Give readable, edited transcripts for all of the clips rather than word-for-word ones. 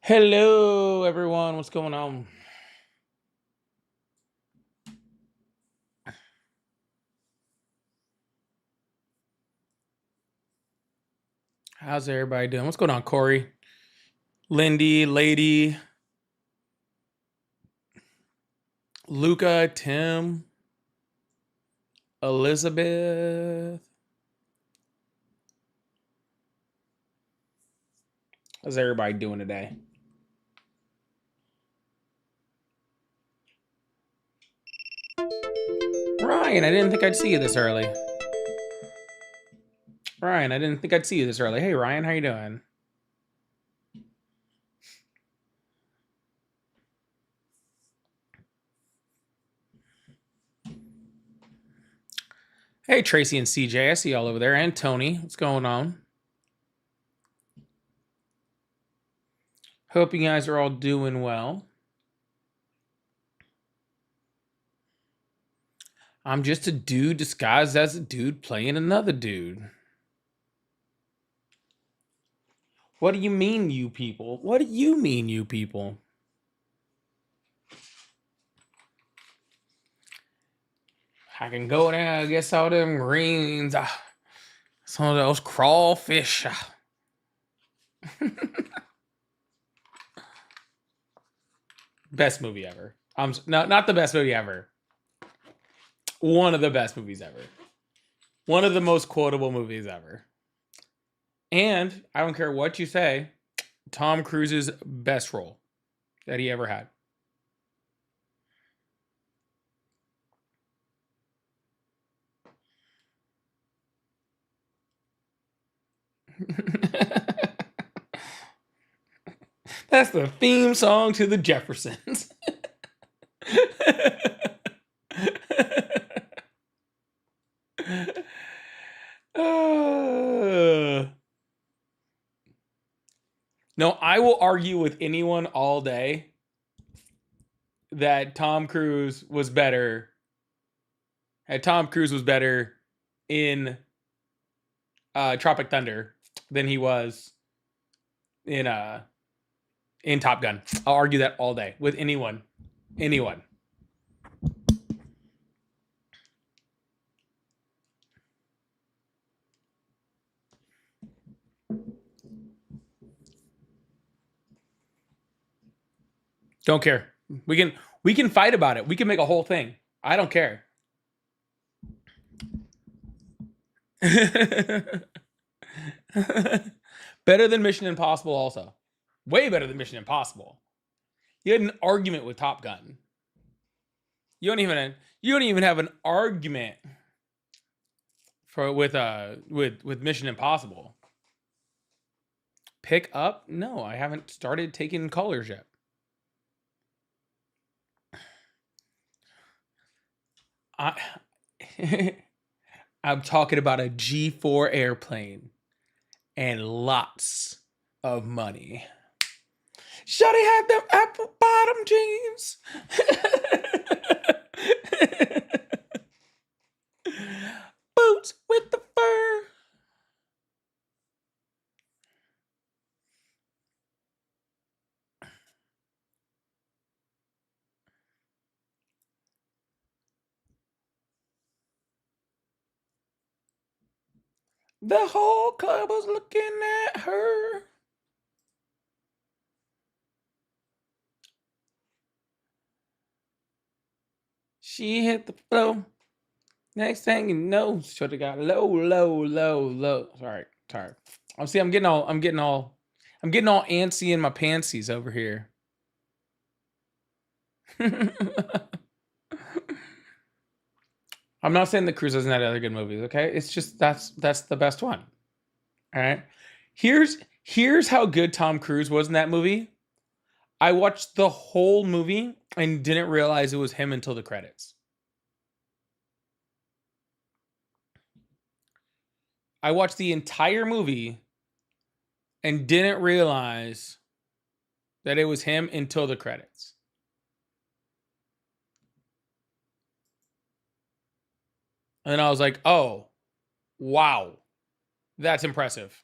Hello, everyone. What's going on? How's everybody doing? What's going on, Corey? Lindy, Lady, Luca, Tim, Elizabeth. How's everybody doing today? Ryan, I didn't think I'd see you this early. Ryan, I didn't think I'd see you this early. Hey, Ryan, how you doing? Hey, Tracy and CJ, I see y'all over there. And Tony, what's going on? Hope you guys are all doing well. I'm just a dude disguised as a dude playing another dude. What do you mean, you people? What do you mean, you people? I can go down and get some of them greens, some of those crawfish. Best movie ever. No, not the best movie ever. One of the best movies ever. One of the most quotable movies ever. And I don't care what you say, Tom Cruise's best role that he ever had. That's the theme song to the Jeffersons. No, I will argue with anyone all day that Tom Cruise was better. Tom Cruise was better in Tropic Thunder than he was in Top Gun. I'll argue that all day with anyone. Anyone. Don't care. We can fight about it. We can make a whole thing. I don't care. Better than Mission Impossible also. Way better than Mission Impossible. You had an argument with Top Gun. You don't even have an argument with Mission Impossible. Pick up? No, I haven't started taking colors yet. I'm talking about a G4 airplane and lots of money. Shawty had them apple bottom jeans. Boots with the fur. The whole club was looking at her. She hit the floor. Next thing you know, should have got low. Sorry. I'm getting all antsy in my pantsies over here. I'm not saying that Cruise doesn't have other good movies, okay? It's just that's the best one. All right. Here's how good Tom Cruise was in that movie. I watched the whole movie and didn't realize it was him until the credits. I watched the entire movie and didn't realize that it was him until the credits. And then I was like, oh, wow. That's impressive.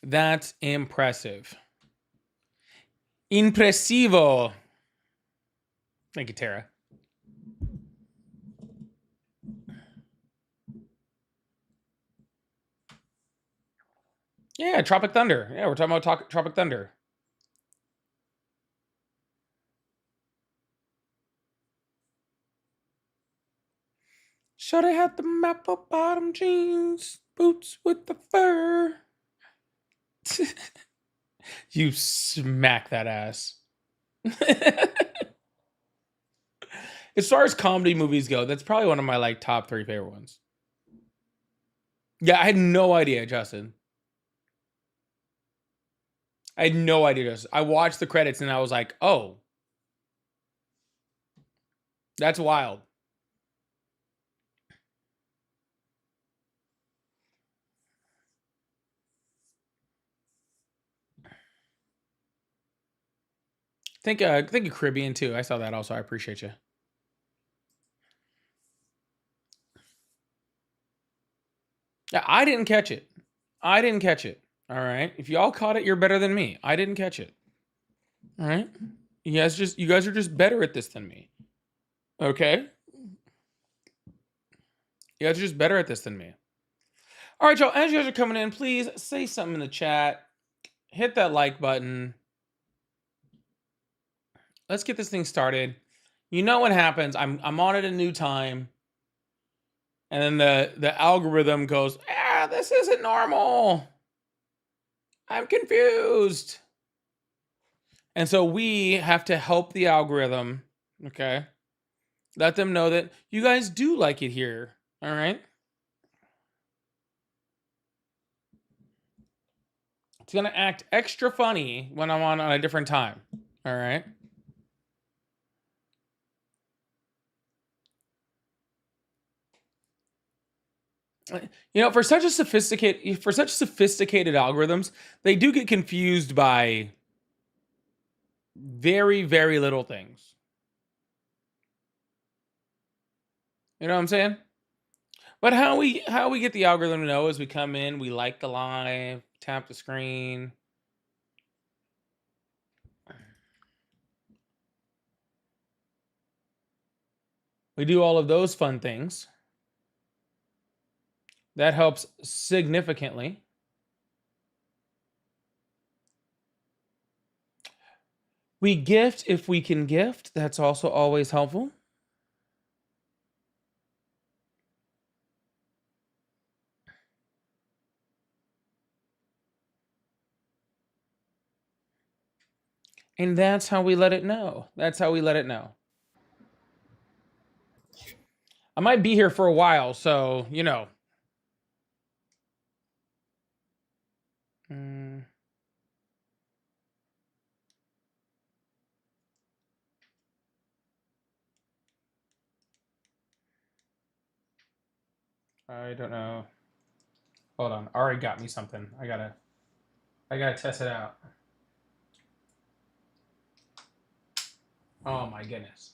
That's impressive. Impressivo. Thank you, Tara. Yeah, Tropic Thunder. Yeah, we're talking about Tropic Thunder. Shoulda had the apple bottom jeans, boots with the fur. You smack that ass. As far as comedy movies go, that's probably one of my like top 3 favorite ones. Yeah, I had no idea, Justin. I had no idea, Justin. I watched the credits and I was like, oh, that's wild. Think of Caribbean too. I saw that also. I appreciate you. Yeah, I didn't catch it. I didn't catch it. All right. If y'all caught it, you're better than me. I didn't catch it. All right. You guys are just better at this than me. Okay? You guys are just better at this than me. All right, y'all. As you guys are coming in, please say something in the chat. Hit that like button. Let's get this thing started. You know what happens? I'm on at a new time. And then the algorithm goes, this isn't normal. I'm confused. And so we have to help the algorithm, okay? Let them know that you guys do like it here, all right? It's going to act extra funny when I'm on a different time, all right? You know, for such sophisticated algorithms, they do get confused by very, very little things. You know what I'm saying? But how we get the algorithm to know is we come in, we like the live, tap the screen. We do all of those fun things. That helps significantly. We gift if we can gift. That's also always helpful. And that's how we let it know. That's how we let it know. I might be here for a while, so, you know. I don't know. Hold on. Ari got me something. I gotta test it out. Oh my goodness.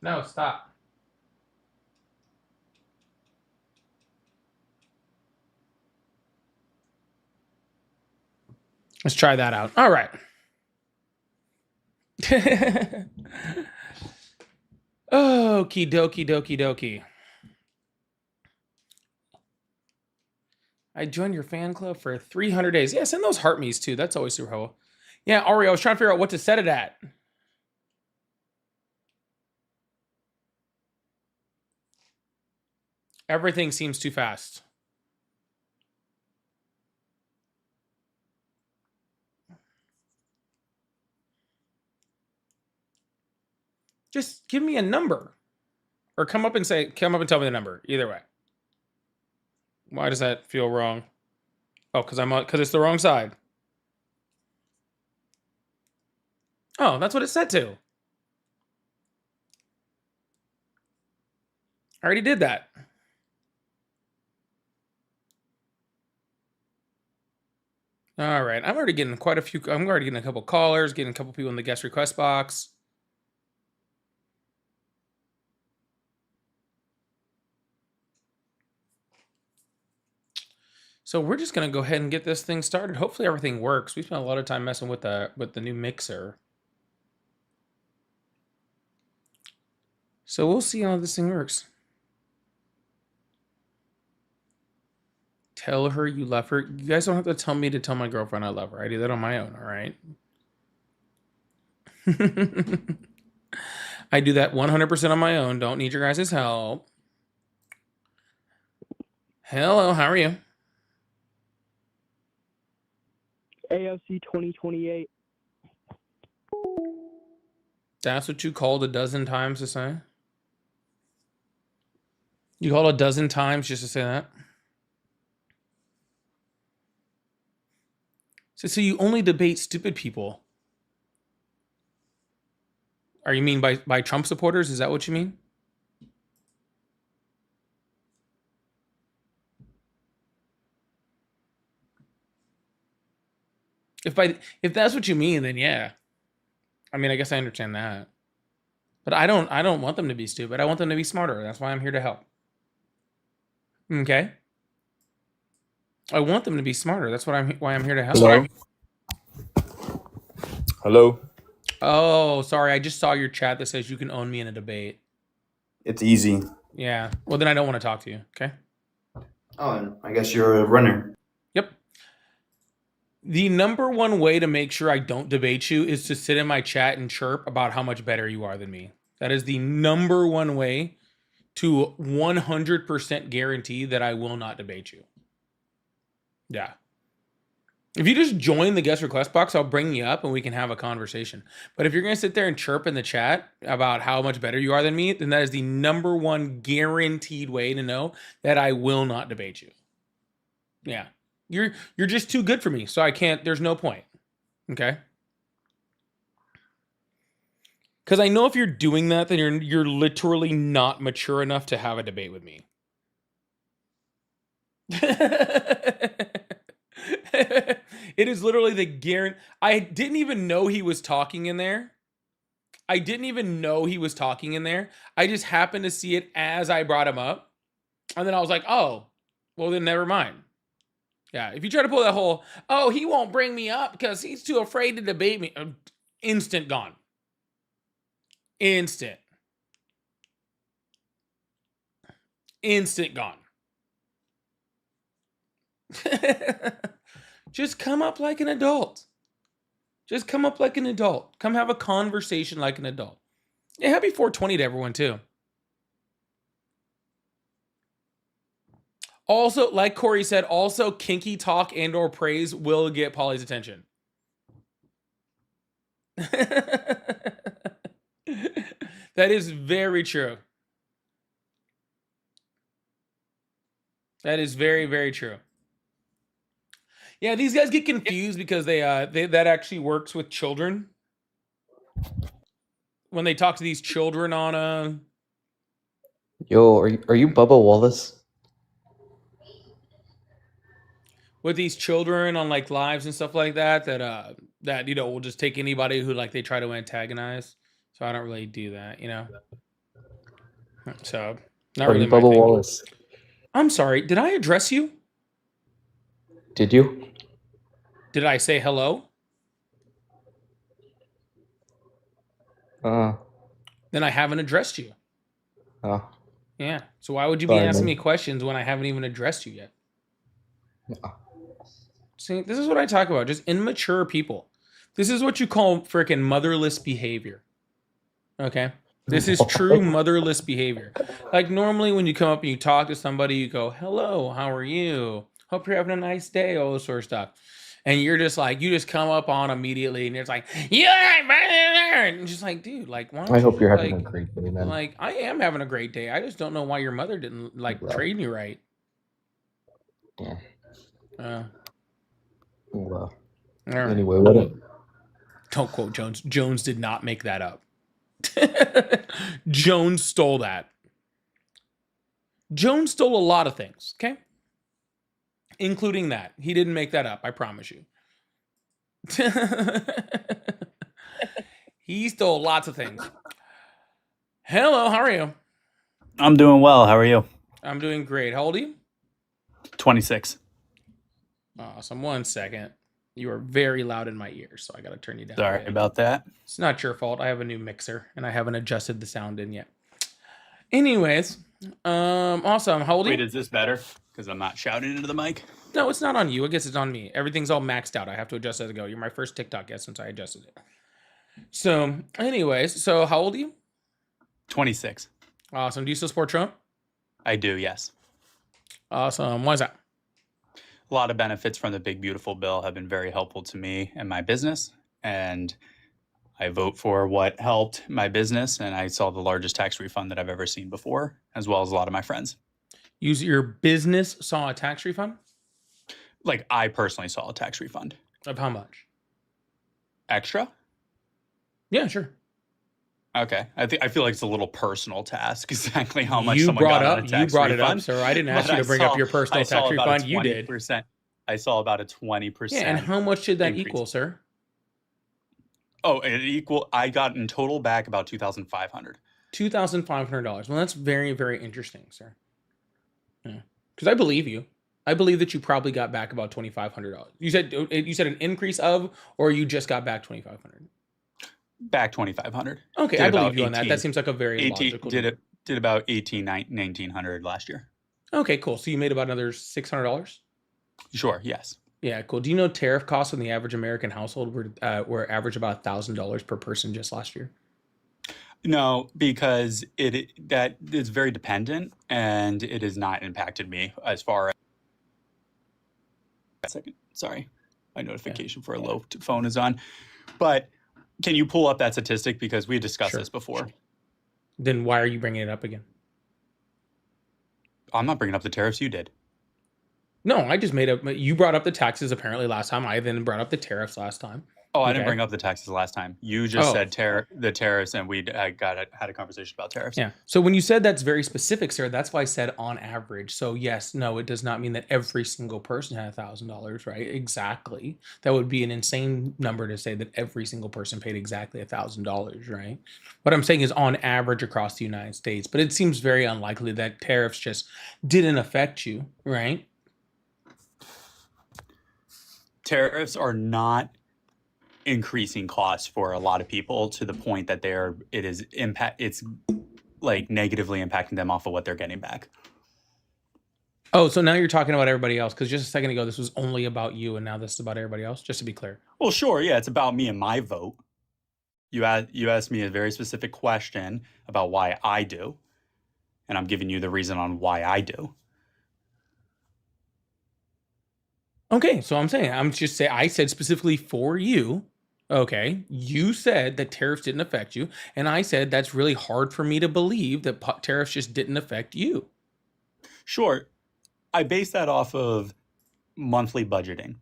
No, stop. Let's try that out. All right. Okie dokie dokie dokie. I joined your fan club for 300 days. Yeah, send those heart me's too. That's always super helpful. Yeah, Ari, I was trying to figure out what to set it at. Everything seems too fast. Just give me a number. Or come up and tell me the number. Either way. Why does that feel wrong? Oh, because it's the wrong side. Oh, that's what it's set to. I already did that. All right. I'm already getting a couple callers, getting a couple people in the guest request box. So we're just gonna go ahead and get this thing started. Hopefully everything works. We spent a lot of time messing with the new mixer. So we'll see how this thing works. Tell her you love her. You guys don't have to tell me to tell my girlfriend I love her. I do that on my own, all right? I do that 100% on my own. Don't need your guys' help. Hello, how are you? AOC 2028. That's what you called a dozen times to say? You called a dozen times just to say that? So you only debate stupid people. Are you mean by Trump supporters? Is that what you mean? If that's what you mean, then yeah. I mean, I guess I understand that. But I don't want them to be stupid. I want them to be smarter. That's why I'm here to help. Okay? I want them to be smarter. That's why I'm here to help. Hello? Hello? Oh, sorry. I just saw your chat that says you can own me in a debate. It's easy. Yeah. Well, then I don't want to talk to you. Okay? Oh, I guess you're a runner. Yep. The number one way to make sure I don't debate you is to sit in my chat and chirp about how much better you are than me. That is the number one way to 100% guarantee that I will not debate you. Yeah. If you just join the guest request box, I'll bring you up and we can have a conversation. But if you're going to sit there and chirp in the chat about how much better you are than me, then that is the number one guaranteed way to know that I will not debate you. Yeah. You're just too good for me, so I can't. There's no point. Okay? Because I know if you're doing that, then you're literally not mature enough to have a debate with me. It is literally the guarantee. I didn't even know he was talking in there. I just happened to see it as I brought him up. And then I was like, oh, well, then never mind. Yeah, if you try to pull that whole, oh, he won't bring me up because he's too afraid to debate me. Instant gone. Instant gone. Just come up like an adult. Come have a conversation like an adult. Yeah, happy 420 to everyone, too. Also, like Corey said, also kinky talk and or praise will get Polly's attention. That is very true. That is very, very true. Yeah, these guys get confused because they that actually works with children. When they talk to these children on Yo, are you Bubba Wallace? with these children on like lives and stuff like that that you know will just take anybody who like they try to antagonize. So I don't really do that, you know. So not Are really you my Bubba thing. Wallace? I'm sorry, did I address you? Did you? Did I say hello? Then I haven't addressed you. Yeah. So why would you be Sorry, asking man. me questions when I haven't even addressed you yet? See, this is what I talk about. Just immature people. This is what you call freaking motherless behavior. Okay? This is true motherless behavior. Like normally when you come up and you talk to somebody, you go, hello, how are you? Hope you're having a nice day, all this sort of stuff. And you're just like, you just come up on immediately and it's like, yeah, and just like, dude, like, why don't I hope you you're just, having like, a great day, man. like, I am having a great day. I just don't know why your mother didn't like Well. train you right. Yeah. All right. Anyway, what? Don't quote Jones. Jones did not make that up. Jones stole that. Jones stole a lot of things, okay? Including that. He didn't make that up, I promise you. He stole lots of things. Hello, how are you? I'm doing well. How are you? I'm doing great. How old are you? 26. Awesome. 1 second. You are very loud in my ears, so I got to turn you down. Sorry about that. It's not your fault. I have a new mixer, and I haven't adjusted the sound in yet. Anyways, awesome. How old are Wait, you? is this better? Because I'm not shouting into the mic. No, it's not on you. I guess it's on me. Everything's all maxed out. I have to adjust as I go. You're my first TikTok guest since I adjusted it. So, anyways, so how old are you? 26. Awesome. Do you still support Trump? I do, yes. Awesome. Why is that? A lot of benefits from the big, beautiful bill have been very helpful to me and my business. And I vote for what helped my business. And I saw the largest tax refund that I've ever seen before, as well as a lot of my friends. Your business saw a tax refund? Like, I personally saw a tax refund. Of how much? Extra? Yeah, sure. Okay. I feel like it's a little personal to ask exactly how much You someone brought got up. on a tax You brought refund. it up, sir. I didn't ask But you to bring up your personal tax refund. You did. I saw about a 20%. Yeah, and how much did that increase. equal, sir? Oh, I got in total back about $2,500. $2,500. Well, that's very, very interesting, sir. Yeah, because I believe you. I believe that you probably got back about $2,500. You said an increase of, or you just got back $2,500. Back $2,500. Okay, I believe you on that. That seems like a very logical. Did about $1,900 last year. Okay, cool. So you made about another $600. Sure. Yes. Yeah, cool. Do you know tariff costs on the average American household were average about $1,000 per person just last year? No, because that is very dependent, and it has not impacted me as far as. Second, sorry, my notification for a low phone is on, but can you pull up that statistic, because we discussed this before? Then why are you bringing it up again? I'm not bringing up the tariffs. You did. No, I just made up. You brought up the taxes apparently last time. I then brought up the tariffs last time. Oh, I didn't bring up the taxes last time. You just said the tariffs, and we had a conversation about tariffs. Yeah. So when you said that's very specific, sir, that's why I said on average. So yes, no, it does not mean that every single person had $1,000, right? Exactly. That would be an insane number to say that every single person paid exactly $1,000, right? What I'm saying is on average across the United States, but it seems very unlikely that tariffs just didn't affect you, right? Tariffs are not increasing costs for a lot of people to the point that it's like negatively impacting them off of what they're getting back. Oh, so now you're talking about everybody else, because just a second ago this was only about you, and now this is about everybody else, just to be clear. Well, sure, yeah, it's about me and my vote. You asked me a very specific question about why I do, and I'm giving you the reason on why I do. Okay, so I said specifically for you. Okay, you said that tariffs didn't affect you, and I said that's really hard for me to believe that tariffs just didn't affect you. Sure, I base that off of monthly budgeting,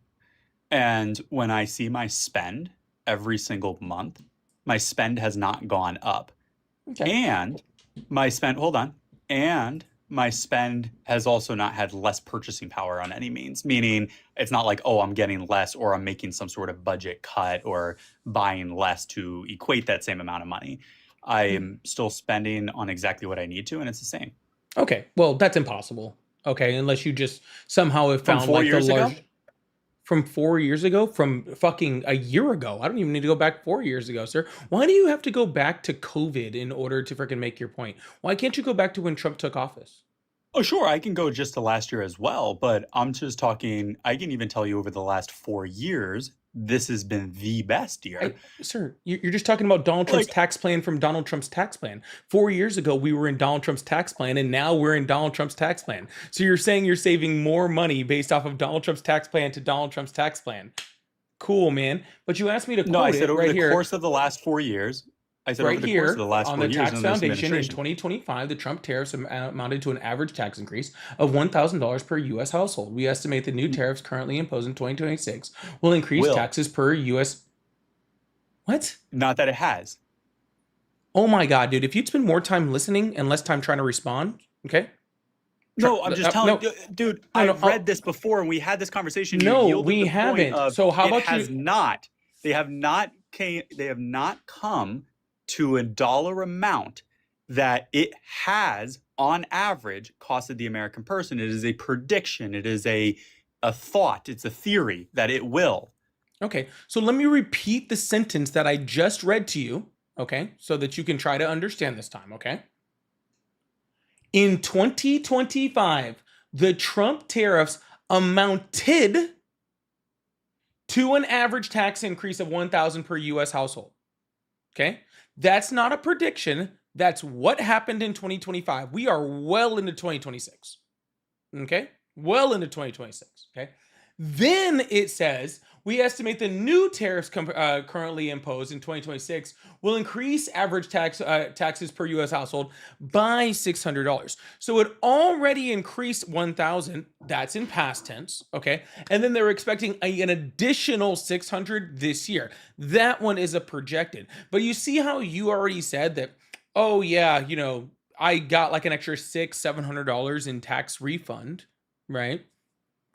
and when I see my spend every single month, my spend has not gone up, and my spend has also not had less purchasing power on any means, meaning it's not like, oh, I'm getting less or I'm making some sort of budget cut or buying less to equate that same amount of money. I am still spending on exactly what I need to, and it's the same. Okay, well, that's impossible. Okay, unless you just somehow have found like the large... From 4 years ago? From fucking a year ago? I don't even need to go back 4 years ago, sir. Why do you have to go back to COVID in order to freaking make your point? Why can't you go back to when Trump took office? Oh, sure, I can go just to last year as well, but I'm just talking, I can even tell you over the last 4 years, this has been the best year. Sir, you're just talking about Donald Trump's tax plan from Donald Trump's tax plan. 4 years ago, we were in Donald Trump's tax plan, and now we're in Donald Trump's tax plan. So you're saying you're saving more money based off of Donald Trump's tax plan to Donald Trump's tax plan. Cool, man. But you asked me to quote it. No, I said over right the here. course of the last 4 years. I said right over the here course of the last 4 on the years Tax Foundation in administration. 2025, the Trump tariffs amounted to an average tax increase of $1,000 per U.S. household. We estimate the new tariffs currently imposed in 2026 will increase taxes per U.S. What? Not that it has. Oh my God, dude! If you'd spend more time listening and less time trying to respond, okay? No, I'm just telling you, dude. I've read oh, this before, and we had this conversation. No, you we the haven't. Point of, so how it about has you? not. They have not come to a dollar amount that it has, on average, costed the American person. It is a prediction. It is a thought. It's a theory that it will. Okay, so let me repeat the sentence that I just read to you, okay, so that you can try to understand this time, okay? In 2025, the Trump tariffs amounted to an average tax increase of $1,000 per US household. Okay? That's not a prediction. That's what happened in 2025. We are well into 2026. Okay? Well into 2026. Okay? Then it says we estimate the new tariffs currently imposed in 2026 will increase average taxes per U.S. household by $600. So it already increased $1,000. That's in past tense, okay? And then they're expecting an additional $600 this year. That one is a projected. But you see how you already said that, oh yeah, I got like an extra $700 in tax refund, right?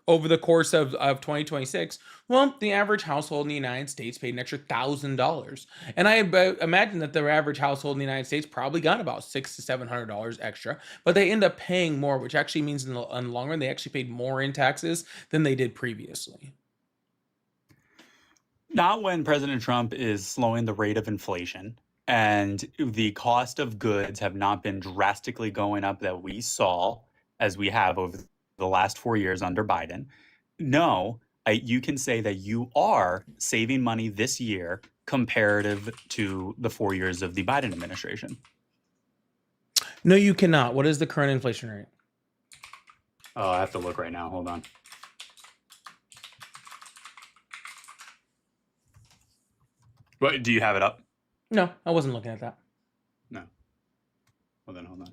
Over the course of 2026, well, the average household in the United States paid an extra $1,000. And I imagine that the average household in the United States probably got about $600 to $700 extra, but they end up paying more, which actually means in the long run, they actually paid more in taxes than they did previously. Not when President Trump is slowing the rate of inflation and the cost of goods have not been drastically going up that we saw as we have over the last 4 years under Biden. No, you can say that you are saving money this year comparative to the 4 years of the Biden administration. No, you cannot. What is the current inflation rate? Oh, I have to look right now. Hold on. What, do you have it up? No, I wasn't looking at that. No. Well, then hold on.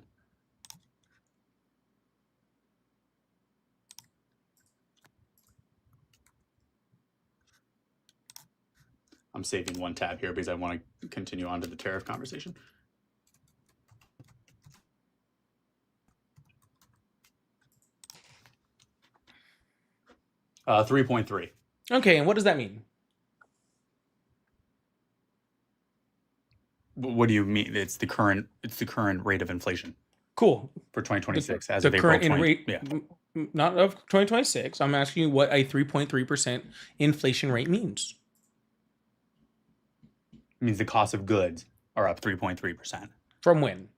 I'm saving one tab here because I want to continue on to the tariff conversation. Uh, 3.3. Okay, and what does that mean? What do you mean? It's the current rate of inflation. Cool. For 2026 as of April 20, rate, yeah. Not of 2026. I'm asking you what a 3.3% inflation rate means. It means the cost of goods are up 3.3%. From when?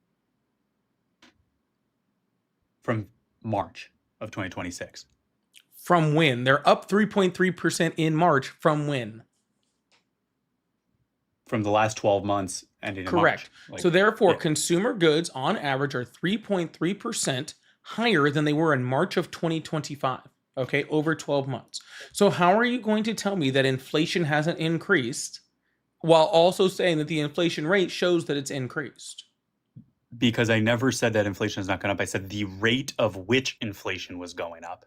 From March of 2026. From when? They're up 3.3% in March. From when? From the last 12 months ending in Correct. March. So therefore, consumer goods on average are 3.3% higher than they were in March of 2025. Okay, over 12 months. So how are you going to tell me that inflation hasn't increased while also saying that the inflation rate shows that it's increased? Because I never said that inflation has not gone up. I said the rate of which inflation was going up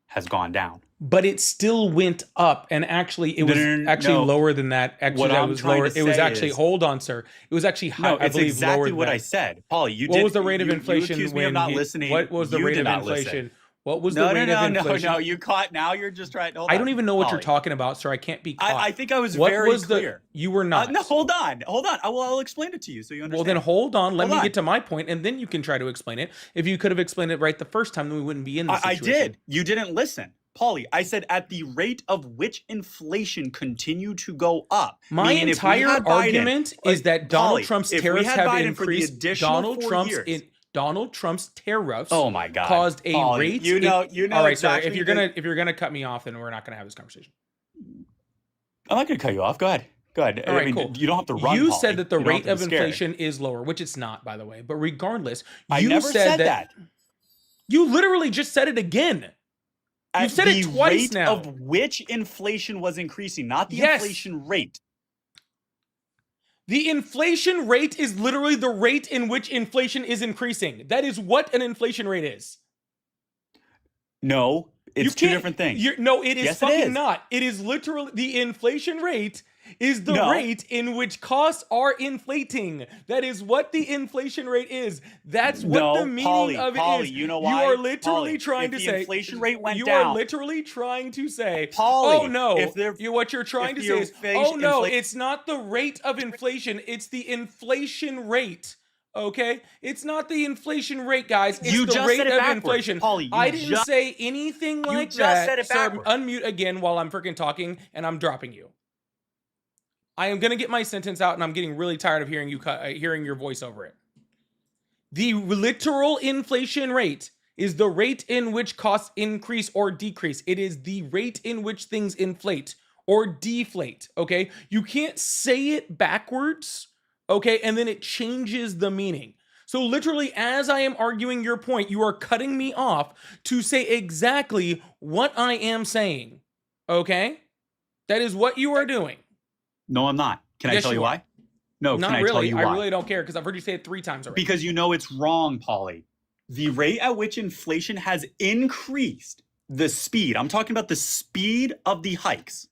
has gone down. But it still went up, and actually it was lower than that. Actually, what that I'm was lower. To it was say actually is, hold on, sir. It was actually high. No, it's exactly what I said, Paulie. What was the rate of inflation? You accused me of not listening. What was the rate of inflation? What was the rate of inflation? No. You caught. Now you're just trying. I don't even know what you're talking about, sir. I can't be caught. I think I was very clear. You were not. No, hold on. I'll explain it to you so you understand. Well, then hold on. Let me get to my point, and then you can try to explain it. If you could have explained it right the first time, then we wouldn't be in this situation. I did. You didn't listen. Paulie, I said at the rate of which inflation continued to go up. My entire argument is that Donald Trump's tariffs have increased. Donald Trump's tariffs caused a rate. You know. All right, sorry. If you're gonna cut me off, then we're not gonna have this conversation. I'm not gonna cut you off. Go ahead. All right, cool. You don't have to run. You said that the rate of inflation is lower, which it's not, by the way. But regardless, I never said that. You literally just said it again. You've said it twice now. Of which inflation was increasing, not the inflation rate. The inflation rate is literally the rate in which inflation is increasing. That is what an inflation rate is. No, it's two different things. No, it is fucking not. It is literally the inflation rate is the rate in which costs are inflating. That is what the inflation rate is. That's what the meaning of it is. You know why? You are literally trying to say inflation rate went you down. are literally trying to say, Pauly, oh no, what you're trying to say is, oh no, it's not the rate of inflation, it's the inflation rate. Okay, it's not the inflation rate, guys. It's the rate of inflation. Pauly, I didn't say anything like that. Said it backwards. So unmute again while I'm freaking talking, and I'm dropping you. I am gonna get my sentence out, and I'm getting really tired of hearing your voice over it. The literal inflation rate is the rate in which costs increase or decrease. It is the rate in which things inflate or deflate. Okay, you can't say it backwards. Okay, and then it changes the meaning. So literally, as I am arguing your point, you are cutting me off to say exactly what I am saying. Okay? That is what you are doing. No, I'm not. Can I tell you why? No, not really. Tell you why? I really don't care because I've heard you say it 3 times already. Because you know it's wrong, Pauly. The rate at which inflation has increased, the speed, I'm talking about the speed of the hikes,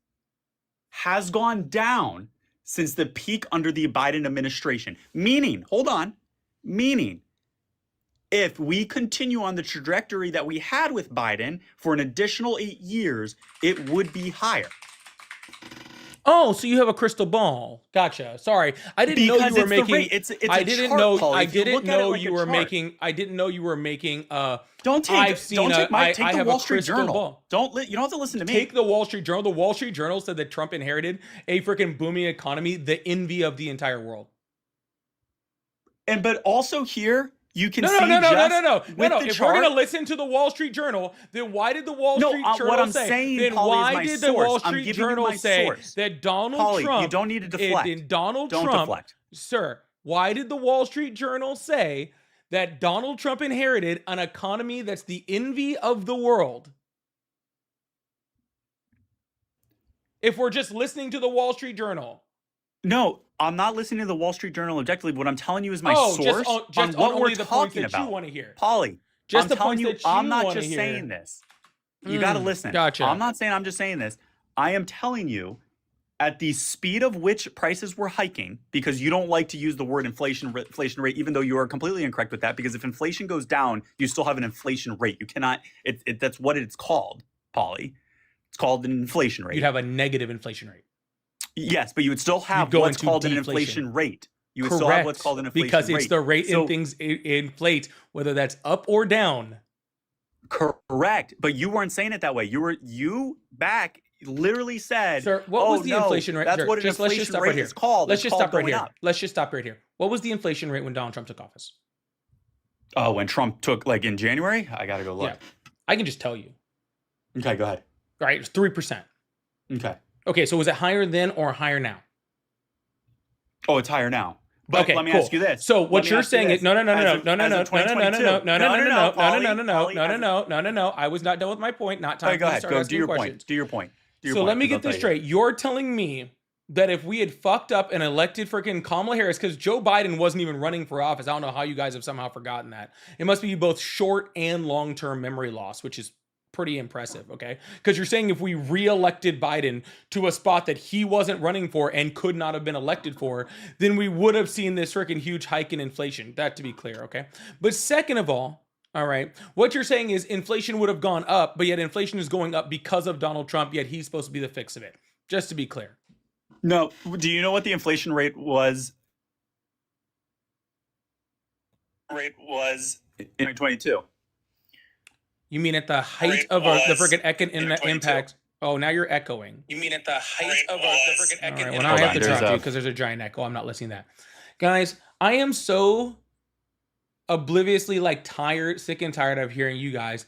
has gone down since the peak under the Biden administration. Meaning, if we continue on the trajectory that we had with Biden for an additional 8 years, it would be higher. Oh, so you have a crystal ball. Gotcha. Sorry. I didn't know you were making I didn't know you were making Don't take the Wall Street Journal. You don't have to listen to me. Take the Wall Street Journal. The Wall Street Journal said that Trump inherited a freaking booming economy, the envy of the entire world. But also here you can see no. If we're gonna listen to the Wall Street Journal, then why did the Wall Street Journal say? Why did the Wall Street Journal say that Donald Trump? You don't need to deflect. Donald Trump, sir. Why did the Wall Street Journal say that Donald Trump inherited an economy that's the envy of the world? If we're just listening to the Wall Street Journal. No, I'm not listening to the Wall Street Journal objectively. What I'm telling you is my source on what we're talking about. You want to hear. Pauly, I'm telling you, I'm not just saying this. You got to listen. Gotcha. I'm not saying I'm just saying this. I am telling you at the speed of which prices were hiking, because you don't like to use the word inflation rate, even though you are completely incorrect with that, because if inflation goes down, you still have an inflation rate. You cannot, that's what it's called, Pauly. It's called an inflation rate. You'd have a negative inflation rate. Yes, but you would still have what's called an inflation rate. You would still have what's called an inflation rate. Because it's the rate in things inflate, whether that's up or down. Correct. But you weren't saying it that way. You literally said, sir, what was the inflation rate? That's what an inflation rate is called. Let's just stop right here. Let's just stop right here. What was the inflation rate when Donald Trump took office? Oh, when Trump took, like in January? I got to go look. Yeah. I can just tell you. Okay, go ahead. All right, it's 3%. Okay, so was it higher then or higher now? Oh, it's higher now. But let me ask you this. So what you're saying is no. I was not done with my point. Not time. Go ahead. Go do your point. Do your point. So let me get this straight. You're telling me that if we had fucked up and elected freaking Kamala Harris, because Joe Biden wasn't even running for office. I don't know how you guys have somehow forgotten that. It must be both short and long-term memory loss, which is pretty impressive, okay? Because you're saying if we re-elected Biden to a spot that he wasn't running for and could not have been elected for, then we would have seen this freaking huge hike in inflation. That to be clear, okay? But second of all right, what you're saying is inflation would have gone up, but yet inflation is going up because of Donald Trump, yet he's supposed to be the fix of it. Just to be clear. No. Do you know what the inflation rate was? In 2022. You mean at the height of the freaking economic impact? Oh, now you're echoing. You mean at the height of the freaking economic impact? Well, now I have to drop you because there's a giant echo. I'm not listening to that. Guys, I am so obliviously sick and tired of hearing you guys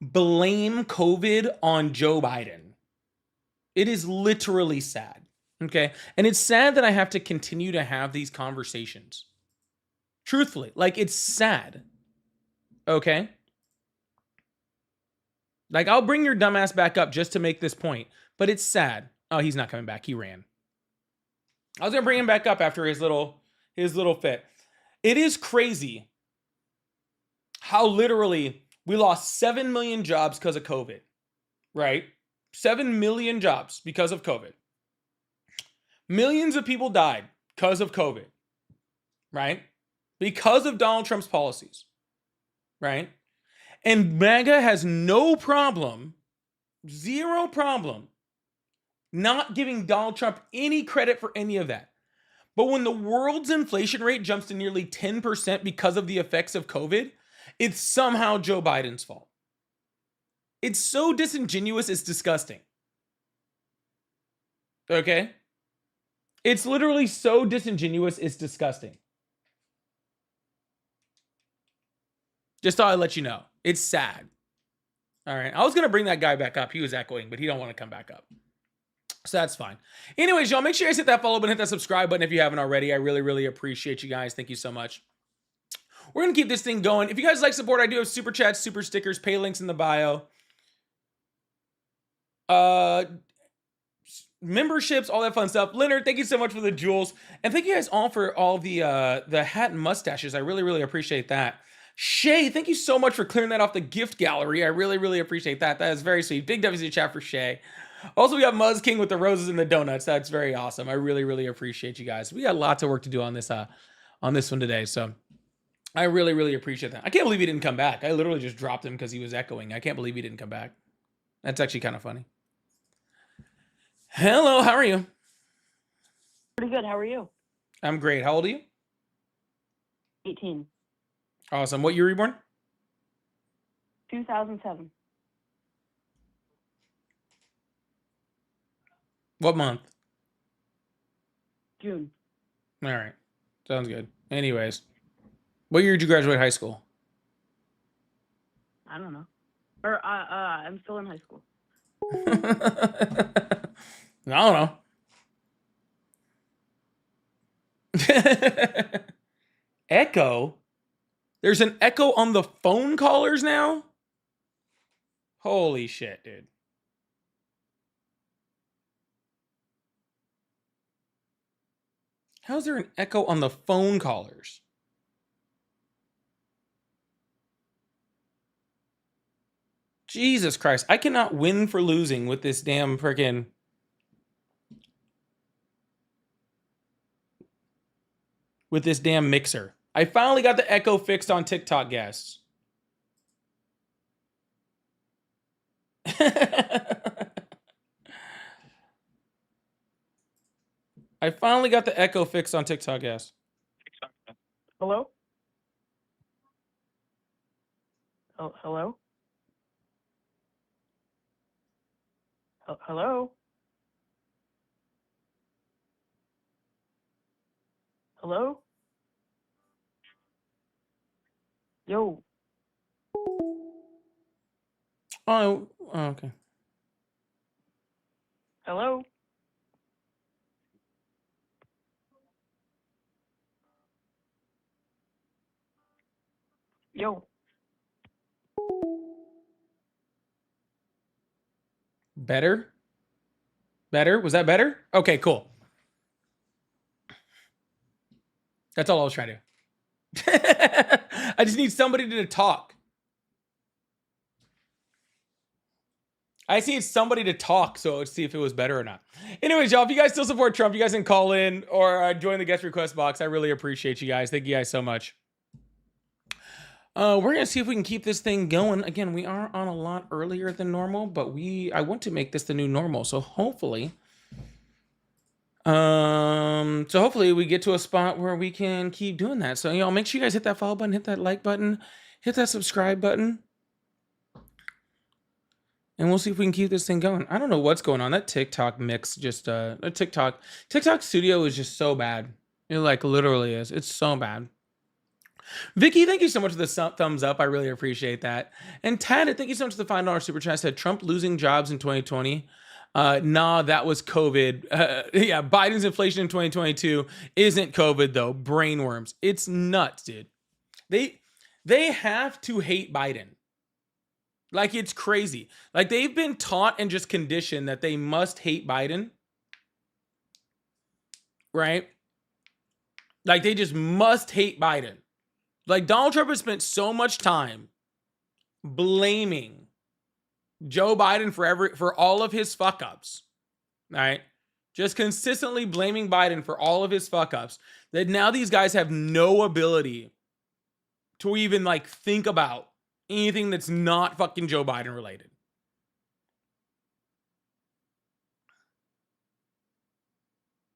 blame COVID on Joe Biden. It is literally sad. Okay. And it's sad that I have to continue to have these conversations. Truthfully, it's sad. Okay. I'll bring your dumbass back up just to make this point, but it's sad. Oh, he's not coming back. He ran. I was going to bring him back up after his little fit. It is crazy how literally we lost 7 million jobs because of COVID, right? 7 million jobs because of COVID. Millions of people died because of COVID, right? Because of Donald Trump's policies, right? And MAGA has no problem, zero problem, not giving Donald Trump any credit for any of that. But when the world's inflation rate jumps to nearly 10% because of the effects of COVID, it's somehow Joe Biden's fault. It's so disingenuous, it's disgusting. Okay? It's literally so disingenuous, it's disgusting. Just thought I'd let you know. It's sad. All right. I was going to bring that guy back up. He was echoing, but he don't want to come back up. So that's fine. Anyways, y'all, make sure you guys hit that follow button, hit that subscribe button if you haven't already. I really, really appreciate you guys. Thank you so much. We're going to keep this thing going. If you guys like support, I do have super chats, super stickers, pay links in the bio. Memberships, all that fun stuff. Leonard, thank you so much for the jewels. And thank you guys all for all the hat and mustaches. I really, really appreciate that. Shay, thank you so much for clearing that off the gift gallery. I really, really appreciate that. That is very sweet. Big W's in the chat for Shay. Also, we got Muzz King with the roses and the donuts. That's very awesome. I really, really appreciate you guys. We got lots of work to do on this one today. So I really, really appreciate that. I can't believe he didn't come back. I literally just dropped him because he was echoing. I can't believe he didn't come back. That's actually kind of funny. Hello, how are you? Pretty good. How are you? I'm great. How old are you? 18. Awesome. What year were you born? 2007. What month? June. All right. Sounds good. Anyways, what year did you graduate high school? I don't know. Or I'm still in high school. I don't know. Echo? There's an echo on the phone callers now? Holy shit, dude. How's there an echo on the phone callers? Jesus Christ. I cannot win for losing with this damn freaking... with this damn mixer. I finally got the echo fixed on TikTok, guests. I finally got the echo fixed on TikTok, guests. Hello? Oh, hello? Hello? Hello? Yo. Oh, okay. Hello? Yo. Better? Better? Was that better? Okay, cool. That's all I was trying to do. I just need somebody to talk. I just need somebody to talk, so let's see if it was better or not. Anyways, y'all, if you guys still support Trump, you guys can call in or join the guest request box. I really appreciate you guys. Thank you guys so much. We're going to see if we can keep this thing going. Again, we are on a lot earlier than normal, but I want to make this the new normal. So hopefully we get to a spot where we can keep doing that. So y'all make sure you guys hit that follow button, hit that like button, hit that subscribe button. And we'll see if we can keep this thing going. I don't know what's going on. That TikTok mix just TikTok Studio is just so bad. It like literally is. It's so bad. Vicky, thank you so much for the thumbs up. I really appreciate that. And Tad, thank you so much for the $5 super chat. Said Trump losing jobs in 2020. Nah, that was COVID. Yeah, Biden's inflation in 2022 isn't COVID though. Brainworms. It's nuts, dude. They have to hate Biden. Like it's crazy. Like they've been taught and just conditioned that they must hate Biden. Right? Like they just must hate Biden. Like Donald Trump has spent so much time blaming Joe Biden for all of his fuck ups. All right. just consistently blaming Biden for all of his fuck ups, that now these guys have no ability to even like think about anything that's not fucking Joe Biden related.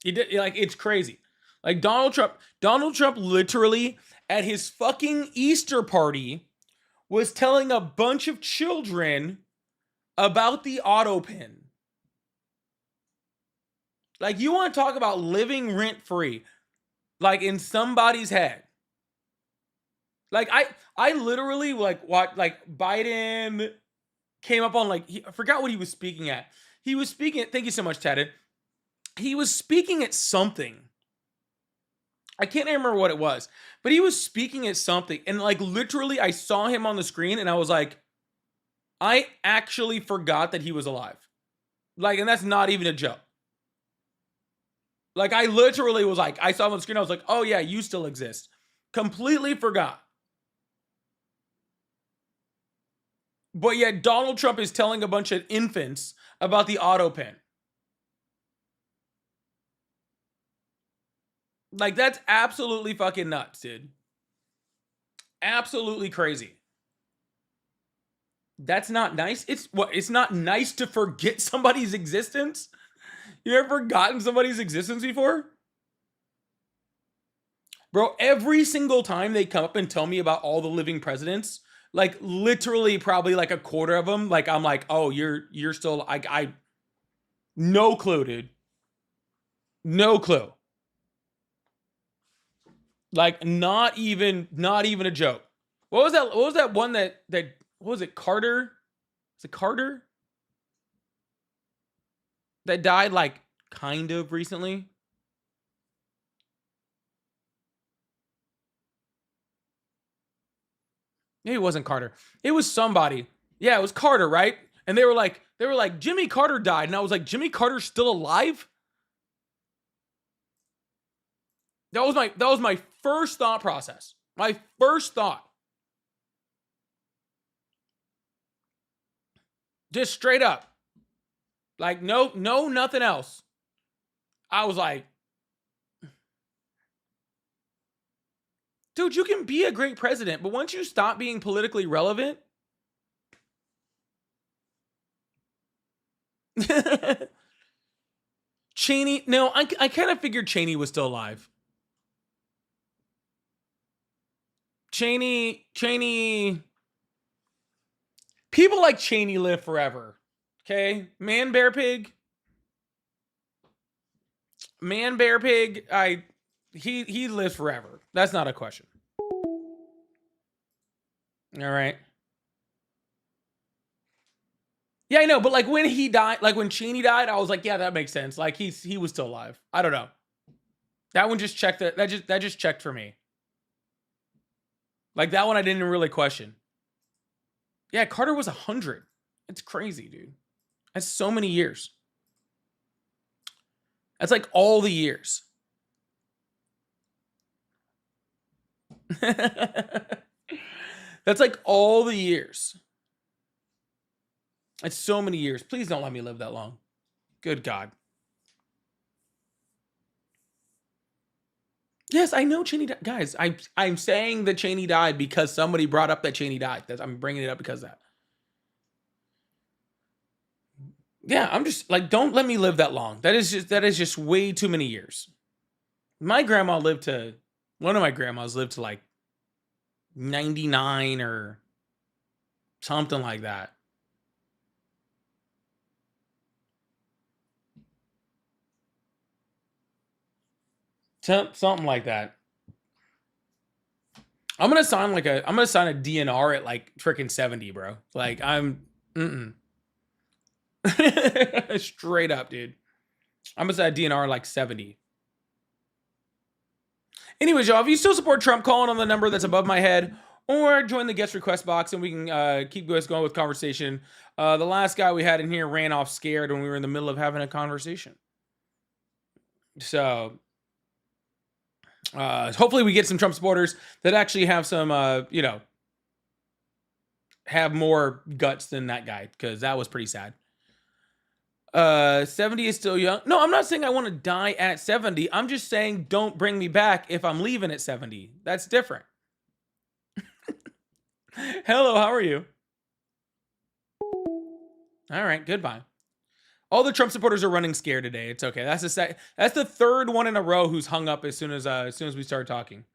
It's crazy. Like Donald Trump literally at his fucking Easter party was telling a bunch of children about the auto pin. Like, you want to talk about living rent free, like in somebody's head. Like I literally like what like Biden came up on I forgot what he was speaking at. He was speaking at, thank you so much, Ted. He was speaking at something. I can't remember what it was, but he was speaking at something, and like literally I saw him on the screen and I was like, I actually forgot that he was alive. Like, and that's not even a joke. Like, I literally was like, I saw him on the screen, I was like, oh yeah, you still exist. Completely forgot. But yet Donald Trump is telling a bunch of infants about the auto pen. Like, that's absolutely fucking nuts, dude. Absolutely crazy. That's not nice. It's not nice to forget somebody's existence? You ever forgotten somebody's existence before? Bro, every single time they come up and tell me about all the living presidents, like literally probably like a quarter of them, like I'm like, oh, you're still, I no clue, dude. No clue. Like, not even a joke. What was that one that what was it, Carter? Is it Carter? That died like kind of recently? Maybe it wasn't Carter. It was somebody. Yeah, it was Carter, right? And they were like, Jimmy Carter died. And I was like, Jimmy Carter's still alive? That was my first thought process. My first thought. Just straight up. Like, no, nothing else. I was like, dude, you can be a great president, but once you stop being politically relevant, Cheney, no, I kind of figured Cheney was still alive. Cheney, people like Cheney live forever. Okay? Man, bear, pig, he lives forever. That's not a question. All right. Yeah, I know, but like when he died, like when Cheney died, I was like, yeah, that makes sense. Like he was still alive. I don't know. That one just checked. That just checked for me. Like that one I didn't really question. Yeah, Carter was 100. It's crazy, dude. That's so many years. That's like all the years. That's like all the years. It's so many years. Please don't let me live that long. Good God. Yes, I know Cheney died. Guys, I'm saying that Cheney died because somebody brought up that Cheney died. I'm bringing it up because of that. Yeah, I'm just like, don't let me live that long. That is just way too many years. My grandma lived to, one of my grandmas lived to like 99 or something like that. Something like that. I'm gonna sign a DNR at like freaking 70, bro. Like straight up, dude. I'm gonna sign a DNR like 70. Anyways, y'all, if you still support Trump, call in on the number that's above my head, or join the guest request box and we can keep going with conversation. The last guy we had in here ran off scared when we were in the middle of having a conversation. So hopefully we get some Trump supporters that actually have some, have more guts than that guy, because that was pretty sad. 70 is still young. No, I'm not saying I want to die at 70. I'm just saying don't bring me back if I'm leaving at 70. That's different. Hello, how are you? All right, goodbye. All the Trump supporters are running scared today. It's okay. That's the third one in a row who's hung up as soon as we start talking.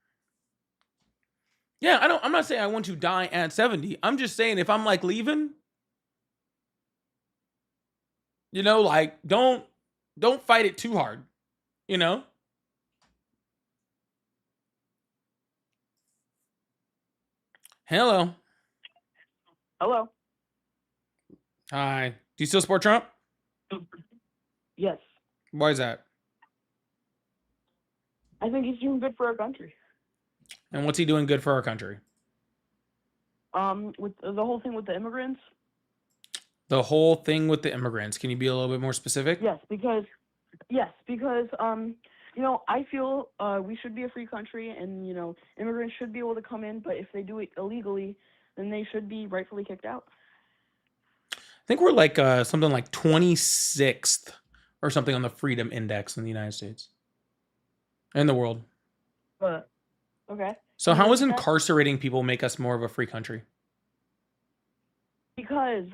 Yeah, I'm not saying I want to die at 70. I'm just saying if I'm like leaving, you know, like don't fight it too hard, you know? Hello. Hello. Hi. Do you still support Trump? Yes. Why is that? I think he's doing good for our country. And what's he doing good for our country? With the whole thing with the immigrants. The whole thing with the immigrants. Can you be a little bit more specific? Yes, because you know, I feel we should be a free country, and you know, immigrants should be able to come in, but if they do it illegally, then they should be rightfully kicked out. I think we're like something like 26th or something on the Freedom Index in the United States. In the world. But okay. So how does incarcerating people make us more of a free country? Because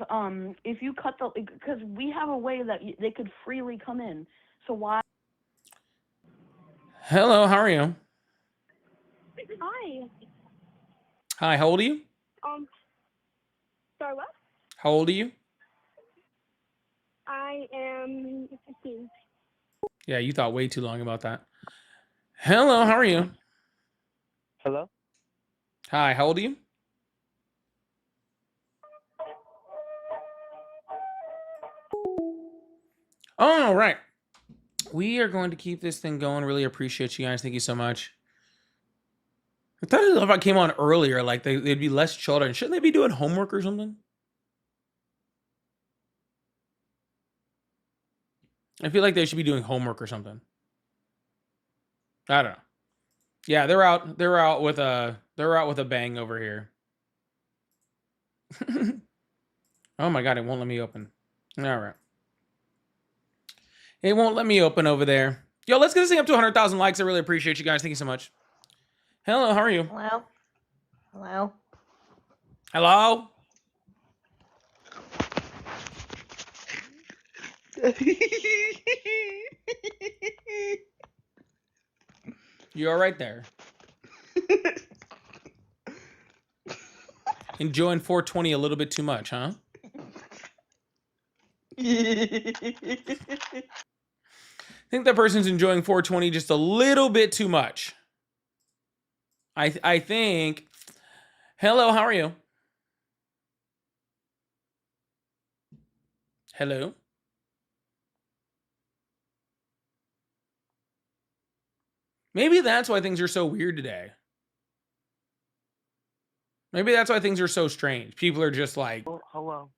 if you cut because we have a way that they could freely come in. So why? Hello, how are you? Hi. Hi, how old are you? Sorry, what? How old are you? I am 15. Yeah, you thought way too long about that. Hello, how are you? Hello? Hi, how old are you? All right. We are going to keep this thing going. Really appreciate you guys. Thank you so much. I thought if I came on earlier, like they'd be less children. Shouldn't they be doing homework or something? I feel like they should be doing homework or something. I don't know. Yeah, they're out with a bang over here. Oh my god, it won't let me open. All right. It won't let me open over there. Yo, let's get this thing up to 100,000 likes. I really appreciate you guys. Thank you so much. Hello, how are you? Hello? Hello? Hello? You all right there? Enjoying 420 a little bit too much, huh? I think that person's enjoying 420 just a little bit too much. I think. Hello, how are you? Hello? Maybe that's why things are so weird today. Maybe that's why things are so strange. People are just like, Oh, hello.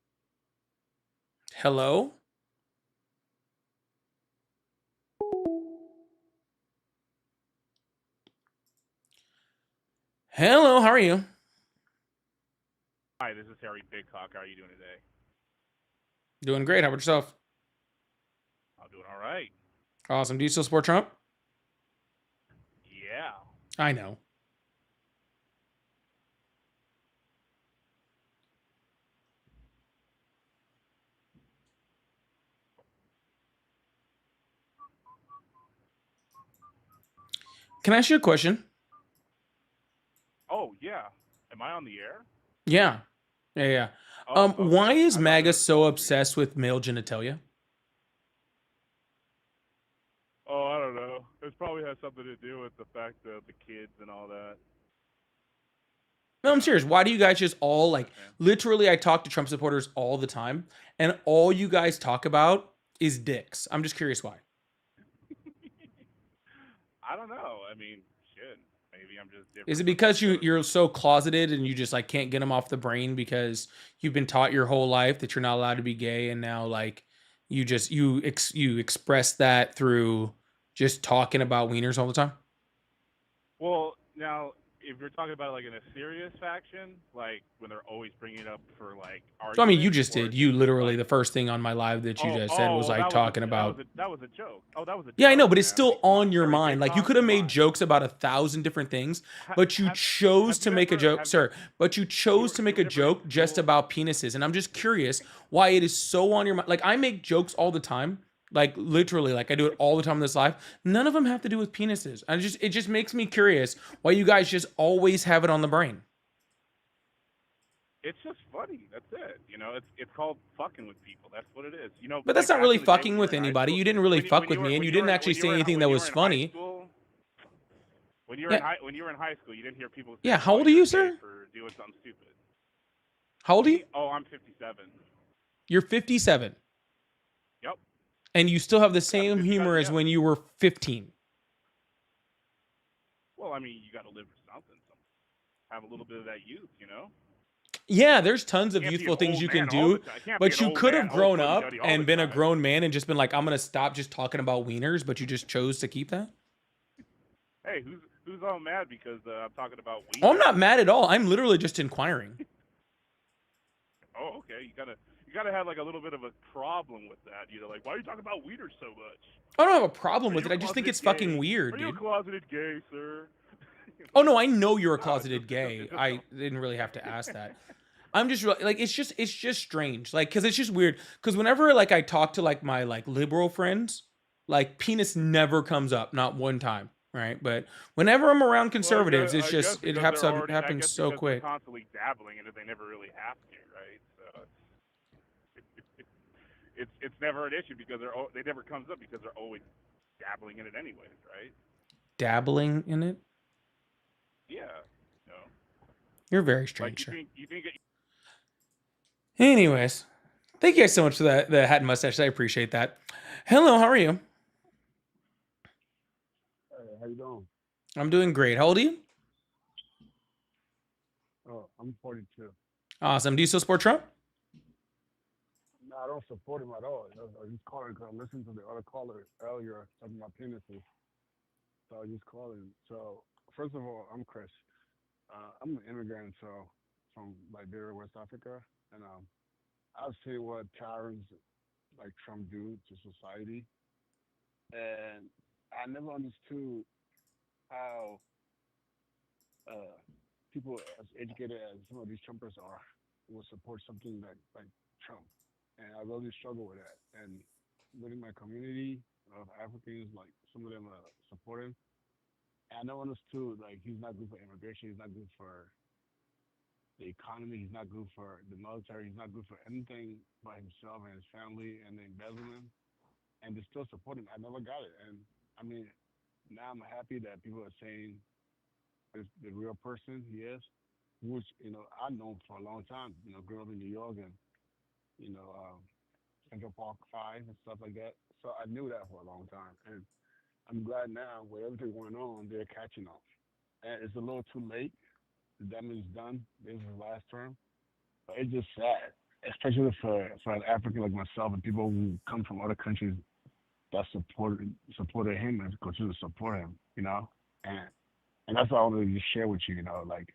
hello? Hello, how are you? Hi, this is Harry Bigcock. How are you doing today? Doing great. How about yourself? I'm doing all right. Awesome. Do you still support Trump? Yeah. I know. Can I ask you a question? Oh, yeah. Am I on the air? Yeah. Yeah. Oh, okay. Why is I thought MAGA you were so supposed to be. obsessed with male genitalia? Oh, I don't know. It probably has something to do with the fact of the kids and all that. No, I'm serious. Why do you guys just all like literally I talk to Trump supporters all the time and all you guys talk about is dicks. I'm just curious why. I don't know. I mean, shit. Maybe I'm just different. Is it from because most you're so closeted and you just like can't get them off the brain because you've been taught your whole life that you're not allowed to be gay and now like you just you express that through just talking about wieners all the time? Well, now if you're talking about like in a serious faction, like when they're always bringing it up for like So I mean, you argument, just or did. if You it's just literally like, the first thing on my live that you just said was well, like talking about. that was a joke. Oh, that was a Yeah, I know, joke, but it's man. I still mean, come on. on your mind. Like you Tom, could have come made on. jokes about 1,000 different things, but you Have chose to you make a ever joke, sir. But you chose to make a you ever in joke just school? about penises, and I'm just curious why it is so on your mind. Like I make jokes all the time, like literally, like I do it all the time in this live. None of them have to do with penises. It just makes me curious why you guys just always have it on the brain. It's just funny. That's it. You know, it's called fucking with people. That's what it is. You know, But that's like not back really in the day when fucking you were with in high anybody. school, You didn't really fuck when with you were me, and you didn't actually say anything that was funny. When you were Yeah, when you were in high school, you didn't hear people yeah. say, How "Oh, old are you're you, gay sir? for doing something stupid." How old are you? Me? Oh, I'm 57. You're 57, Yep. and you still have the I got a same 57. humor as Yeah. when you were 15. Well, I mean, you got to live for something. So have a little bit of that youth, you know. Yeah, there's tons of Can't be youthful an things old you can man all the do, time. Can't be but an you old could man, have all grown fuddy up duddy all and the been a time. grown man and just been like, I'm gonna stop just talking about wieners, but you just chose to keep that. Hey, who's all mad because I'm talking about weed? Oh, I'm not mad at all. I'm literally just inquiring. Oh, okay. You gotta have like a little bit of a problem with that. You know, like why are you talking about weeders so much? I don't have a problem Are with you it. I just think closeted it's gay? fucking weird, Are you a dude. closeted gay, sir? Oh no, I know you're a No, closeted gay. it's just I didn't really have to ask that. I'm just like it's just strange. Like cuz it's just weird cuz whenever like I talk to like my like liberal friends, like penis never comes up, not one time, right? But whenever I'm around well, conservatives, it's I guess just because they're already. I happens guess so because they're quick. constantly dabbling in it, they never really have to, right? So it's never an issue because they never comes up because they're always dabbling in it anyways, right? Dabbling in it? Yeah. You know, You're very like strange, sir. you think it, Anyways, thank you guys so much for the hat and mustache. I appreciate that. Hello, how are you? Hey, how you doing? I'm doing great. How old are you? Oh, I'm 42. Awesome. Do you still support Trump? No, I don't support him at all. I just calling because I listened to the other caller earlier talking about penises. So I just calling. So first of all, I'm Chris. I'm an immigrant, so from Liberia, West Africa, and I've seen what tyrants like Trump do to society, and I never understood how uh, people as educated as some of these Trumpers are will support something like Trump. And I really struggle with that. And within my community of Africans, like some of them support him. And I never understood like he's not good for immigration, he's not good for the economy, he's not good for the military, he's not good for anything but himself and his family and the embezzlement. And they still support him. I never got it. And I mean, now I'm happy that people are saying is the real person he is, which I know for a long time. Growing up in New York and you know Central Park Five and stuff like that. So I knew that for a long time, and I'm glad now with everything going on, they're catching up. And it's a little too late. The damage is done. This is his last term, but it's just sad, especially for an African like myself and people who come from other countries that supported him and continue to support him. And and that's what I wanted to just share with you. Like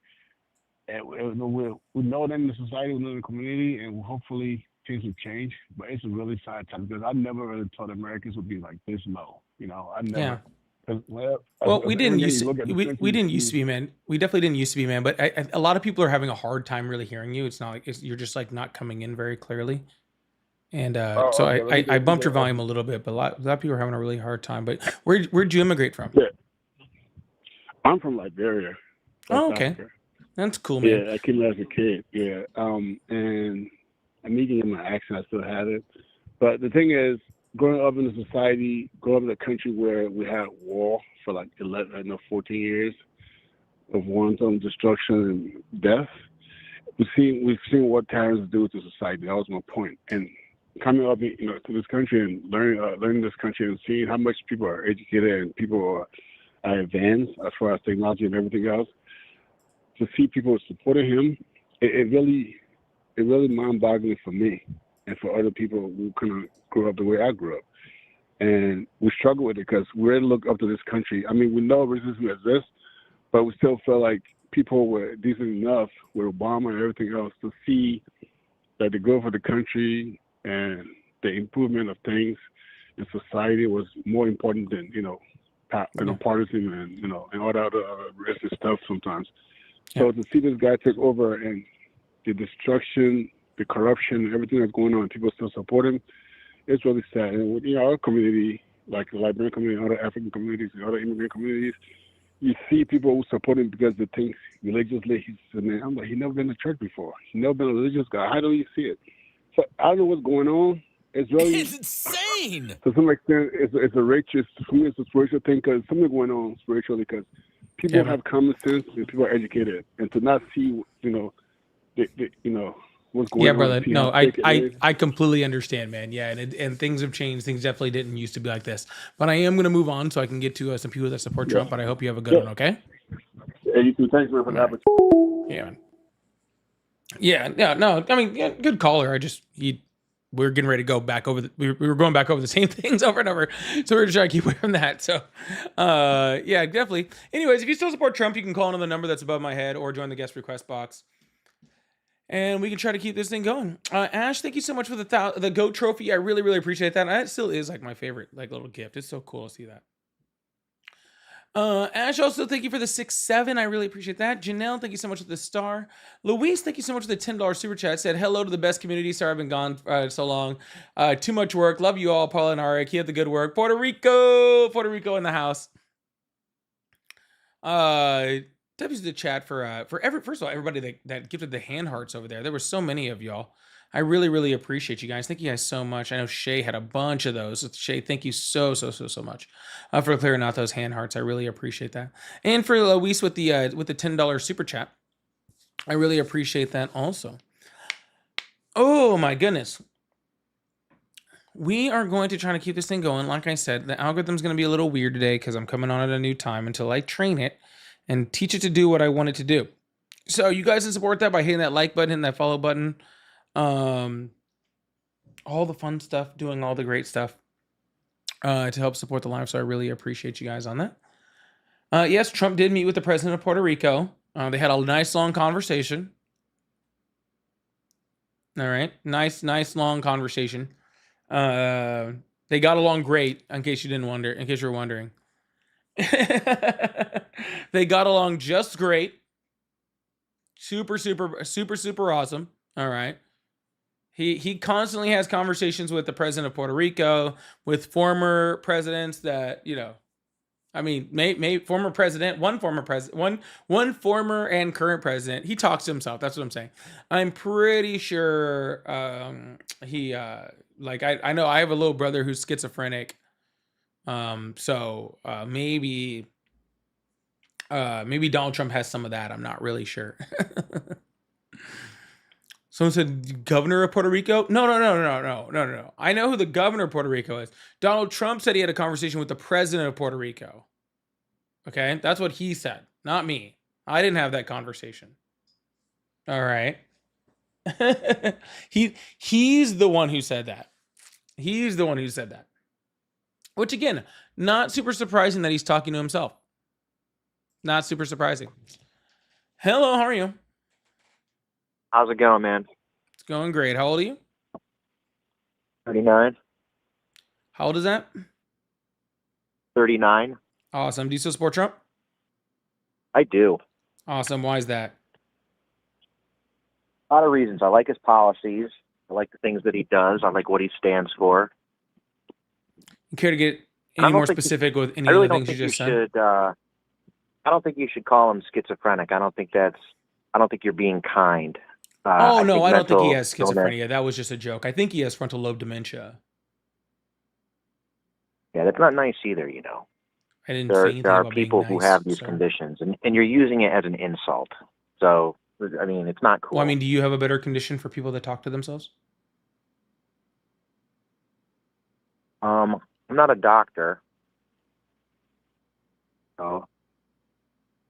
we know them in the society, we know in the community, and hopefully things will change. But it's a really sad time because I never really thought Americans would be like this low. I Yeah. never. Well, Well, as we an didn't immigrant, used you to, look at this we country, you didn't used see. to be, man. We definitely didn't used to be, man. But a lot of people are having a hard time really hearing you. It's not like you're just like not coming in very clearly. And Oh, so okay. Let me I get bumped your the. volume a little bit, but a lot of people are having a really hard time. But where'd you immigrate from? Yeah, I'm from Liberia, West Oh, okay. Africa. That's cool, man. Yeah, I came here as a kid. Yeah. And I'm meeting in my accent. I still have it. But the thing is, growing up in a society, growing up in a country where we had war for like 14 years of wanton destruction and death, we've seen what tyrants do to society. That was my point. And coming up, to this country and learning this country and seeing how much people are educated and people are advanced as far as technology and everything else, to see people supporting him, it really mind-boggling for me and for other people who kind of grew up the way I grew up. And we struggle with it because we really look up to this country. I mean, we know racism exists, but we still feel like people were decent enough with Obama and everything else to see that the growth of the country and the improvement of things in society was more important than partisan and and all that other racist stuff sometimes. So to see this guy take over and the destruction, the corruption, everything that's going on, people still support him, it's really sad. And with our community, like the Liberian community, other African communities, and other immigrant communities, you see people who support him because they think religiously he's a man. I'm like, he never been to church before. He never been a religious guy. How do you see it? So I don't know what's going on. It's really It's insane. To some extent, it's a righteous. For me, it's a spiritual thing because something going on spiritually because people have common sense and people are educated, and to not see, what's going on. Yeah, brother. No, I completely understand, man. Yeah, and things have changed. Things definitely didn't used to be like this. But I am going to move on so I can get to some people that support Trump. But I hope you have a good one. Okay. Yeah, you too. Thanks for the opportunity. Yeah. Yeah. No. I mean, good caller. We're getting ready to go back over we were going back over the same things over and over, so we're just trying to keep away from that. So yeah, definitely. Anyways, if you still support Trump, you can call on the number that's above my head or join the guest request box, and we can try to keep this thing going. Ash, thank you so much for the GOAT trophy. I really, really appreciate that. And it still is like my favorite little gift. It's so cool to see that. Ash, also thank you for the 6-7. I really appreciate that. Janelle, thank you so much for the star. Luis, thank you so much for the $10 super chat. Said hello to the best community. Sorry I've been gone so long. Too much work. Love you all, Paula and Arik. Keep up the good work. Puerto Rico in the house. W's the chat for first of all, everybody that gifted the hand hearts over there. There were so many of y'all. I really, really appreciate you guys. Thank you guys so much. I know Shay had a bunch of those. Shay, thank you so much for clearing out those hand hearts. I really appreciate that. And for Luis with the $10 super chat, I really appreciate that also. Oh my goodness. We are going to try to keep this thing going. Like I said, the algorithm's going to be a little weird today because I'm coming on at a new time until I train it and teach it to do what I want it to do. So you guys can support that by hitting that like button, hitting that follow button. All the fun stuff, doing all the great stuff to help support the live. So I really appreciate you guys on that. Yes, Trump did meet with the president of Puerto Rico. They had a nice long conversation. All right. Nice long conversation. They got along great, in case you were wondering. They got along just great. Super awesome. All right. He constantly has conversations with the president of Puerto Rico, with former presidents that, former president, one former and current president. He talks to himself. That's what I'm saying. I'm pretty sure I know I have a little brother who's schizophrenic. So maybe Donald Trump has some of that. I'm not really sure. Someone said governor of Puerto Rico? No. I know who the governor of Puerto Rico is. Donald Trump said he had a conversation with the president of Puerto Rico. Okay, that's what he said, not me. I didn't have that conversation. All right. He's the one who said that. Which again, not super surprising that he's talking to himself. Not super surprising. Hello, how are you? How's it going, man? It's going great. How old are you? 39. How old is that? 39. Awesome. Do you still support Trump? I do. Awesome. Why is that? A lot of reasons. I like his policies. I like the things that he does. I like what he stands for. You care to get any more specific with any of the things you just said? I don't think you should call him schizophrenic. I don't think you're being kind. I don't think he has schizophrenia. That was just a joke. I think he has frontal lobe dementia. Yeah, that's not nice either, I didn't say anything there are about being people who nice, have these conditions, and you're using it as an insult. So, it's not cool. Well, do you have a better condition for people that talk to themselves? I'm not a doctor, so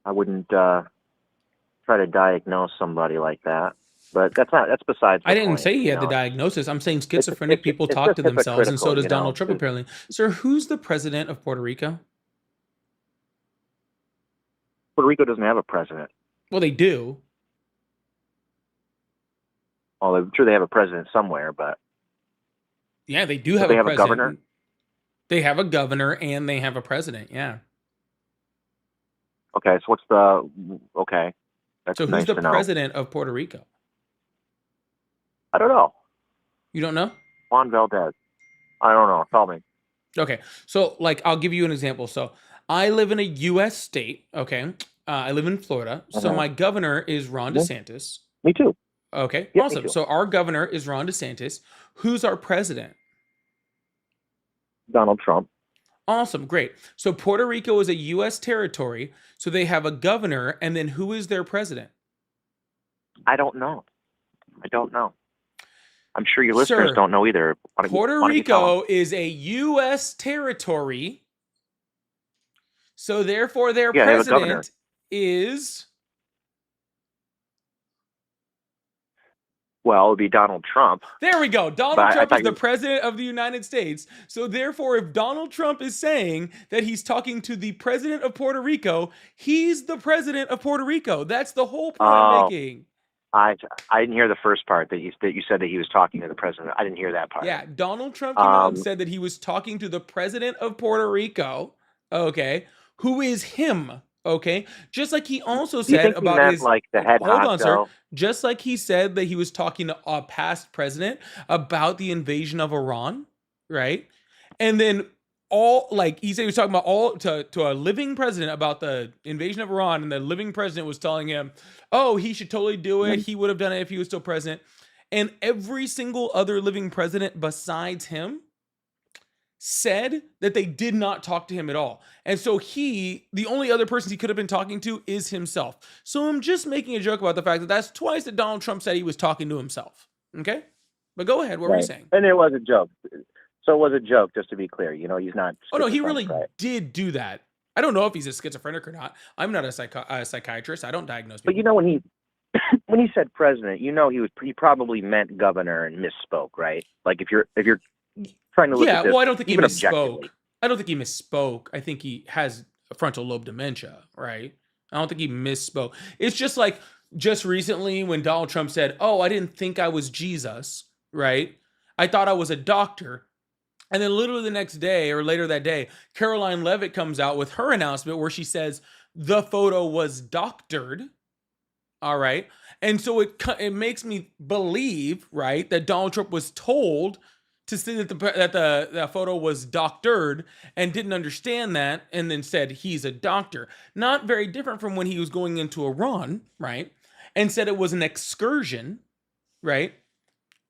I wouldn't try to diagnose somebody like that. But that's besides the I didn't point, say he had the diagnosis. I'm saying schizophrenic people talk to themselves, and so does Donald Trump, apparently. Sir, who's the president of Puerto Rico? Puerto Rico doesn't have a president. Well, they do. Well, I'm sure they have a president somewhere, but Yeah, they do do have they a have a president. governor? They have a governor and they have a president. Yeah. Okay, so what's the okay? That's So who's nice the to know. president of Puerto Rico? I don't know. You don't know? Juan Valdez. I don't know. Tell me. Okay. So, like, I'll give you an example. So, I live in a U.S. state. Okay. I live in Florida. So, my governor is Ron DeSantis. Me too. Okay. Yeah, me Awesome. too. So, our governor is Ron DeSantis. Who's our president? Donald Trump. Awesome. Great. So, Puerto Rico is a U.S. territory. So, they have a governor. And then who is their president? I don't know. I'm sure your listeners don't know either. Puerto Rico is a U.S. territory. So therefore, their president is... Well, it would be Donald Trump. There we go. Donald Trump is the president of the United States. So therefore, if Donald Trump is saying that he's talking to the president of Puerto Rico, he's the president of Puerto Rico. That's the whole point I'm making. I didn't hear the first part that you said that he was talking to the president. I didn't hear that part. Yeah, Donald Trump came out and said that he was talking to the president of Puerto Rico, okay, who is him, okay? Just like he also said about his... like the head hold on, sir. Just like he said that he was talking to a past president about the invasion of Iran, right? And then he said he was talking about to a living president about the invasion of Iran, and the living president was telling him, oh, he should totally do it. He would have done it if he was still president. And every single other living president besides him said that they did not talk to him at all. And so the only other person he could have been talking to is himself. So I'm just making a joke about the fact that that's twice that Donald Trump said he was talking to himself. Okay? But go ahead. What were you saying? And it was a joke. So it was a joke, just to be clear. You know, he's not... Oh, no, he really did do that. I don't know if he's a schizophrenic or not. I'm not a psychiatrist. I don't diagnose people. But you know, when he said president, you know, he probably meant governor and misspoke, right? Like if you're trying to look at this, well, I don't think he misspoke. I don't think he misspoke. I think he has frontal lobe dementia, right? I don't think he misspoke. It's just like just recently when Donald Trump said, oh, I didn't think I was Jesus, right? I thought I was a doctor. And then literally the next day or later that day, Caroline Leavitt comes out with her announcement where she says the photo was doctored. All right. And so it makes me believe, right, that Donald Trump was told to say that the photo was doctored and didn't understand that and then said he's a doctor. Not very different from when he was going into Iran, right, and said it was an excursion, right?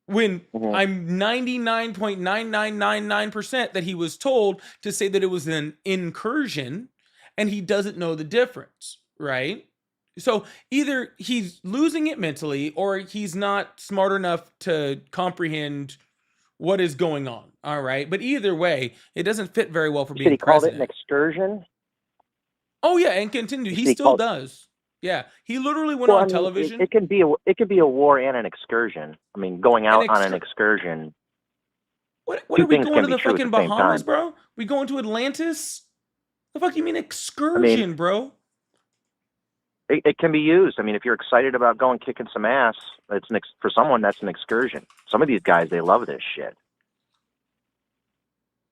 When I'm 99.9999% that he was told to say that it was an incursion and he doesn't know the difference, right? So either he's losing it mentally or he's not smart enough to comprehend what is going on, all right? But either way, it doesn't fit very well for being president. He called it an excursion? Oh, yeah, and continue. He still does. Yeah, he literally went on television. It could be a war and an excursion. I mean, going out on an excursion. What are we going to the fucking Bahamas, bro? We going to Atlantis? The fuck you mean excursion, bro? It can be used. I mean, if you're excited about going kicking some ass, for someone that's an excursion. Some of these guys, they love this shit.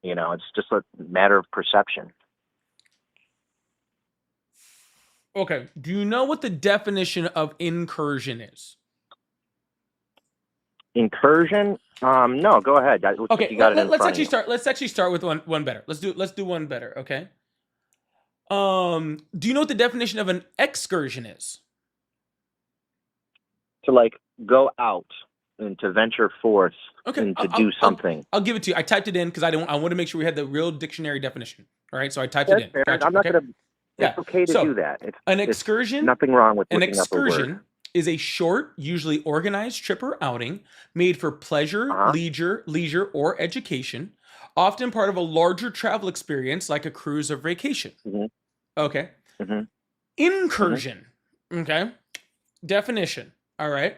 You know, it's just a matter of perception. Okay. Do you know what the definition of incursion is? Incursion? No, go ahead. Okay, let's actually start with one better. Let's do one better, okay? Do you know what the definition of an excursion is? To like go out and to venture forth and to do something. I'll give it to you. I typed it in because I want to make sure we had the real dictionary definition. All right, so I typed it in. Gotcha. I'm not going to... It's okay to do that. An excursion. Nothing wrong with an excursion. Is a short, usually organized trip or outing made for pleasure, leisure, or education, often part of a larger travel experience like a cruise or vacation. Okay. Incursion. Okay. Definition. All right.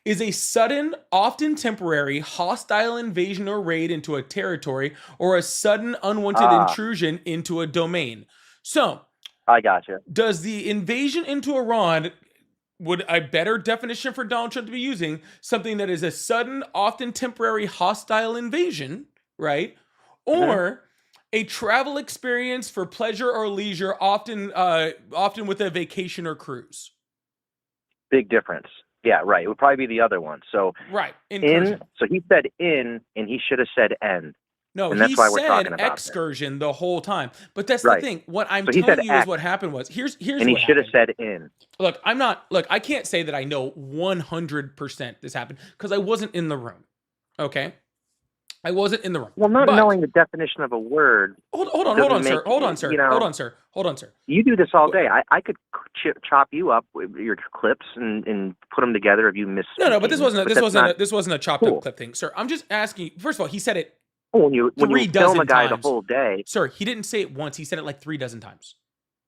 Is a sudden, often temporary, hostile invasion or raid into a territory or a sudden unwanted intrusion into a domain. So, I gotcha. Does the invasion into Iran would a better definition for Donald Trump to be using something that is a sudden, often temporary hostile invasion, right? Or a travel experience for pleasure or leisure, often with a vacation or cruise. Big difference. Yeah, right. It would probably be the other one. So right, incursion. So he said in, and he should have said end. No, and that's he why we're talking said about excursion the whole time. But that's Right. the thing. What I'm So he telling said you is X, what happened was here's and he what should have happened. said in. Look, I can't say that I know 100% this happened because I wasn't in the room. Okay? I wasn't in the room. Well, not But knowing the definition of a word. hold on, sir. Hold on, sir. You do this all day. I could chop you up with your clips and put them together if you miss. No, but this wasn't a chopped up clip thing, sir. I'm just asking. First of all, he said it. When you film a guy times. the whole day, sir, he didn't say it once. He said it like 3 dozen times.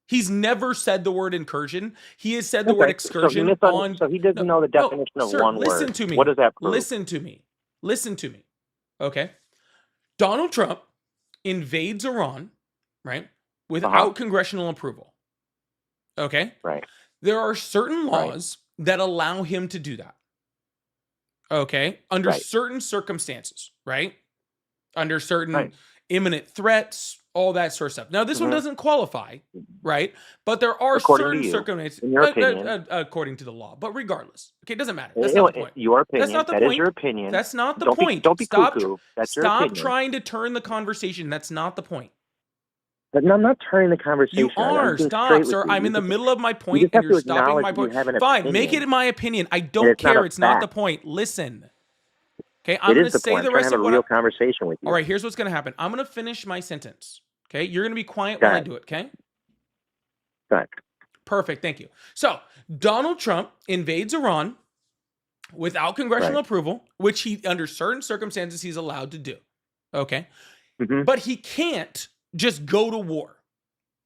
He's never said the word incursion. He has said the word excursion So he doesn't know the definition of sir, one listen word. To me. What does that prove? Listen to me. Okay. Donald Trump invades Iran, right? Without congressional approval. Okay? Right. There are certain laws that allow him to do that. Okay? Under certain circumstances, right? Under certain imminent threats, all that sort of stuff. Now, this one doesn't qualify, right? But there are certain circumstances, in your opinion, according to the law. But regardless, okay, it doesn't matter. That's not the point. Your opinion. That's not the that point. Is your opinion. That's not the point. Don't be cuckoo. That's your opinion. Stop trying to turn the conversation. That's not the point. But I'm not turning the conversation. You are. Stop, sir. I'm in the middle of my point, and you're stopping my point. Fine, make it my opinion. I don't care. It's not the point. Listen. Okay, I'm going to say the rest of what. I'm real conversation with you. All right, here's what's going to happen. I'm going to finish my sentence. Okay, you're going to be quiet while I do it. Okay. Good. Perfect. Thank you. So Donald Trump invades Iran without congressional approval, which he, under certain circumstances, he's allowed to do. Okay, but he can't just go to war,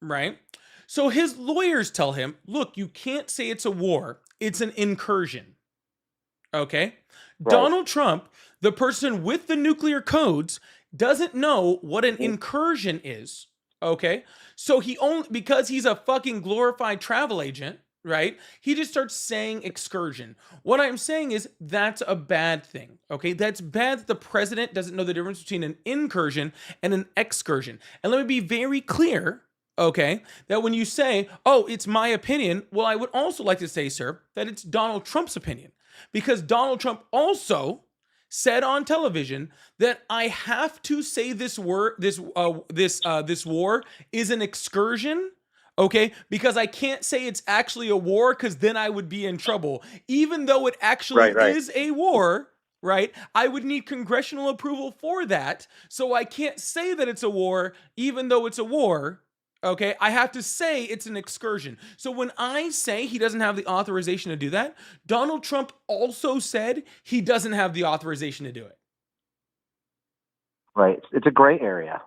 right? So his lawyers tell him, "Look, you can't say it's a war; it's an incursion." Okay, Donald Trump, the person with the nuclear codes, doesn't know what an incursion is. Okay. So because he's a fucking glorified travel agent, right? He just starts saying excursion. What I'm saying is that's a bad thing. Okay. That's bad that the president doesn't know the difference between an incursion and an excursion. And let me be very clear. Okay. That when you say, oh, it's my opinion. Well, I would also like to say, sir, that it's Donald Trump's opinion, because Donald Trump also said on television that I have to say this war is an excursion, okay? Because I can't say it's actually a war, because then I would be in trouble. Even though it actually is a war, right? I would need congressional approval for that. So I can't say that it's a war, even though it's a war. Okay, I have to say it's an excursion. So when I say he doesn't have the authorization to do that, Donald Trump also said he doesn't have the authorization to do it. Right. It's a gray area.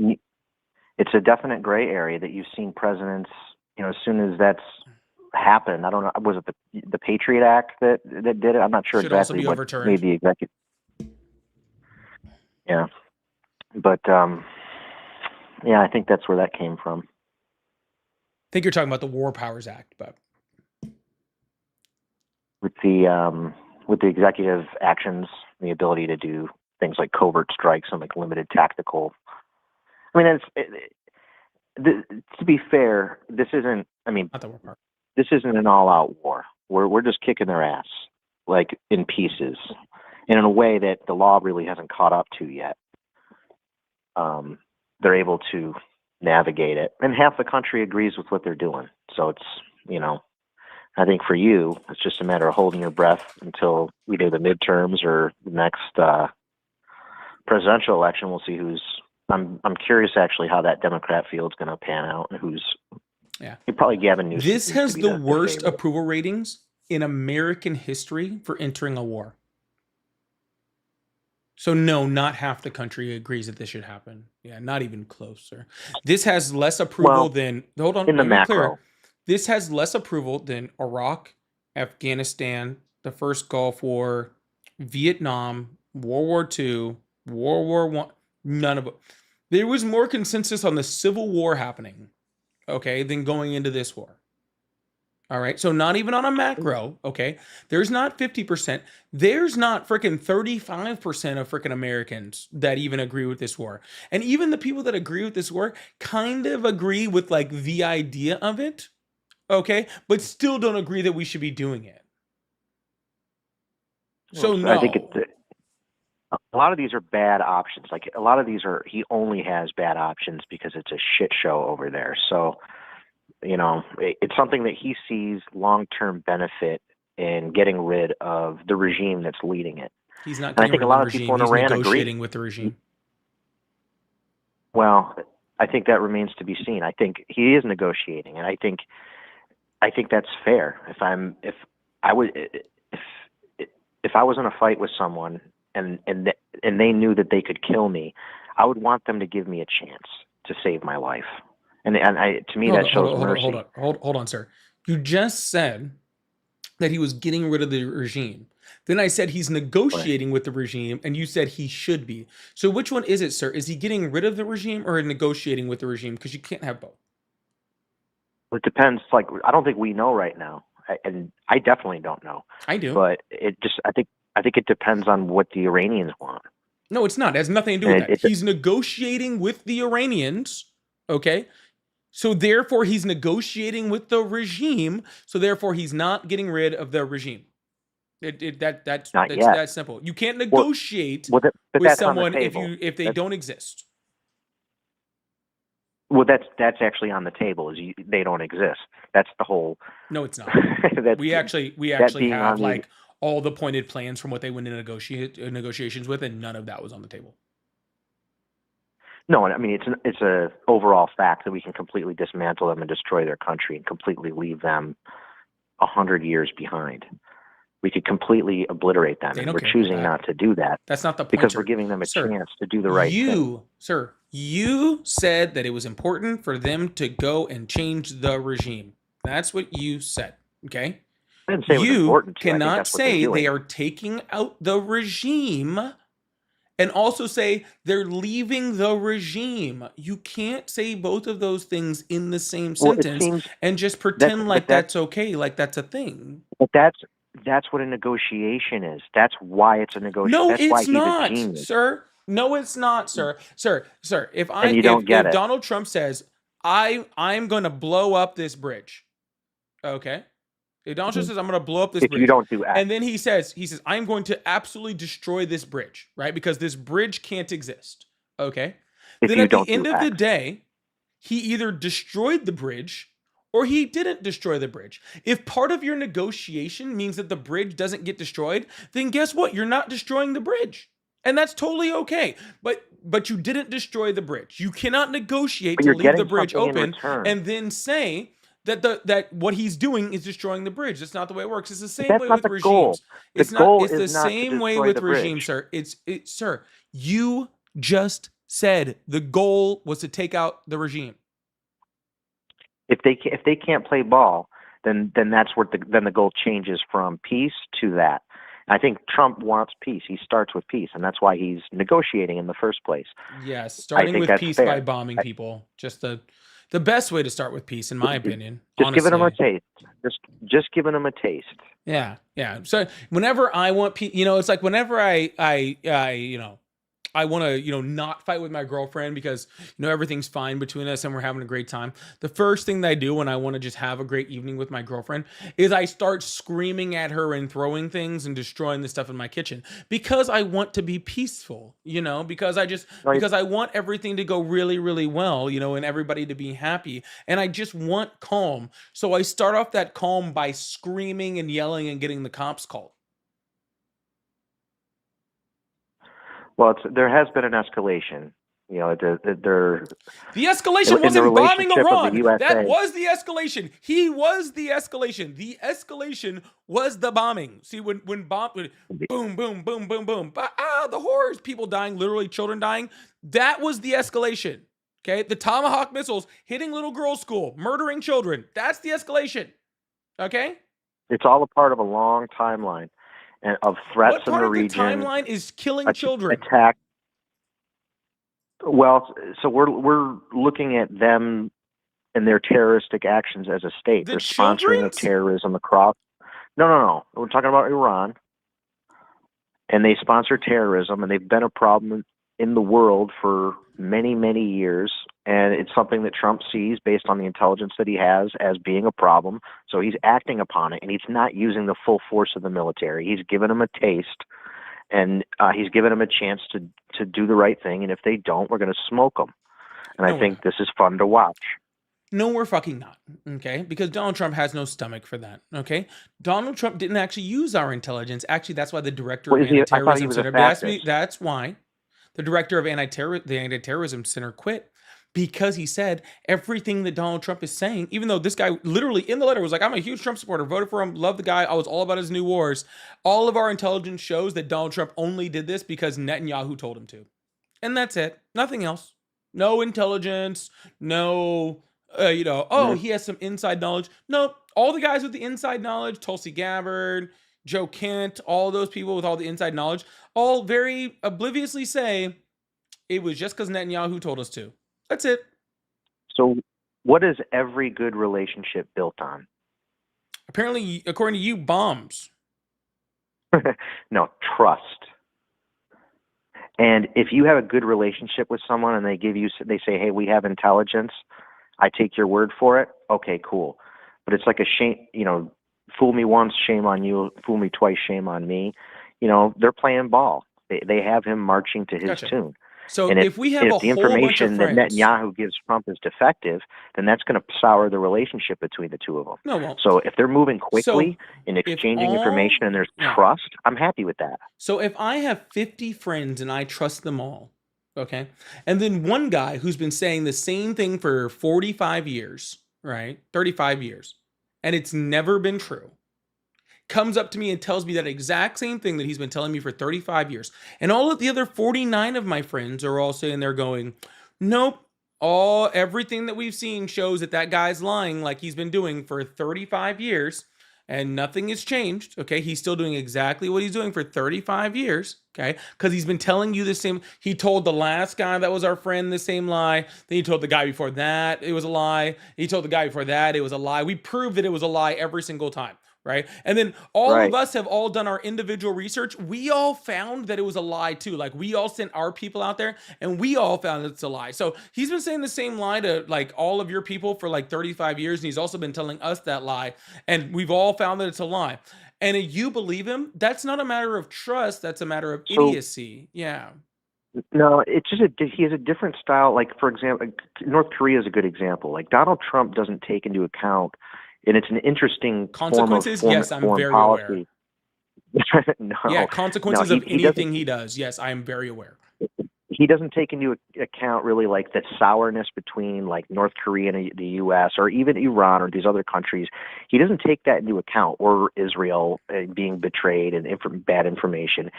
It's a definite gray area that you've seen presidents, as soon as that's happened. I don't know. Was it the Patriot Act that did it? I'm not sure Should exactly also be what overturned. made the executive. Yeah. But, yeah, I think that's where that came from. I think you're talking about the War Powers Act, but with the executive actions, the ability to do things like covert strikes and like limited tactical. I mean, to be fair, this isn't. I mean, not the war part. This isn't an all-out war. We're just kicking their ass, like in pieces, and in a way that the law really hasn't caught up to yet. They're able to navigate it. And half the country agrees with what they're doing. So it's, I think for you, it's just a matter of holding your breath until either the midterms or the next presidential election. We'll see I'm curious actually how that Democrat field is going to pan out and who's, probably Gavin Newsom. This has the worst approval ratings in American history for entering a war. So no, not half the country agrees that this should happen. Yeah, not even closer. This has less approval than, hold on, in the macro. This has less approval than Iraq, Afghanistan, the first Gulf War, Vietnam, World War II, World War I. None of it. There was more consensus on the Civil War happening, okay, than going into this war. All right. So not even on a macro, okay? There's not 50%. There's not freaking 35% of freaking Americans that even agree with this war. And even the people that agree with this war kind of agree with like the idea of it, okay? But still don't agree that we should be doing it. So I think no. a lot of these are bad options. Like a lot of these are, he only has bad options because it's a shit show over there. So, you know, it's something that he sees long-term benefit in getting rid of the regime that's leading it. He's not And I getting think rid a of the lot of people regime. in He's Iran negotiating agree. with the regime. Well, I think that remains to be seen. I think he is negotiating, and I think that's fair. If I was if I was in a fight with someone and they knew that they could kill me, I would want them to give me a chance to save my life. And to me, that shows mercy. Hold on, sir. You just said that he was getting rid of the regime. Then I said he's negotiating with the regime, and you said he should be. So which one is it, sir? Is he getting rid of the regime or negotiating with the regime? Because you can't have both. It depends. Like, I don't think we know right now, and I definitely don't know. I do. But I think it depends on what the Iranians want. No, it's not. It has nothing to do with that. He's negotiating with the Iranians, okay? So therefore, he's negotiating with the regime. So therefore, he's not getting rid of the regime. That's that simple. You can't negotiate with someone if they don't exist. Well, that's actually on the table. They don't exist. That's the whole. No, it's not. we actually have like all the pointed plans from what they went into negotiations with, and none of that was on the table. No, I mean it's a overall fact that we can completely dismantle them and destroy their country and completely leave them 100 years behind. We could completely obliterate them, and we're choosing not to do that. That's not the point, because we're giving them a chance to do the right thing. Sir, you said that it was important for them to go and change the regime. That's what you said, okay? I didn't say it was important to. Cannot say they are taking out the regime and also say they're leaving the regime. You can't say both of those things in the same sentence and just pretend like that's okay, like that's a thing. But that's what a negotiation is. That's why it's a negotiation. No, that's it's why he's not, a genius. sir. No, it's not, sir. Sir, if Donald Trump says, I'm going to blow up this bridge, okay? If Donald Trump says, I'm going to blow up this bridge. You don't do that. And then he says, I'm going to absolutely destroy this bridge, right? Because this bridge can't exist, okay? Then at the end of the day, he either destroyed the bridge or he didn't destroy the bridge. If part of your negotiation means that the bridge doesn't get destroyed, then guess what? You're not destroying the bridge. And that's totally okay. But you didn't destroy the bridge. You cannot negotiate to leave the bridge open and then say that what he's doing is destroying the bridge. That's not the way it works. It's the same way with regimes. It's the same way with regimes, sir. Sir, you just said the goal was to take out the regime. If they can't play ball, then that's where the goal changes from peace to that. I think Trump wants peace. He starts with peace, and that's why he's negotiating in the first place. Yes, starting with peace by bombing people. Just the best way to start with peace, in my opinion. Just giving them a taste. Just giving them a taste. Yeah. So whenever I want peace, it's like whenever I want to, not fight with my girlfriend because, everything's fine between us and we're having a great time. The first thing that I do when I want to just have a great evening with my girlfriend is I start screaming at her and throwing things and destroying the stuff in my kitchen because I want to be peaceful, because I want everything to go really, really well, and everybody to be happy. And I just want calm. So I start off that calm by screaming and yelling and getting the cops called. Well, there has been an escalation. The escalation wasn't bombing Iran. That was the escalation. He was the escalation. The escalation was the bombing. See, when boom, boom, boom, boom, boom, the horrors, people dying, literally children dying. That was the escalation. Okay, the Tomahawk missiles hitting little girls' school, murdering children. That's the escalation. Okay, it's all a part of a long timeline and of threats in the region. What part of the timeline is killing children? Attack. Well, so we're looking at them in their terroristic actions as a state. The They're sponsoring of children's? terrorism across. No. The They're sponsoring of children's? terrorism across. No. We're talking about Iran, and they sponsor terrorism, and they've been a problem in the world for many, many years. And it's something that Trump sees based on the intelligence that he has as being a problem. So he's acting upon it, and he's not using the full force of the military. He's given them a taste, and he's given them a chance to do the right thing. And if they don't, we're going to smoke them. And No, I think this is fun to watch. No, we're fucking not. Okay? Because Donald Trump has no stomach for that. Okay? Donald Trump didn't actually use our intelligence. Actually, that's why the director Well, of I thought he anti-terrorism was a center. fascist. That's why the director of the anti-terrorism center quit, because he said everything that Donald Trump is saying, even though this guy literally in the letter was like, I'm a huge Trump supporter, voted for him, love the guy, I was all about his new wars. All of our intelligence shows that Donald Trump only did this because Netanyahu told him to. And that's it. Nothing else. No intelligence, no he has some inside knowledge. No, all the guys with the inside knowledge, Tulsi Gabbard, Joe Kent, all those people with all the inside knowledge, all very obliviously say it was just because Netanyahu told us to. That's it. So what is every good relationship built on? Apparently, according to you, bombs. No, trust. And if you have a good relationship with someone and they say, hey, we have intelligence, I take your word for it. Okay, cool. But it's like a shame, fool me once, shame on you. Fool me twice, shame on me. They're playing ball. They have him marching to his tune. So and if we have a the whole bunch of information that friends, Netanyahu gives Trump is defective, then that's going to sour the relationship between the two of them. No, well, so if they're moving quickly in if exchanging all- information and there's yeah. trust, I'm happy with that. So if I have 50 friends and I trust them all, okay, and then one guy who's been saying the same thing for 45 years, right, 35 years, and it's never been true, comes up to me and tells me that exact same thing that he's been telling me for 35 years, and all of the other 49 of my friends are all saying, they're going, nope, everything that we've seen shows that guy's lying like he's been doing for 35 years, and nothing has changed. Okay, he's still doing exactly what he's doing for 35 years. Okay, because he's been telling you the same. He told the last guy that was our friend the same lie. Then he told the guy before that it was a lie. He told the guy before that it was a lie. We proved that it was a lie every single time. Right. And then all of us have all done our individual research. We all found that it was a lie too. Like, we all sent our people out there and we all found that it's a lie. So he's been saying the same lie to like all of your people for like 35 years. And he's also been telling us that lie. And we've all found that it's a lie. And if you believe him, that's not a matter of trust. That's a matter of idiocy. Yeah. No, it's just he has a different style. Like, for example, North Korea is a good example. Like, Donald Trump doesn't take into account, and it's an interesting consequences. Yes, I'm very policy. aware. No, yeah, consequences no, of anything he does. Yes, I am very aware. He doesn't take into account really like the sourness between like North Korea and the U.S. or even Iran or these other countries. He doesn't take that into account, or Israel being betrayed and bad information.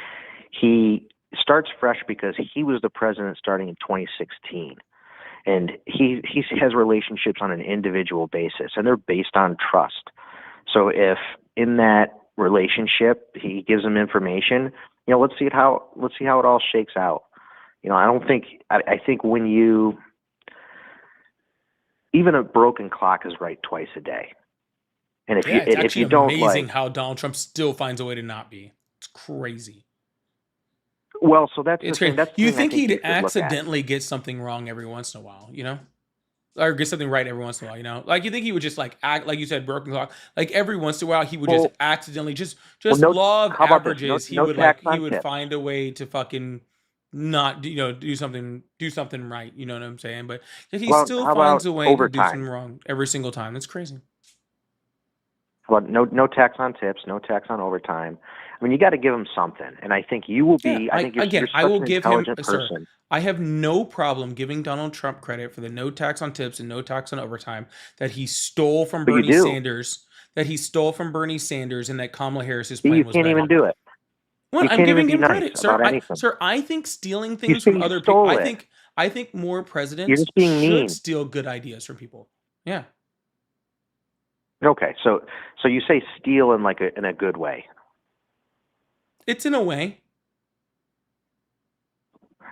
He starts fresh because he was the president starting in 2016. And he has relationships on an individual basis, and they're based on trust. So if in that relationship he gives them information, let's see how it all shakes out. I think when even a broken clock is right twice a day. And if you don't, it's amazing how Donald Trump still finds a way to not be. It's crazy. Well, so that's it's the thing. crazy. That's you think he'd accidentally get something wrong every once in a while, or get something right every once in a while, Like, you think he would just like act like you said, broken clock, like every once in a while he would just accidentally law of averages. He would find a way to fucking not do something right. You know what I'm saying? But he still finds a way to do something wrong every single time. That's crazy. How about no tax on tips, no tax on overtime? I mean, you got to give him something, and I think you will be. I think you're I will give him. Person. I have no problem giving Donald Trump credit for the no tax on tips and no tax on overtime that he stole from Bernie Sanders. That he stole from Bernie Sanders, and that Kamala Harris's plan was better. You can't even do it. Well, I'm giving him credit, sir. Sir, I think stealing things from other people. I think more presidents should steal good ideas from people. Yeah. Okay, so you say steal in in a good way. It's in a way.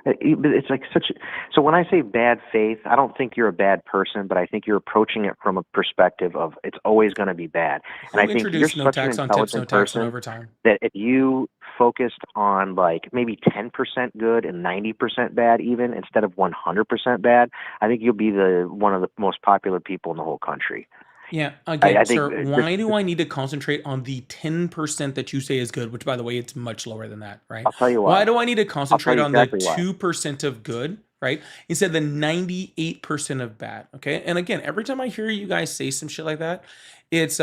It's like such. So when I say bad faith, I don't think you're a bad person, but I think you're approaching it from a perspective of it's always going to be bad. Who And I think you're introduced no such an tax on tips, no intelligent tax on person overtime? that if you focused on like maybe 10% good and 90% bad, even instead of 100% bad, I think you'll be one of the most popular people in the whole country. Yeah, again, I think sir, why do I need to concentrate on the 10% that you say is good, which by the way, it's much lower than that, right? I'll tell you Why why. do I need to I'll tell concentrate you on the exactly why. 2% of good, right? Instead of the 98% of bad, okay? And again, every time I hear you guys say some shit like that, it's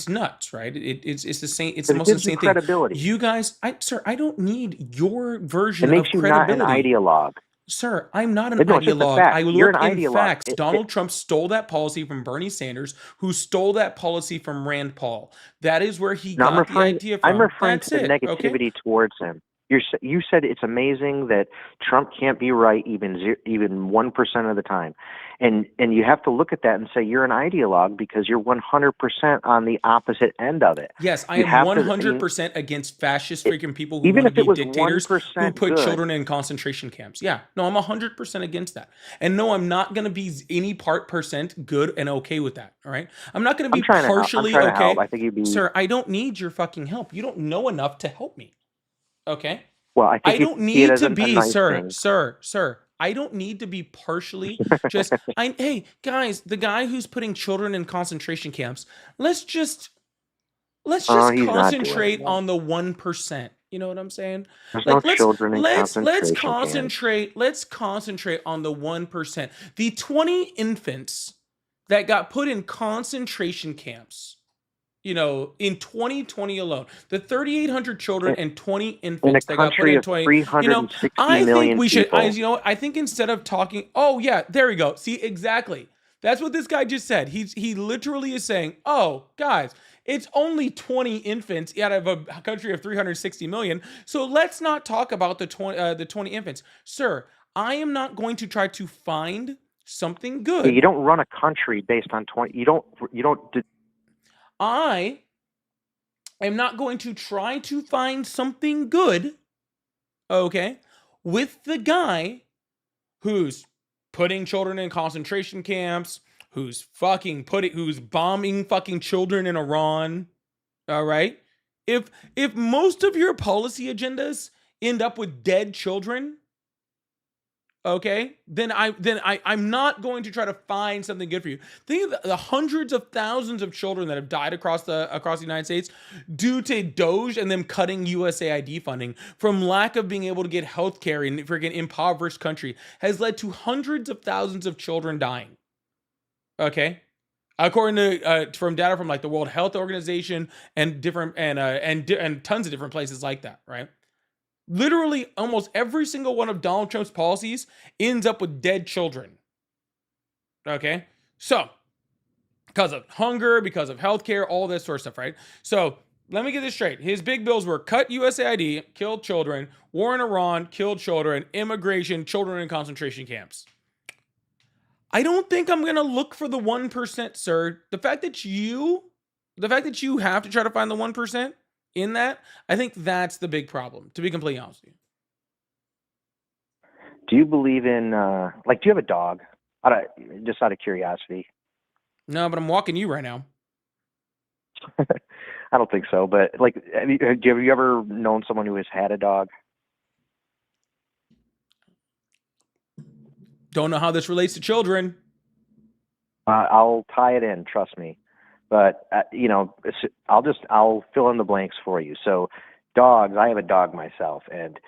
nuts, right? It's the same, it's Because it mostly the gives you same thing. credibility. You guys, sir, I don't need your It version of makes you not an credibility. ideologue. Sir, I'm not an No, it's just a ideologue. fact. I You're look an in ideologue. facts. Donald Trump stole that policy from Bernie Sanders, who stole that policy from Rand Paul. That is where he No, got the idea I'm from. referring That's to the it. Okay. negativity towards him. You said it's amazing that Trump can't be right even 1% of the time, and you have to look at that and say you're an ideologue because you're 100% on the opposite end of it. Yes, I You am have to. I mean, 100% against fascist freaking people who even want to if it be was dictators who 1% put good, children in concentration camps. Yeah, no, I'm 100% against that. And no, I'm not going to be any % good and okay with that. All right. I'm not going to I'm be trying to help. I'm partially trying to help. okay. I think you'd be. Sir, I don't need your fucking help. You don't know enough to help me. Okay. Well, I think I you don't see it need as to a be, nice sir. thing. I don't need to be partially just hey, guys, the guy who's putting children in concentration camps, let's just He's not doing concentrate it. on the 1%. You know what I'm saying? There's no Like children in let's concentration camps. concentrate on the 1%. The 20 infants that got put in concentration camps, you know, in 2020 alone, the 3,800 children and 20 In a infants that got put country in of 20, you know, 360 I think million we should, people. you know what? I think instead of talking, oh yeah, there we go. See, exactly. That's what this guy just said. He literally is saying, oh, guys, it's only 20 infants out of a country of 360 million. So let's not talk about the 20 infants. Sir, I am not going to try to find something good. You don't run a country based on 20. You don't. I am not going to try to find something good, okay, with the guy who's putting children in concentration camps, who's bombing fucking children in Iran. All right? If most of your policy agendas end up with dead children, okay, then I'm not going to try to find something good for you. Think of the hundreds of thousands of children that have died across the United States due to Doge and them cutting USAID funding from lack of being able to get health care in freaking impoverished country has led to hundreds of thousands of children dying. Okay, according to from data from like the World Health Organization and different and tons of different places like that, right? Literally, almost every single one of Donald Trump's policies ends up with dead children. Okay? So, because of hunger, because of healthcare, all this sort of stuff, right? So, let me get this straight. His big bills were cut USAID, killed children, war in Iran, killed children, immigration, children in concentration camps. I don't think I'm going to look for the 1%, sir. The fact that you have to try to find the 1%, in that, I think that's the big problem, to be completely honest with you. Do you believe in do you have a dog? Just out of curiosity. No, but I'm walking you right now. I don't think so, but like, have you ever known someone who has had a dog? Don't know how this relates to children. I'll tie it in, trust me. But I'll fill in the blanks for you. So, dogs. I have a dog myself, and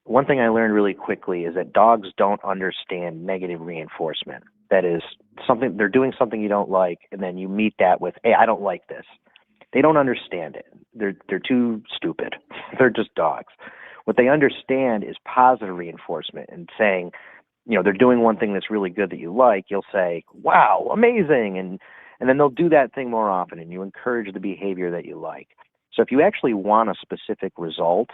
one thing I learned really quickly is that dogs don't understand negative reinforcement. That is something they're doing something you don't like, and then you meet that with, "Hey, I don't like this." They don't understand it. They're too stupid. They're just dogs. What they understand is positive reinforcement and saying, they're doing one thing that's really good that you like. You'll say, "Wow, amazing," and then they'll do that thing more often, and you encourage the behavior that you like. So if you actually want a specific result,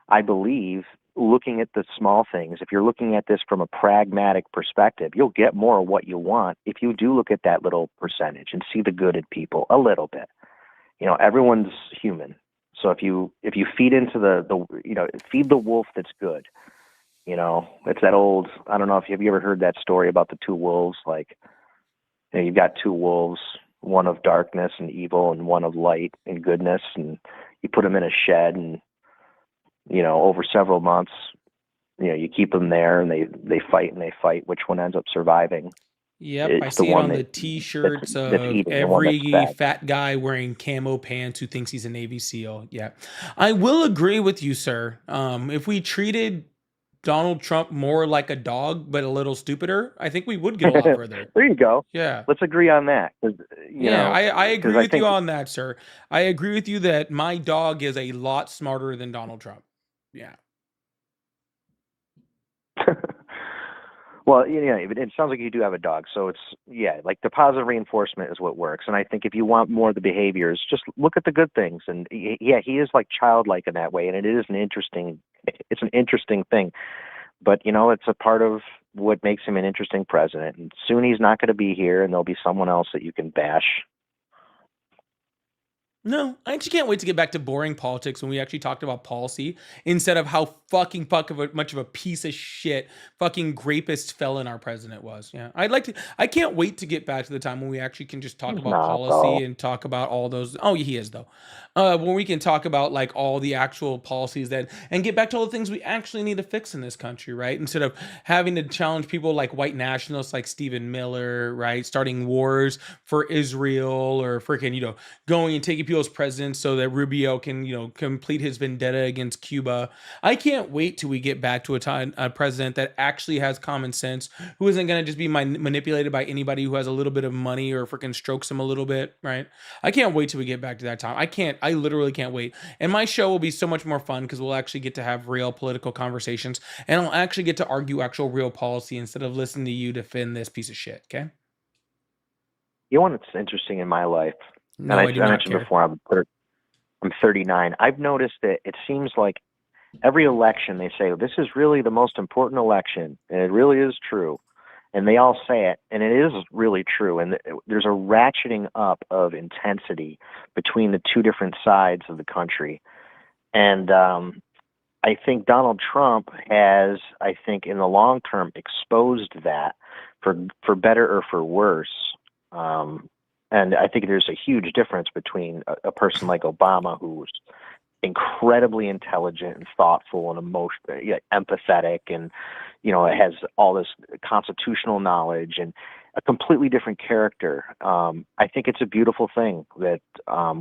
I believe looking at the small things, if you're looking at this from a pragmatic perspective, you'll get more of what you want if you do look at that little percentage and see the good in people a little bit. Everyone's human. So if you feed into feed the wolf that's good, You know, it's that old, I don't know if you ever heard that story about the two wolves. Like, you know, you've got two wolves, one of darkness and evil and one of light and goodness. And you put them in a shed and, you know, over several months, you know, you keep them there and they fight and they fight. Which one ends up surviving? Yep, I It's the see it one on the that's t-shirts that's of eating, the one that's every fed. fat guy wearing camo pants who thinks he's a Navy SEAL. Yeah. I will agree with you, sir. If we treated Donald Trump more like a dog, but a little stupider, I think we would get a lot further. There you go. Yeah. Let's agree on that. You Yeah, know, I agree 'cause I with you think on that, sir. I agree with you that my dog is a lot smarter than Donald Trump. Yeah. well, yeah, it sounds like you do have a dog. So it's, yeah, like the positive reinforcement is what works. And I think if you want more of the behaviors, just look at the good things. And yeah, he is like childlike in that way. And it's an interesting thing. But, you know, it's a part of what makes him an interesting president. And soon he's not going to be here and there'll be someone else that you can bash. No, I actually can't wait to get back to boring politics when we actually talked about policy instead of how much of a piece of shit fucking rapist felon our president was. Yeah, I can't wait to get back to the time when we actually can just talk He's about not, policy though. and talk about all those. Oh, he is though. When we can talk about like all the actual policies and get back to all the things we actually need to fix in this country, right? Instead of having to challenge people like white nationalists like Stephen Miller, right? Starting wars for Israel or freaking, going and taking people's presidents so that Rubio can, complete his vendetta against Cuba. I can't wait till we get back to a president that actually has common sense, who isn't going to just be manipulated by anybody who has a little bit of money or freaking strokes him a little bit, right? I can't wait till we get back to that time. I literally can't wait. And my show will be so much more fun because we'll actually get to have real political conversations and I'll actually get to argue actual real policy instead of listening to you defend this piece of shit, okay? You know what's interesting in my life? No, and I do not mentioned care. before, I'm 39. I've noticed that it seems like every election they say, this is really the most important election. And it really is true. And they all say it, and it is really true. And there's a ratcheting up of intensity between the two different sides of the country. And I think Donald Trump has, in the long term, exposed that for better or for worse. And I think there's a huge difference between a person like Obama, who's incredibly intelligent and thoughtful and empathetic, and has all this constitutional knowledge, and a completely different character. I think it's a beautiful thing that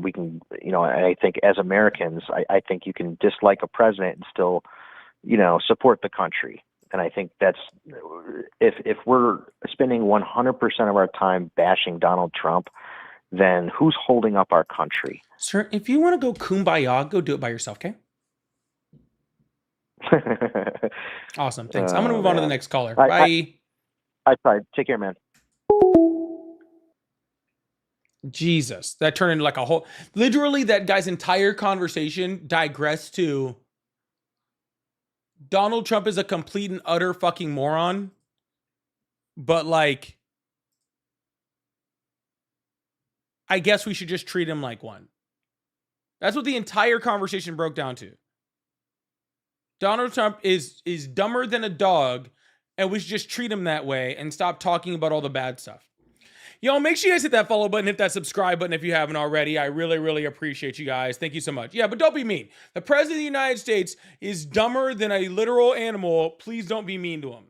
we can, and I think as Americans, I think you can dislike a president and still, support the country. And I think that's, if we're spending 100% of our time bashing Donald Trump, then who's holding up our country? Sir, if you want to go kumbaya, go do it by yourself, okay? Awesome, thanks. I'm going to move on to the next caller. Bye. I tried. Take care, man. Jesus, that turned into like a whole... Literally, that guy's entire conversation digressed to... Donald Trump is a complete and utter fucking moron. But like... I guess we should just treat him like one. That's what the entire conversation broke down to. Donald Trump is dumber than a dog, and we should just treat him that way and stop talking about all the bad stuff. Y'all, make sure you guys hit that follow button, hit that subscribe button if you haven't already. I really, really appreciate you guys. Thank you so much. Yeah, but don't be mean. The president of the United States is dumber than a literal animal. Please don't be mean to him.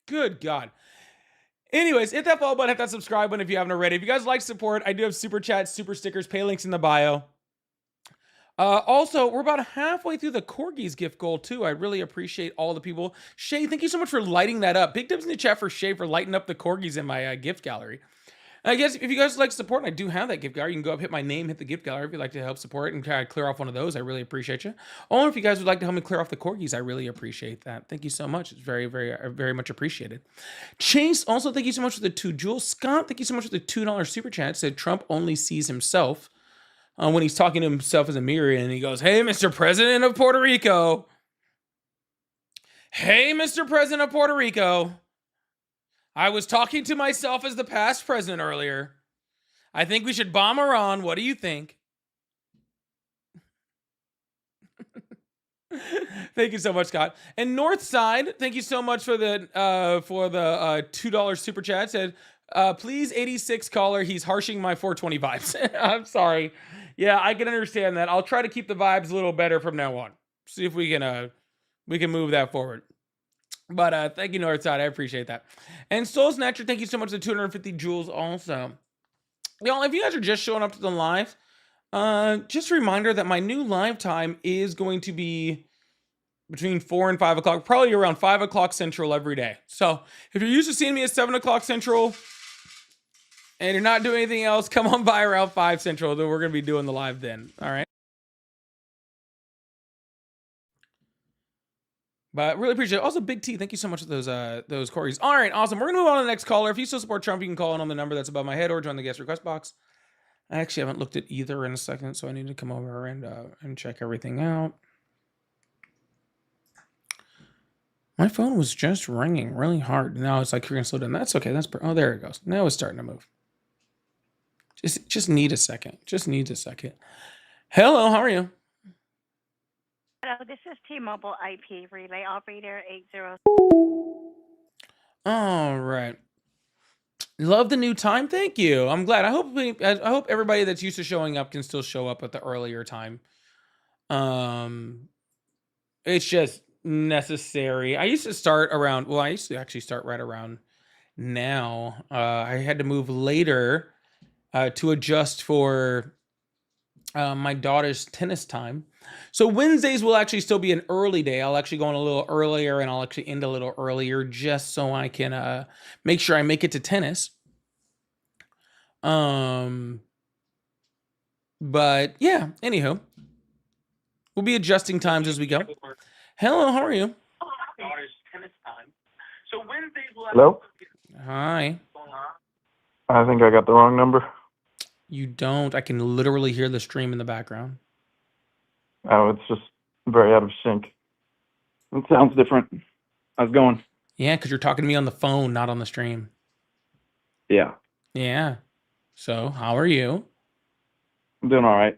Good God. Anyways, hit that follow button, hit that subscribe button if you haven't already. If you guys like support, I do have super chats, super stickers, pay links in the bio. Also, we're about halfway through the Corgis gift goal too. I really appreciate all the people. Shay, thank you so much for lighting that up. Big dubs in the chat for Shay for lighting up the Corgis in my gift gallery. I guess if you guys like support, and I do have that gift gallery, you can go up, hit my name, hit the gift gallery if you'd like to help support and try to clear off one of those. I really appreciate you. Or if you guys would like to help me clear off the Corgis, I really appreciate that. Thank you so much. It's very, very, very much appreciated. Chase, also thank you so much for the 2 jewels. Scott, thank you so much for the $2 super chat. Said Trump only sees himself when he's talking to himself as a mirror, and he goes, "Hey, Mr. President of Puerto Rico. Hey, Mr. President of Puerto Rico. I was talking to myself as the past president earlier. I think we should bomb Iran. What do you think?" Thank you so much, Scott. And Northside, thank you so much for the $2 super chat. Said, please 86 caller, he's harshing my 420 vibes. I'm sorry. Yeah, I can understand that. I'll try to keep the vibes a little better from now on. See if we can move that forward. But thank you, Northside. I appreciate that. And Soul Snatcher, thank you so much for the 250 jewels also. Y'all, if you guys are just showing up to the live, just a reminder that my new live time is going to be between 4 and 5 o'clock, probably around 5 o'clock Central every day. So if you're used to seeing me at 7 o'clock Central and you're not doing anything else, come on by around 5 Central. Then we're going to be doing the live then. All right. But really appreciate it. Also, Big T, thank you so much for those corgis. All right, awesome. We're going to move on to the next caller. If you still support Trump, you can call in on the number that's above my head or join the guest request box. I actually haven't looked at either in a second, so I need to come over and check everything out. My phone was just ringing really hard. Now it's like you're gonna slow down. That's okay. Oh, there it goes. Now it's starting to move. Just need a second. Just needs a second. Hello, how are you? Hello, this is T-Mobile IP Relay Operator 80. All right. Love the new time. Thank you. I'm glad. I hope everybody that's used to showing up can still show up at the earlier time. It's just necessary. I used to start around, well, I used to actually start right around now. I had to move later to adjust for my daughter's tennis time. So Wednesdays will actually still be an early day. I'll actually go on a little earlier and I'll actually end a little earlier just so I can make sure I make it to tennis. But yeah, anywho, we'll be adjusting times as we go. Hello, how are you? Hello? Hi. I think I got the wrong number. You don't. I can literally hear the stream in the background. Oh, it's just very out of sync. It sounds different. How's it going? Yeah, because you're talking to me on the phone, not on the stream. Yeah. Yeah. So, how are you? I'm doing all right.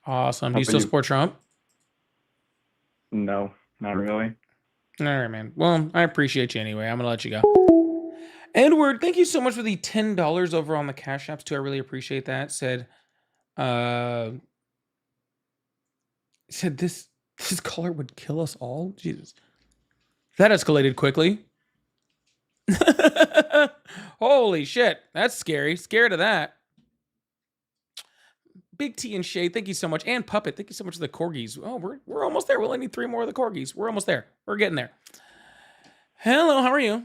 Awesome. How Do you about still you? support Trump? No, not really. All right, man. Well, I appreciate you anyway. I'm going to let you go. Edward, thank you so much for the $10 over on the Cash Apps, too. I really appreciate that. Said this caller would kill us all? Jesus. That escalated quickly. Holy shit. That's scary. Scared of that. Big T and Shay, thank you so much. And Puppet, thank you so much for the corgis. Oh, we're almost there. We'll only need 3 more of the corgis. We're almost there. We're getting there. Hello, how are you?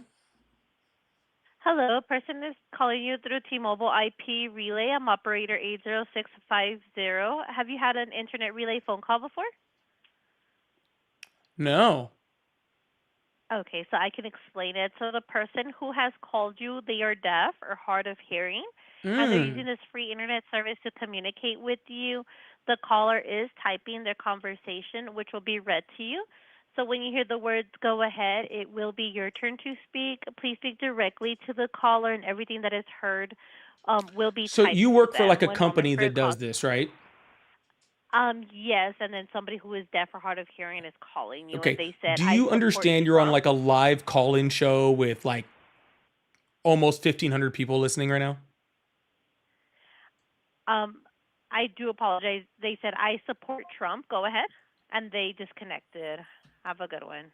Hello, person is calling you through T-Mobile IP Relay. I'm operator 80650. Have you had an internet relay phone call before? No. Okay, so I can explain it. So the person who has called you, they are deaf or hard of hearing, and they're using this free internet service to communicate with you. The caller is typing their conversation, which will be read to you. So when you hear the words "go ahead," it will be your turn to speak. Please speak directly to the caller, and everything that is heard will be So typed you to work for them. like a One moment company for your that does call. this, right? Yes, and then somebody who is deaf or hard of hearing is calling you, and Okay. they said, Do "I you support understand you're on Trump." like a live call-in show with like almost 1,500 people listening right now? I do apologize. They said, "I support Trump." Go ahead. And they disconnected. Have a good one.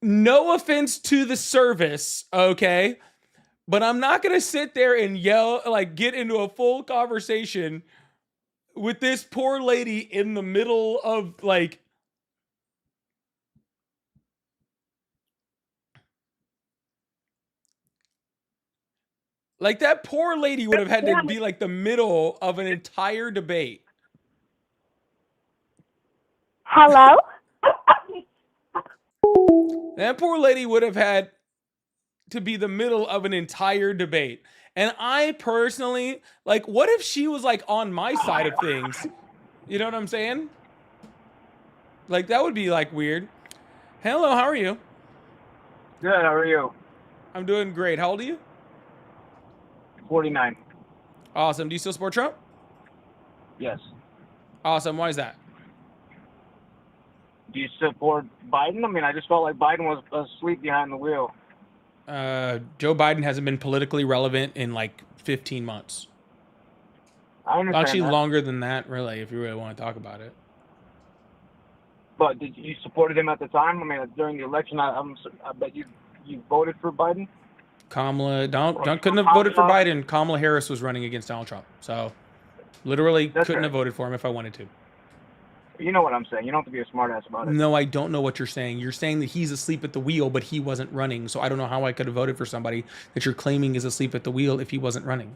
No offense to the service, okay? But I'm not going to sit there and yell, like get into a full conversation with this poor lady in the middle of like that poor lady would have had to be like the middle of an entire debate. Hello? That poor lady would have had to be the middle of an entire debate. And I personally, like, what if she was like on my side of things? You know what I'm saying? Like, that would be like weird. Hello, how are you? Good, how are you? I'm doing great. How old are you? 49. Awesome. Do you still support Trump? Yes. Awesome. Why is that? Do you support Biden? I mean, I just felt like Biden was asleep behind the wheel. Joe Biden hasn't been politically relevant in like 15 months. I understand Actually, that. longer than that, really, if you really want to talk about it. But did you supported him at the time? I mean, during the election, I bet you voted for Biden. Donald couldn't have voted for Biden. Kamala Harris was running against Donald Trump, so literally couldn't have voted for him if I wanted to. You know what I'm saying. You don't have to be a smartass about it. No, I don't know what you're saying. You're saying that he's asleep at the wheel, but he wasn't running. So I don't know how I could have voted for somebody that you're claiming is asleep at the wheel if he wasn't running.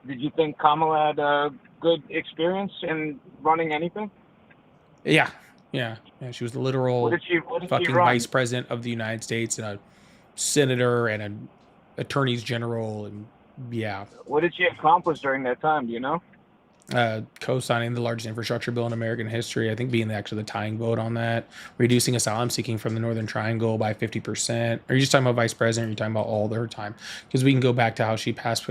Did you think Kamala had a good experience in running anything? Yeah. She was the literal what did she fucking run? vice president of the United States and a senator and an attorney general, and yeah. What did she accomplish during that time? Do you know? Co-signing the largest infrastructure bill in American history. I think being actually the tying vote on that, reducing asylum seeking from the Northern Triangle by 50%. Are you just talking about vice president? Or are you talking about all her time? Because we can go back to how she passed,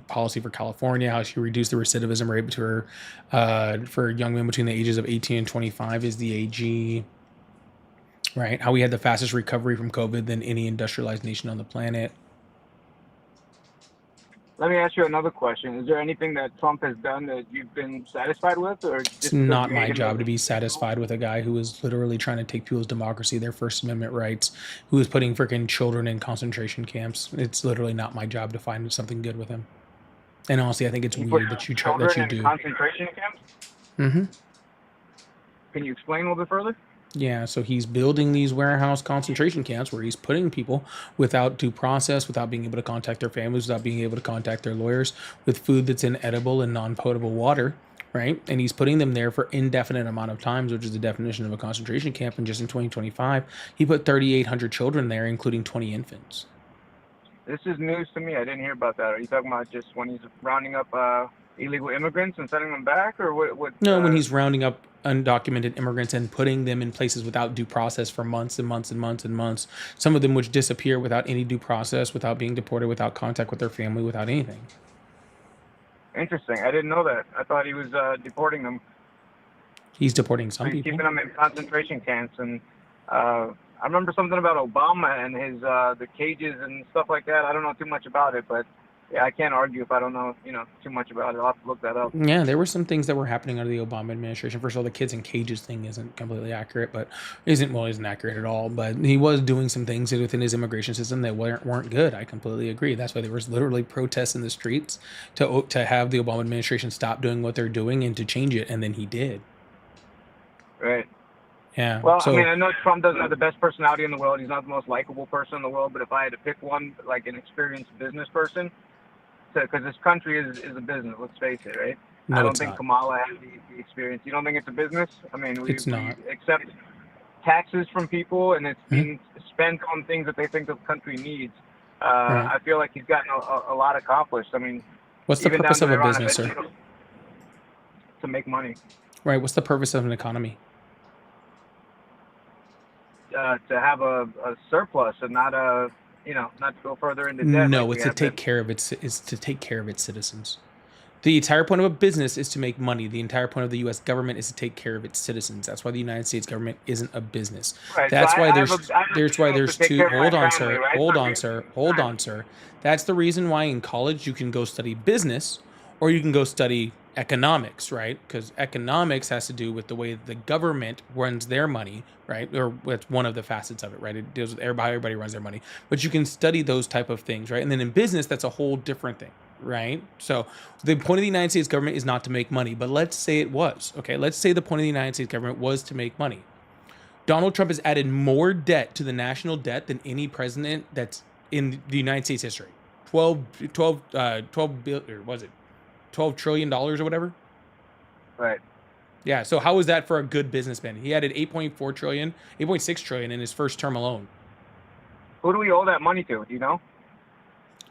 policy for California, how she reduced the recidivism rate for young men between the ages of 18 and 25 is the AG. Right? How we had the fastest recovery from COVID than any industrialized nation on the planet. Let me ask you another question. Is there anything that Trump has done that you've been satisfied with? Or it's not my job to be satisfied with a guy who is literally trying to take people's democracy, their First Amendment rights, who is putting freaking children in concentration camps. It's literally not my job to find something good with him. And honestly, I think it's weird that you do. Concentration camps? Mm-hmm. Can you explain a little bit further? Yeah, so he's building these warehouse concentration camps where he's putting people without due process, without being able to contact their families, without being able to contact their lawyers, with food that's inedible and non-potable water, right? And he's putting them there for indefinite amount of times, which is the definition of a concentration camp. And just in 2025, he put 3,800 children there, including 20 infants. This is news to me. I didn't hear about that. Are you talking about just when he's rounding up illegal immigrants and sending them back, or what? No, when he's rounding up undocumented immigrants and putting them in places without due process for months and months and months and months. Some of them which disappear without any due process, without being deported, without contact with their family, without anything. Interesting. I didn't know that. I thought he was deporting them. He's deporting some people. Keeping them in concentration camps. And I remember something about Obama and his the cages and stuff like that. I don't know too much about it, but yeah, I can't argue if I don't know, too much about it. I'll have to look that up. Yeah, there were some things that were happening under the Obama administration. First of all, the kids in cages thing isn't completely accurate, but isn't accurate at all. But he was doing some things within his immigration system that weren't good. I completely agree. That's why there was literally protests in the streets to have the Obama administration stop doing what they're doing and to change it, and then he did. Right. Yeah. Well, I know Trump doesn't have the best personality in the world. He's not the most likable person in the world. But if I had to pick one, like an experienced business person, because this country is a business, let's face it, right? No, I don't think Kamala has the experience. You don't think it's a business? I mean, we accept taxes from people, and it's being spent on things that they think the country needs. I feel like he's gotten a lot accomplished. I mean, what's the purpose of a business, sir? To make money. Right. What's the purpose of an economy? To have a surplus and not not to go further into debt. No, it's to take care of its citizens. The entire point of a business is to make money. The entire point of the U.S. government is to take care of its citizens. That's why the United States government isn't a business. Right. That's so why there's two. Hold on, sir. That's the reason why in college you can go study business, or you can go study economics, right? Because economics has to do with the way the government runs their money, right? Or it's one of the facets of it, right? It deals with everybody runs their money, but you can study those type of things, right? And then in business, that's a whole different thing, right? So the point of the United States government is not to make money, but let's say it was, okay? Let's say the point of the United States government was to make money. Donald Trump has added more debt to the national debt than any president that's in the United States history. 12 trillion or whatever. Right. Yeah. So how was that for a good businessman? He added 8.6 trillion in his first term alone. Who do we owe that money to? Do you know?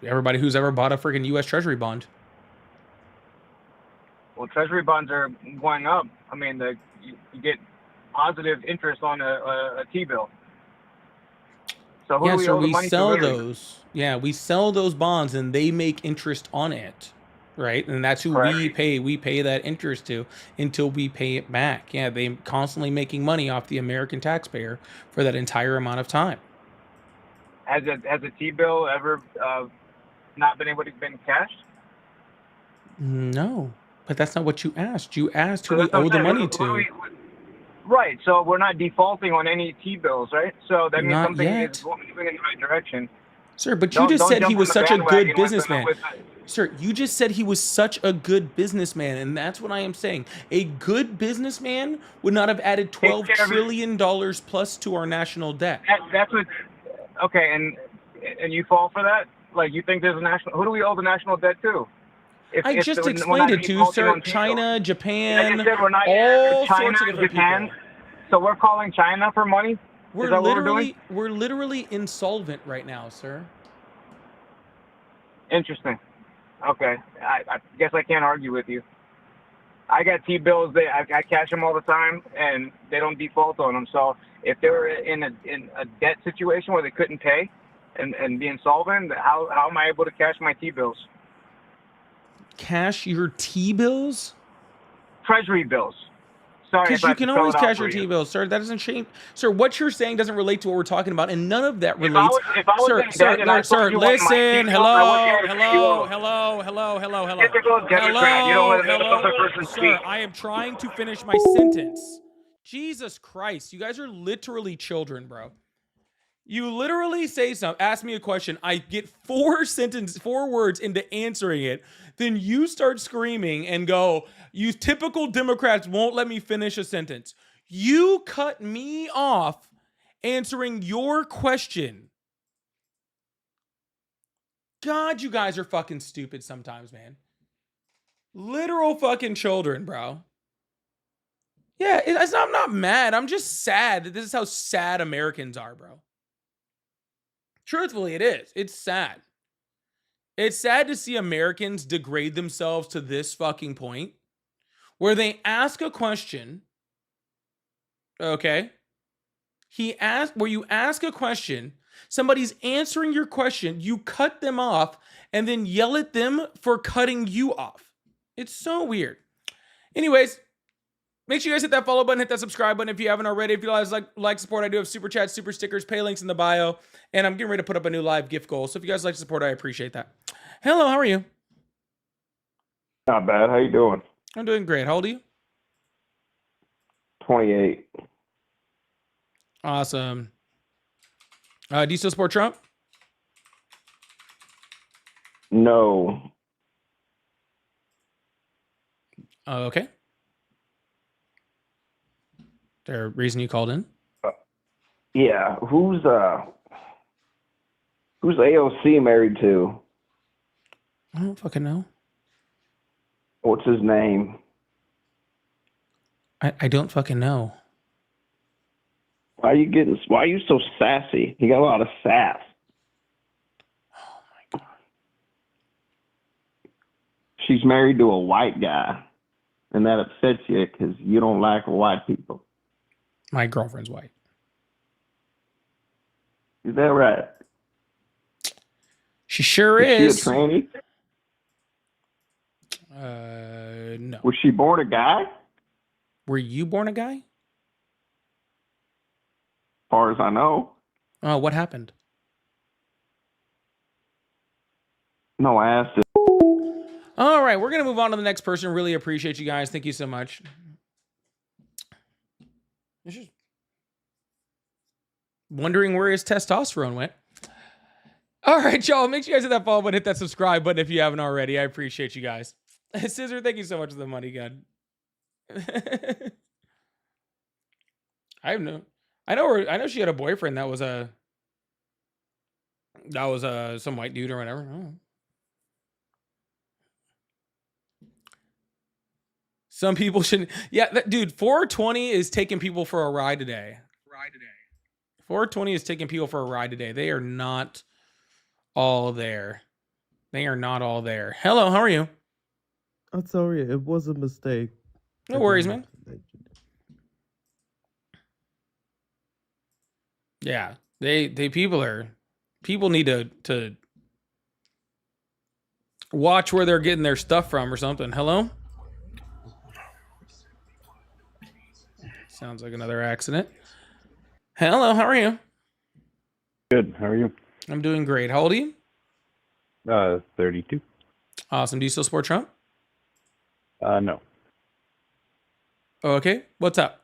Everybody who's ever bought a freaking U.S. Treasury bond. Well, Treasury bonds are going up. I mean, you get positive interest on a T-bill. So who do we owe the money to? Yeah, we sell those bonds and they make interest on it. right? And that's who we pay. We pay that interest to until we pay it back. Yeah, they constantly making money off the American taxpayer for that entire amount of time. Has a T-bill ever not been able to be cashed? No, but that's not what you asked. You asked who we owe the money to. Right. So we're not defaulting on any T-bills, right? So that means Not something yet. is moving in the right direction. Sir, but you just said he was such a good businessman. With Sir, you just said he was such a good businessman, and that's what I am saying. A good businessman would not have added $12 trillion plus to our national debt. That's what. Okay, and you fall for that? Like, you think there's a national? Who do we owe the national debt to? I just explained it to you, sir. China, Japan, all sorts of different people. So we're calling China for money? We're literally insolvent right now, sir. Interesting. Okay, I guess I can't argue with you. I got T-bills. I cash them all the time, and they don't default on them. So if they were in a debt situation where they couldn't pay and be insolvent, how am I able to cash my T-bills? Cash your T-bills? Treasury bills. Sorry, because you can always cash your T-bills, sir. That doesn't change, sir. What you're saying doesn't relate to what we're talking about, and none of that relates. Sir, listen. Hello. Typical Democrat. You don't let another person speak. Sir, I am trying to finish my sentence. Jesus Christ, you guys are literally children, bro. You literally say something, ask me a question, I get 4 words into answering it, then you start screaming and go, you typical Democrats won't let me finish a sentence. You cut me off answering your question. God, you guys are fucking stupid sometimes, man. Literal fucking children, bro. Yeah, I'm not mad. I'm just sad that this is how sad Americans are, bro. Truthfully, it is. It's sad. It's sad to see Americans degrade themselves to this fucking point where they ask a question. Okay. Where you ask a question, somebody's answering your question, you cut them off and then yell at them for cutting you off. It's so weird. Anyways, make sure you guys hit that follow button, hit that subscribe button if you haven't already. If you guys like support, I do have super chats, super stickers, pay links in the bio, and I'm getting ready to put up a new live gift goal. So if you guys like support, I appreciate that. Hello, how are you? Not bad. How you doing? I'm doing great. How old are you? 28. Awesome. Do you still support Trump? No. Okay. There a reason you called in? Yeah. Who's AOC married to? I don't fucking know. What's his name? I don't fucking know. Why are you so sassy? You got a lot of sass. Oh my God. She's married to a white guy, and that upsets you because you don't like white people. My girlfriend's white. Is that right? She sure is. She a tranny? No. Was she born a guy? Were you born a guy? As far as I know. Oh, what happened? No, I asked it. All right, we're going to move on to the next person. Really appreciate you guys. Thank you so much. Just wondering where his testosterone went. All right, y'all. Make sure you guys hit that follow button, hit that subscribe button if you haven't already. I appreciate you guys. Scissor, thank you so much for the money, God. I know she had a boyfriend that was some white dude or whatever. Oh. Some people shouldn't. Yeah, dude, 420 is taking people for a ride today. 420 is taking people for a ride today. They are not all there. They are not all there. Hello, how are you? I'm sorry, it was a mistake. No worries, man. Yeah, people need to watch where they're getting their stuff from or something. Hello? Sounds like another accident. Hello, how are you? Good. How are you? I'm doing great. How old are you? 32. Awesome. Do you still support Trump? No. Okay. What's up?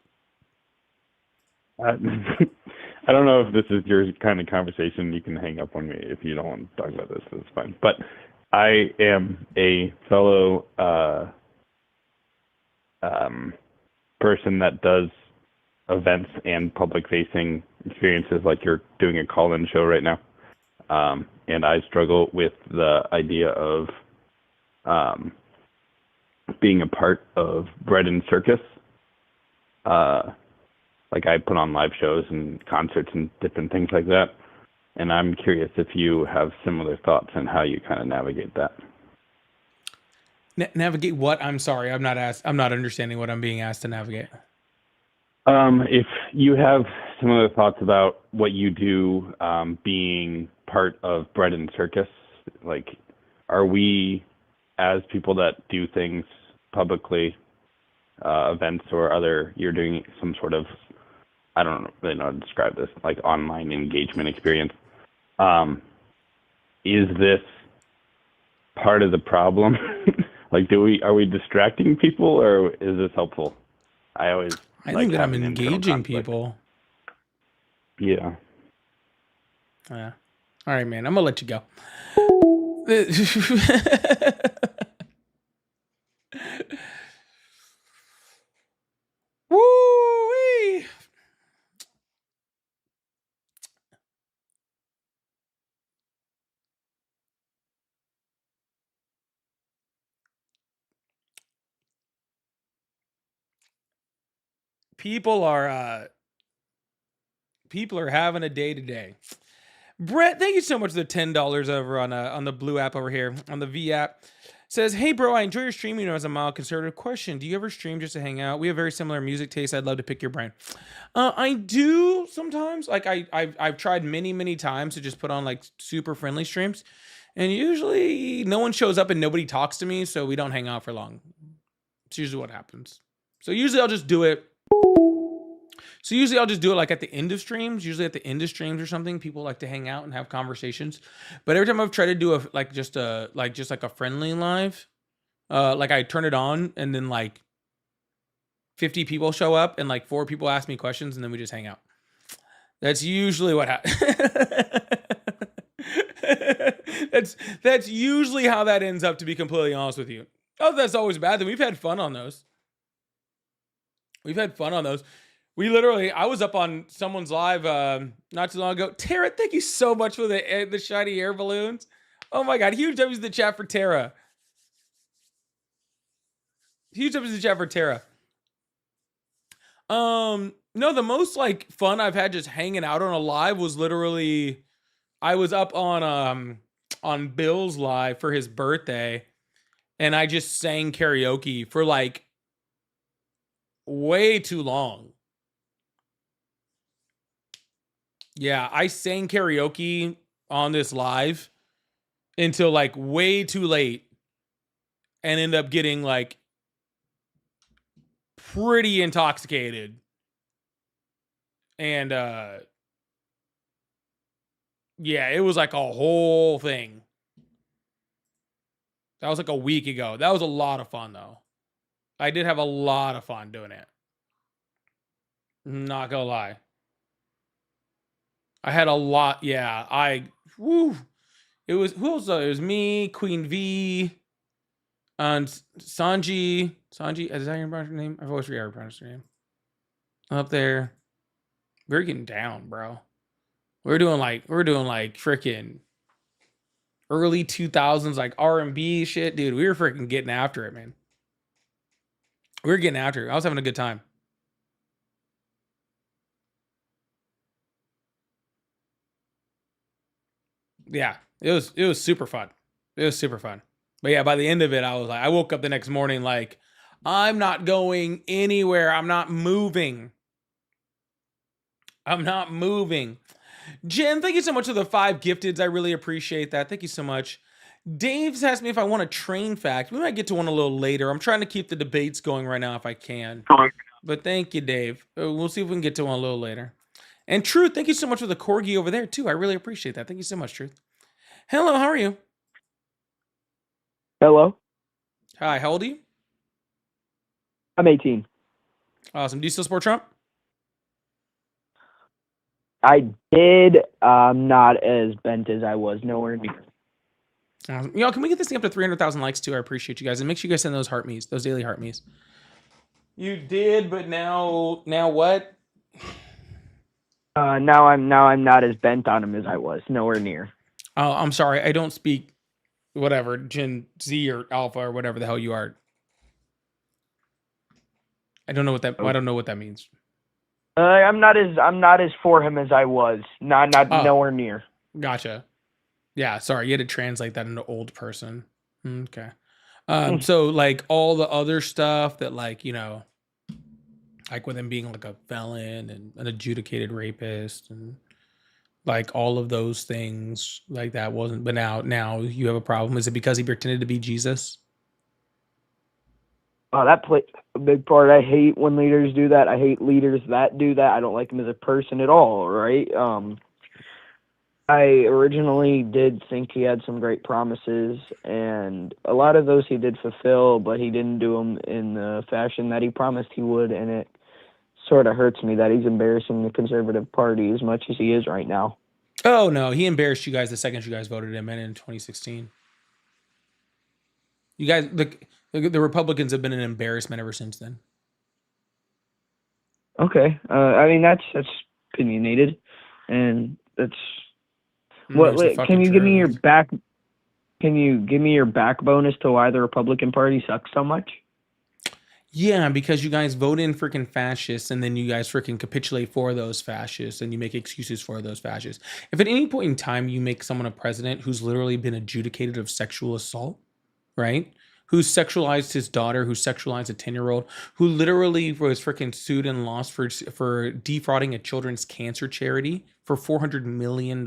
I don't know if this is your kind of conversation. You can hang up on me if you don't want to talk about this. It's fine. But I am a fellow person that does events and public-facing experiences, like you're doing a call-in show right now. And I struggle with the idea of being a part of bread and circus. Like I put on live shows and concerts and different things like that. And I'm curious if you have similar thoughts on how you kind of navigate that. Navigate what? I'm sorry. I'm not understanding what I'm being asked to navigate. If you have similar thoughts about what you do, being part of bread and circus, like, are we, as people that do things publicly, events or other, you're doing some sort of, I don't really know how to describe this, like online engagement experience. Is this part of the problem? Like, are we distracting people, or is this helpful? I think that I'm engaging people. Yeah. Yeah. All right, man. I'm gonna let you go. Woo-wee. People are having a day today. Brett, thank you so much for the $10 over on the blue app over here, on the V app. Says, hey bro, I enjoy your streaming as a mild conservative. Question, do you ever stream just to hang out? We have very similar music tastes. I'd love to pick your brain. I do sometimes. Like I've tried many times to just put on like super friendly streams, and usually no one shows up and nobody talks to me, so we don't hang out for long. It's usually what happens. So usually I'll just do it like at the end of streams. Usually at the end of streams or something, people like to hang out and have conversations. But every time I've tried to do just like a friendly live, like I turn it on and then like 50 people show up and like 4 people ask me questions and then we just hang out. That's usually what happens. That's usually how that ends up, to be completely honest with you. Oh, that's always bad. Then we've had fun on those. I was up on someone's live not too long ago. Tara, thank you so much for the shiny air balloons. Oh my God, huge W's in the chat for Tara. Huge W's in the chat for Tara. No, the most like fun I've had just hanging out on a live was literally, I was up on Bill's live for his birthday, and I just sang karaoke for like way too long. Yeah, I sang karaoke on this live until like way too late and end up getting like pretty intoxicated. And yeah, it was like a whole thing. That was like a week ago. That was a lot of fun though. I did have a lot of fun doing it. Not gonna lie. I had a lot. Yeah, it was, who else? It was me, Queen V, and Sanji. Sanji, is that your name? I've always forgot how to pronounce your name. Up there. We're getting down, bro. We're doing like freaking early 2000s, like R&B shit. Dude, we were freaking getting after it, man. We were getting after it. I was having a good time. Yeah, it was super fun. It was super fun. But yeah, by the end of it, I woke up the next morning like, I'm not going anywhere. I'm not moving. Jen, thank you so much for the 5 gifteds. I really appreciate that. Thank you so much. Dave's asked me if I want a train fact. We might get to one a little later. I'm trying to keep the debates going right now if I can. But thank you, Dave. We'll see if we can get to one a little later. And Truth, thank you so much for the corgi over there, too. I really appreciate that. Thank you so much, Truth. Hello, how are you? Hello. Hi, how old are you? I'm 18. Awesome. Do you still support Trump? I did. Not as bent as I was. Nowhere near. Y'all, can we get this thing up to 300,000 likes, too? I appreciate you guys. And make sure you guys send those heart me's, those daily heart me's. You did, but now what? Now I'm not as bent on him as I was. Nowhere near. Oh, I'm sorry. I don't speak whatever, Gen Z or Alpha or whatever the hell you are. I don't know what that means. I'm not as for him as I was. Nowhere near. Gotcha. Yeah, sorry, you had to translate that into old person. Okay. So like all the other stuff that like, you know, like with him being like a felon and an adjudicated rapist and like all of those things like that wasn't, but now you have a problem. Is it because he pretended to be Jesus? Oh, that played a big part. I hate when leaders do that. I hate leaders that do that. I don't like him as a person at all, right? I originally did think he had some great promises, and a lot of those he did fulfill, but he didn't do them in the fashion that he promised he would, and it sort of hurts me that he's embarrassing the conservative party as much as he is right now. Oh, no, he embarrassed you guys the second you guys voted him in 2016. You guys, the Republicans have been an embarrassment ever since then. Okay. I mean, that's opinionated, and that's... Can you give me your backbone as to why the Republican Party sucks so much? Yeah, because you guys vote in freaking fascists and then you guys freaking capitulate for those fascists and you make excuses for those fascists. If at any point in time you make someone a president who's literally been adjudicated of sexual assault, right? Who sexualized his daughter, who sexualized a 10-year-old, who literally was freaking sued and lost for defrauding a children's cancer charity for $400 million,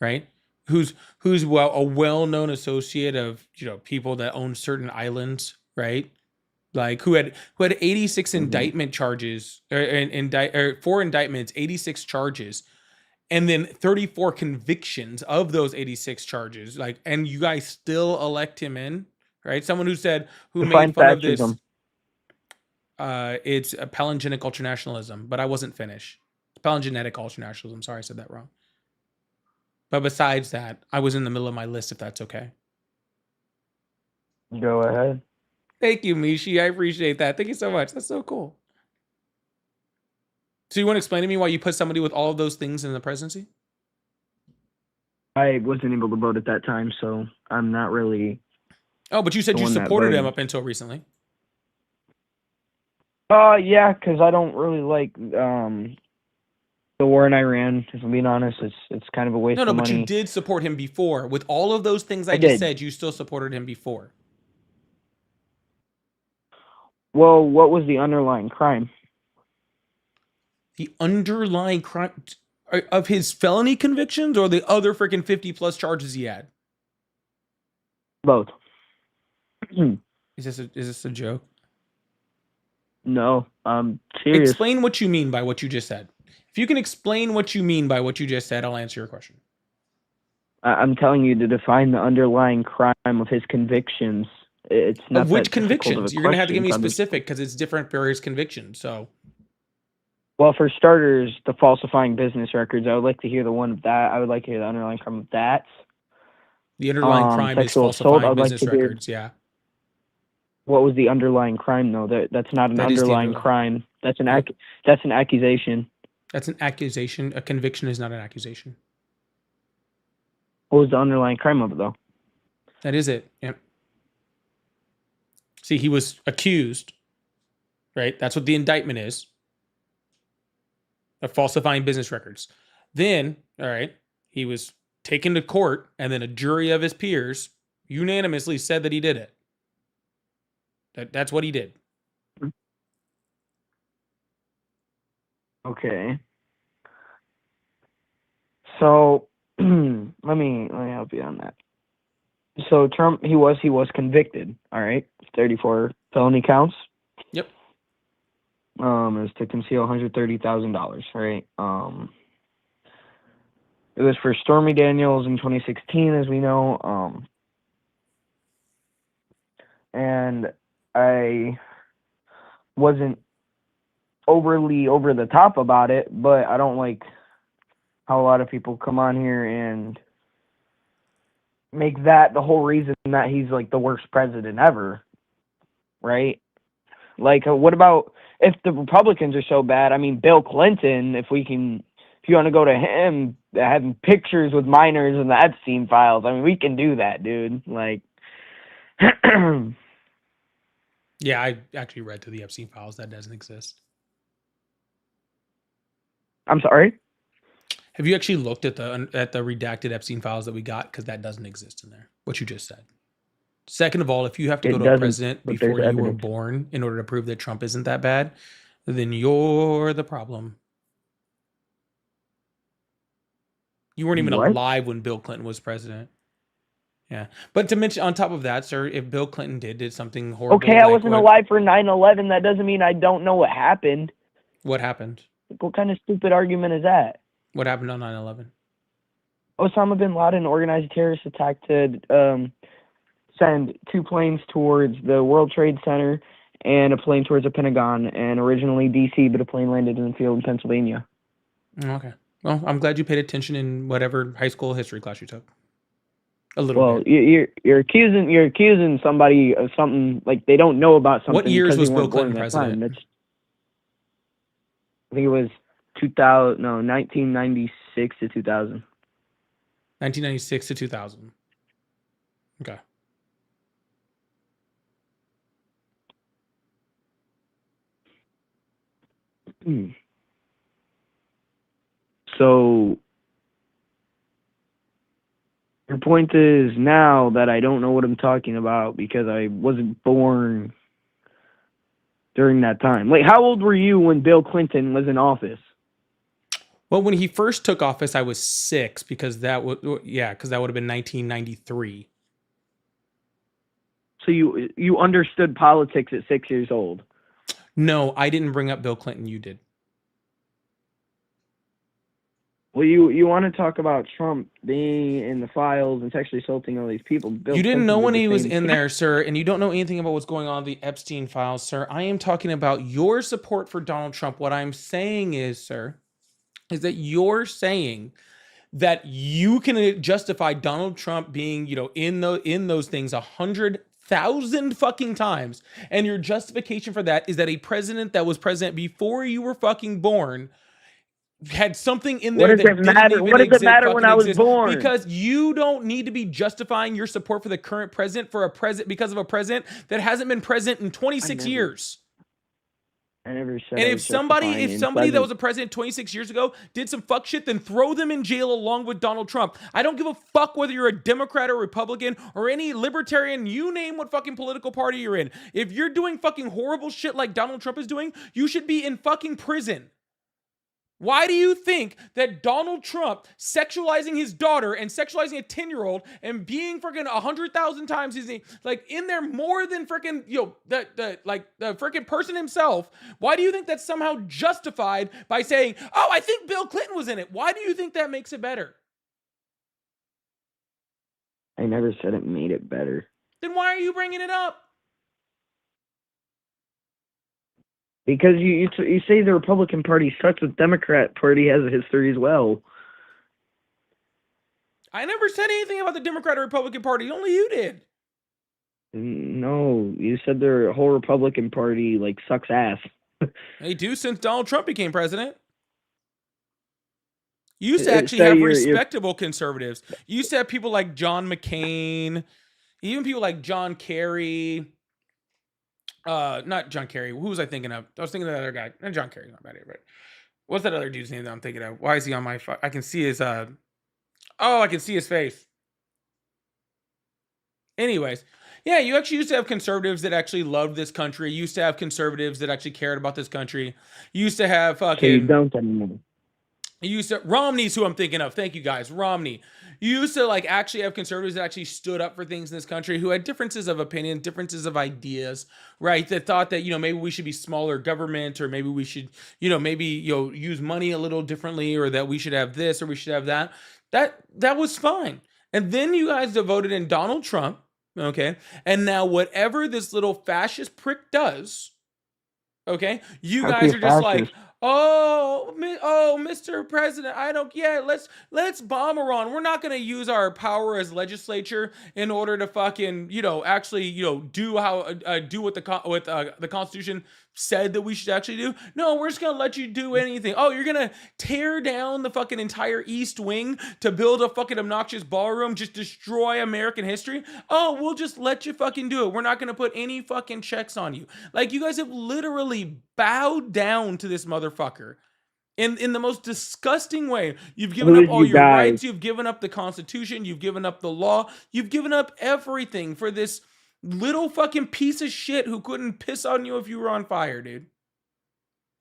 right? Who's a well-known associate of, you know, people that own certain islands, right? Like who had 86 indictment charges or 4 indictments, 86 charges, and then 34 convictions of those 86 charges. Like, and you guys still elect him in, right? Someone who made fun of this. It's a palingenetic ultranationalism, but I wasn't finished. Palingenetic ultranationalism. Sorry, I said that wrong. But besides that, I was in the middle of my list, if that's okay. Go ahead. Thank you, Mishi. I appreciate that. Thank you so much. That's so cool. So you want to explain to me why you put somebody with all of those things in the presidency? I wasn't able to vote at that time, so I'm not really... Oh, but you said you supported him up until recently. Yeah, because I don't really like the war in Iran. If I'm being honest, it's kind of a waste of money. No, but you did support him before. With all of those things I just said, you still supported him before. Well, what was the underlying crime? The underlying crime of his felony convictions or the other freaking 50 plus charges he had? Both. Is this a joke? No, I'm serious. Explain what you mean by what you just said. If you can explain what you mean by what you just said, I'll answer your question. I'm telling you to define the underlying crime of his convictions. It's not of which convictions? You're going to have to give me specific because it's different for his convictions. So, well, for starters, the falsifying business records. I would like to hear the one of that. I would like to hear the underlying crime of that. The underlying crime is falsifying business records. Yeah. What was the underlying crime though? That's not an underlying crime. That's an accusation. That's an accusation. A conviction is not an accusation. What was the underlying crime of it though? That is it. Yep. See, he was accused, right? That's what the indictment is, of falsifying business records. Then, all right, he was taken to court, and then a jury of his peers unanimously said that he did it. That's what he did. Okay. So let me help you on that. So Trump, he was convicted. All right, 34 felony counts. Yep. Is to conceal $130,000. Right. It was for Stormy Daniels in 2016, as we know. And I wasn't overly over the top about it, but I don't like how a lot of people come on here and make that the whole reason that he's like the worst president ever, right? Like, what about if the Republicans are so bad? I mean, Bill Clinton, if you want to go to him, having pictures with minors in the Epstein files, I mean, we can do that, dude. Like, yeah, I actually read to the Epstein files. That doesn't exist. I'm sorry? Have you actually looked at the redacted Epstein files that we got? Because that doesn't exist in there. What you just said. Second of all, if you have to go to a president before you were born in order to prove that Trump isn't that bad, then you're the problem. You weren't even alive when Bill Clinton was president. Yeah. But to mention, on top of that, sir, if Bill Clinton did something horrible. Okay, I wasn't alive for 9/11. That doesn't mean I don't know what happened. What happened? What kind of stupid argument is that? What happened on 9/11? Osama bin Laden organized a terrorist attack to send 2 planes towards the World Trade Center and a plane towards the Pentagon, and originally D.C., but a plane landed in the field in Pennsylvania. Okay. Well, I'm glad you paid attention in whatever high school history class you took. A little well, bit. You're accusing somebody of something like they don't know about something. What years was Bill Clinton president? I think it was 1996 to 2000. 1996 to 2000. Okay. So your point is now that I don't know what I'm talking about because I wasn't born during that time. Like, how old were you when Bill Clinton was in office? Well, when he first took office, I was 6 because that would have been 1993. So you understood politics at 6 years old? No, I didn't bring up Bill Clinton. You did. Well, you want to talk about Trump being in the files and sexually assaulting all these people. Bill You didn't Clinton know did when the he was same in thing. there, sir, and you don't know anything about what's going on in the Epstein files, sir. I am talking about your support for Donald Trump. What I'm saying is, sir, is that you're saying that you can justify Donald Trump being, in those things 100,000 fucking times, and your justification for that is that a president that was president before you were fucking born had something in there that didn't even What does it matter when I was exist. born? Because you don't need to be justifying your support for the current president because of a president that hasn't been president in 26 years. I never said. And if somebody that was a president 26 years ago did some fuck shit, then throw them in jail along with Donald Trump. I don't give a fuck whether you're a Democrat or Republican or any libertarian, you name what fucking political party you're in. If you're doing fucking horrible shit like Donald Trump is doing, you should be in fucking prison. Why do you think that Donald Trump sexualizing his daughter and sexualizing a 10-year-old and being freaking 100,000 times in there more than freaking the freaking person himself? Why do you think that's somehow justified by saying, "Oh, I think Bill Clinton was in it"? Why do you think that makes it better? I never said it made it better. Then why are you bringing it up? Because you say the Republican Party sucks, the Democrat Party has a history as well. I never said anything about the Democrat or Republican Party. Only you did. No, you said their whole Republican Party sucks ass. They do since Donald Trump became president. You used to actually have respectable conservatives. You used to have people like John McCain, even people like John Kerry. Not John Kerry. Who was I thinking of? I was thinking of that other guy. And John Kerry's not bad either, but what's that other dude's name that I'm thinking of? Why is he on my I can see his I can see his face. Anyways, yeah, you actually used to have conservatives that actually loved this country. You used to have conservatives that actually cared about this country. You used to have fucking... Okay, you don't anymore. Romney's who I'm thinking of. Thank you guys. Romney. You used to like actually have conservatives that actually stood up for things in this country, who had differences of opinion, differences of ideas, right? That thought that, maybe we should be smaller government, or maybe we should, use money a little differently, or that we should have this or we should have that. That was fine. And then you guys voted in Donald Trump, okay? And now whatever this little fascist prick does, okay, you guys are just like, oh, Mr. President, let's bomb Iran. We're not going to use our power as legislature in order to fucking, actually, do what the Constitution said that we should actually do. No, we're just going to let you do anything. Oh, you're going to tear down the fucking entire East Wing to build a fucking obnoxious ballroom, just destroy American history? Oh, we'll just let you fucking do it. We're not going to put any fucking checks on you. Like, you guys have literally bowed down to this motherfucker in the most disgusting way. You've given up all your rights. You've given up the Constitution. You've given up the law. You've given up everything for this little fucking piece of shit who couldn't piss on you if you were on fire, dude.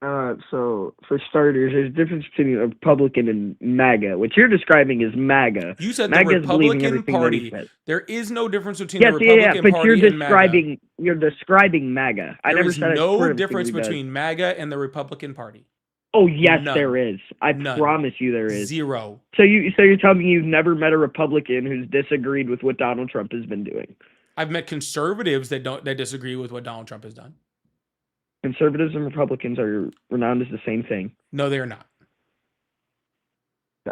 So for starters, there's a difference between a Republican and MAGA. What you're describing is MAGA. You said MAGA the Republican Party. There is no difference between the Republican Party and MAGA. You're describing MAGA. There is no difference between MAGA and the Republican Party. Oh yes, there is. I promise you there is. Zero. So you're telling me you've never met a Republican who's disagreed with what Donald Trump has been doing? I've met conservatives that disagree with what Donald Trump has done. Conservatives and Republicans are renowned as the same thing. No, they are not.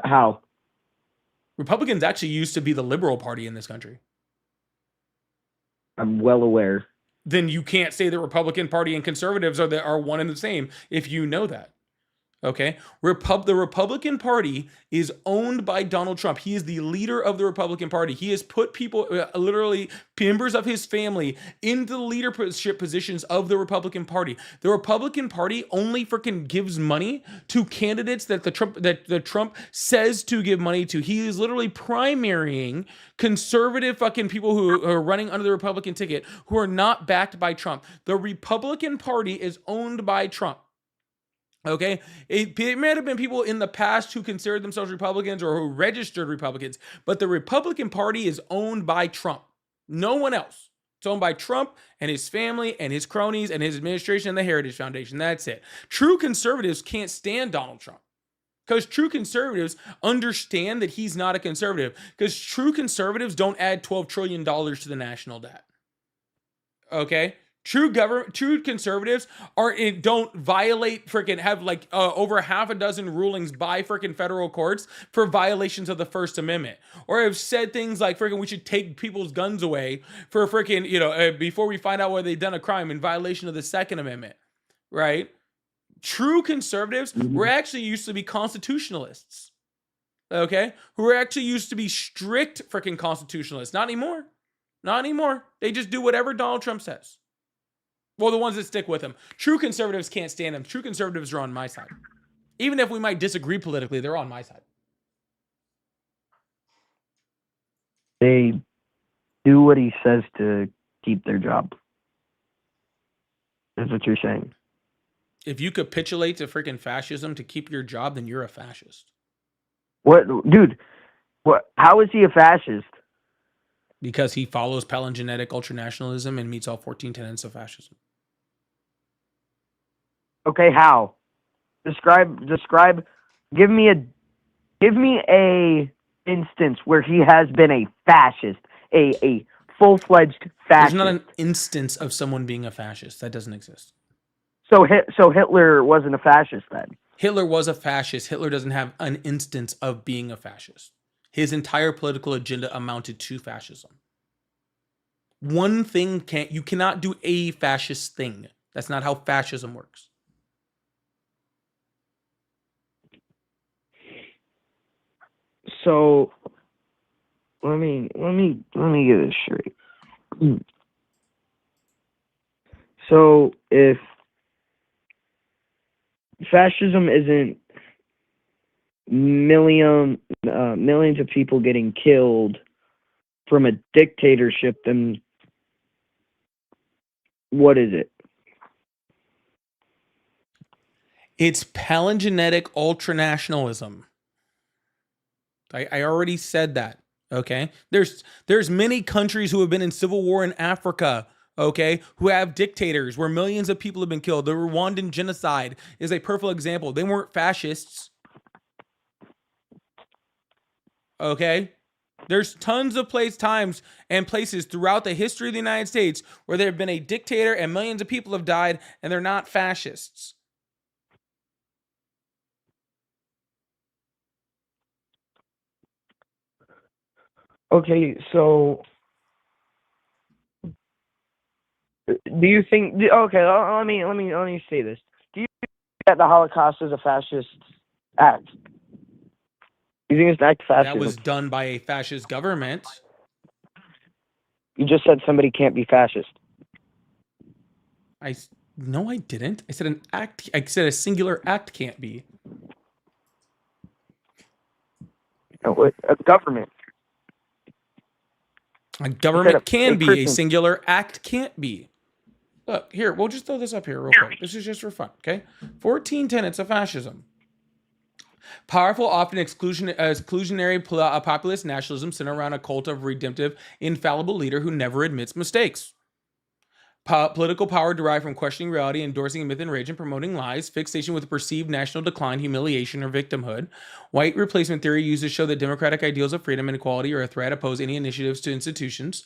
How? Republicans actually used to be the liberal party in this country. I'm well aware. Then you can't say the Republican Party and conservatives are one and the same if you know that. Okay, the Republican Party is owned by Donald Trump. He is the leader of the Republican Party. He has put people, literally members of his family, into the leadership positions of the Republican Party. The Republican Party only freaking gives money to candidates that the Trump says to give money to. He is literally primarying conservative fucking people who are running under the Republican ticket who are not backed by Trump. The Republican Party is owned by Trump. Okay, it may have been people in the past who considered themselves Republicans or who registered Republicans, but the Republican Party is owned by Trump. No one else. It's owned by Trump and his family and his cronies and his administration and the Heritage Foundation. That's it. True conservatives can't stand Donald Trump because true conservatives understand that he's not a conservative, because true conservatives don't add $12 trillion to the national debt. Okay? True conservatives don't violate have over half a dozen rulings by federal courts for violations of the First Amendment, or have said things like we should take people's guns away for before we find out whether they've done a crime in violation of the Second Amendment, right? True conservatives were actually used to be constitutionalists, okay? Who were actually used to be strict constitutionalists. Not anymore. Not anymore. They just do whatever Donald Trump says. Well, the ones that stick with him. True conservatives can't stand him. True conservatives are on my side. Even if we might disagree politically, they're on my side. They do what he says to keep their job. That's what you're saying. If you capitulate to fascism to keep your job, then you're a fascist. What, dude? What? How is he a fascist? Because he follows palingenetic ultranationalism and meets all 14 tenets of fascism. Okay, how? Describe. Give me a instance where he has been a fascist, a full-fledged fascist. There's not an instance of someone being a fascist. That doesn't exist. So Hitler wasn't a fascist then? Hitler was a fascist. Hitler doesn't have an instance of being a fascist. His entire political agenda amounted to fascism. One thing you cannot do a fascist thing. That's not how fascism works. So let me get this straight. So if fascism isn't millions of people getting killed from a dictatorship, then what is it? It's palingenetic ultranationalism. I already said that. Okay. There's many countries who have been in civil war in Africa, okay, who have dictators where millions of people have been killed. The Rwandan genocide is a perfect example. They weren't fascists. Okay. There's tons of times and places throughout the history of the United States where there have been a dictator and millions of people have died and they're not fascists. Okay, so do you think? Okay, let me say this. Do you think that the Holocaust is a fascist act? You think it's an act of fascism? That was done by a fascist government. You just said somebody can't be fascist. No, I didn't. I said an act. I said a singular act can't be. No, a government. A government can be. A singular act can't be. Look, here, we'll just throw this up here real quick. This is just for fun, okay? 14 tenets of fascism. Powerful, often exclusionary populist nationalism centered around a cult of redemptive, infallible leader who never admits mistakes. Political power derived from questioning reality, endorsing myth and rage, and promoting lies. Fixation with perceived national decline, humiliation, or victimhood. White replacement theory used to show that democratic ideals of freedom and equality are a threat. Oppose any initiatives to institutions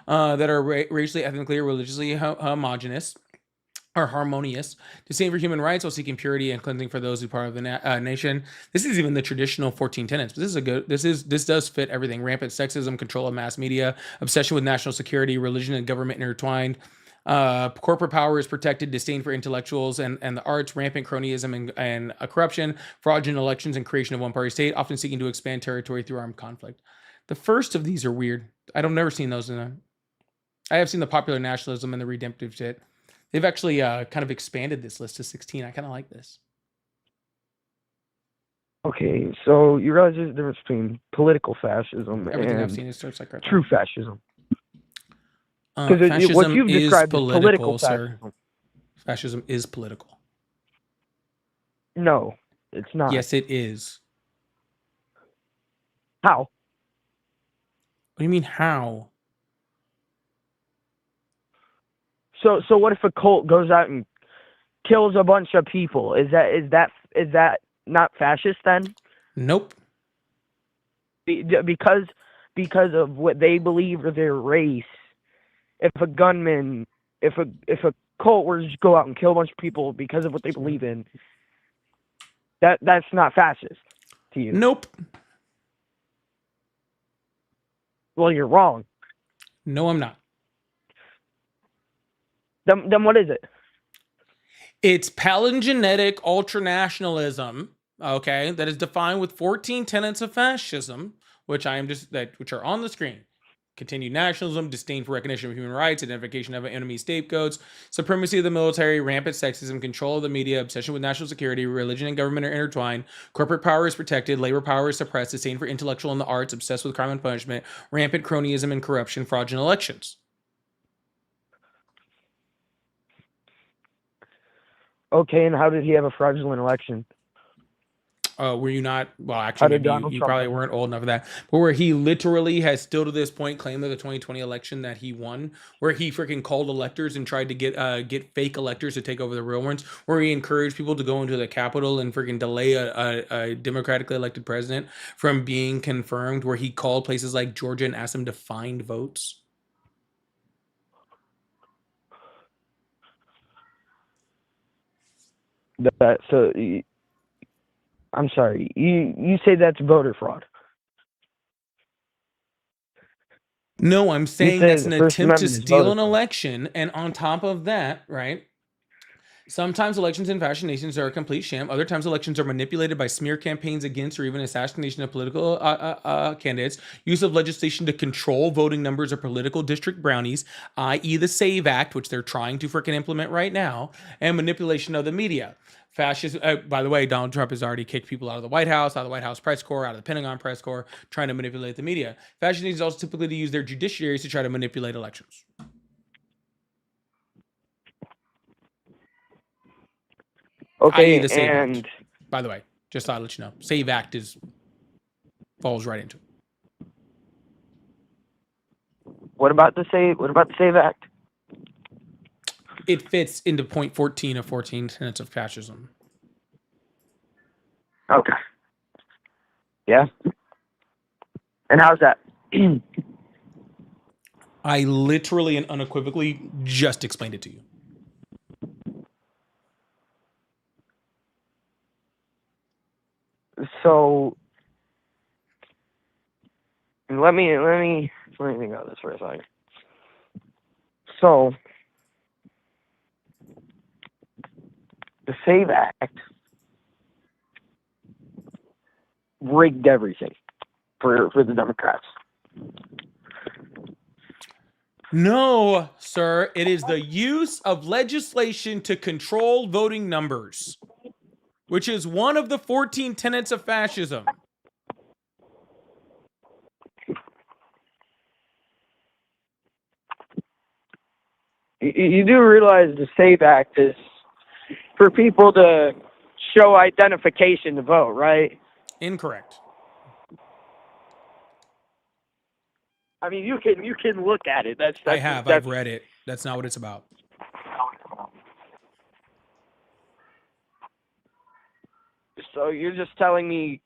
that are racially, ethnically, or religiously homogenous or harmonious. Disdain for human rights while seeking purity and cleansing for those who are part of the nation. This is even the traditional 14 tenets. But this does fit everything. Rampant sexism, control of mass media, obsession with national security, religion and government intertwined. Corporate power is protected, disdain for intellectuals and the arts, rampant cronyism and corruption, fraudulent elections, and creation of one-party state, often seeking to expand territory through armed conflict. The first of these are weird. I've never seen those I have seen the popular nationalism and the redemptive shit. They've actually kind of expanded this list to 16. I kind of like this. Okay, so you realize there's a difference between political fascism Everything and I've seen is starts like right true fascism. Fascism what you've is described political, is political sir. fascism. Fascism is political. No, it's not. Yes, it is. How? What do you mean how? So what if a cult goes out and kills a bunch of people? Is that not fascist then? Nope. Because of what they believe or their race. If a cult were to just go out and kill a bunch of people because of what they believe in, that's not fascist to you. Nope. Well, you're wrong. No, I'm not. Then what is it? It's palingenetic ultranationalism, okay, that is defined with 14 tenets of fascism, which are on the screen. Continued nationalism, disdain for recognition of human rights, identification of enemy scapegoats, supremacy of the military, rampant sexism, control of the media, obsession with national security, religion and government are intertwined, corporate power is protected, labor power is suppressed, disdain for intellectual and the arts, obsessed with crime and punishment, rampant cronyism and corruption, fraudulent elections. Okay, and how did he have a fraudulent election? Were you not? Well, actually, you probably weren't old enough for that. But where he literally has still to this point claimed that the 2020 election that he won, where he freaking called electors and tried to get fake electors to take over the real ones, where he encouraged people to go into the Capitol and freaking delay a democratically elected president from being confirmed, where he called places like Georgia and asked them to find votes. I'm sorry. You say that's voter fraud. No, I'm saying that's an attempt to steal an election, and on top of that, right? Sometimes elections in fascist nations are a complete sham. Other times elections are manipulated by smear campaigns against or even assassination of political candidates, use of legislation to control voting numbers of political district brownies, i.e. the SAVE Act, which they're trying to freaking implement right now, and manipulation of the media. Fascist. By the way, Donald Trump has already kicked people out of the White House, out of the White House press corps, out of the Pentagon press corps, trying to manipulate the media. Fascist nations also typically use their judiciaries to try to manipulate elections. Okay, the SAVE and Act. By the way, just thought I'd let you know. SAVE Act falls right into it. what about the SAVE Act? It fits into point 14 of 14 tenets of fascism. Okay. Yeah. And how's that? I literally and unequivocally just explained it to you. So let me think about this for a second. So the SAVE Act rigged everything for the Democrats. No, sir. It is the use of legislation to control voting numbers, which is one of the 14 tenets of fascism. You do realize the SAVE Act is for people to show identification to vote, right? Incorrect. I mean, you can look at it. I've read it. That's not what it's about. So you're just telling me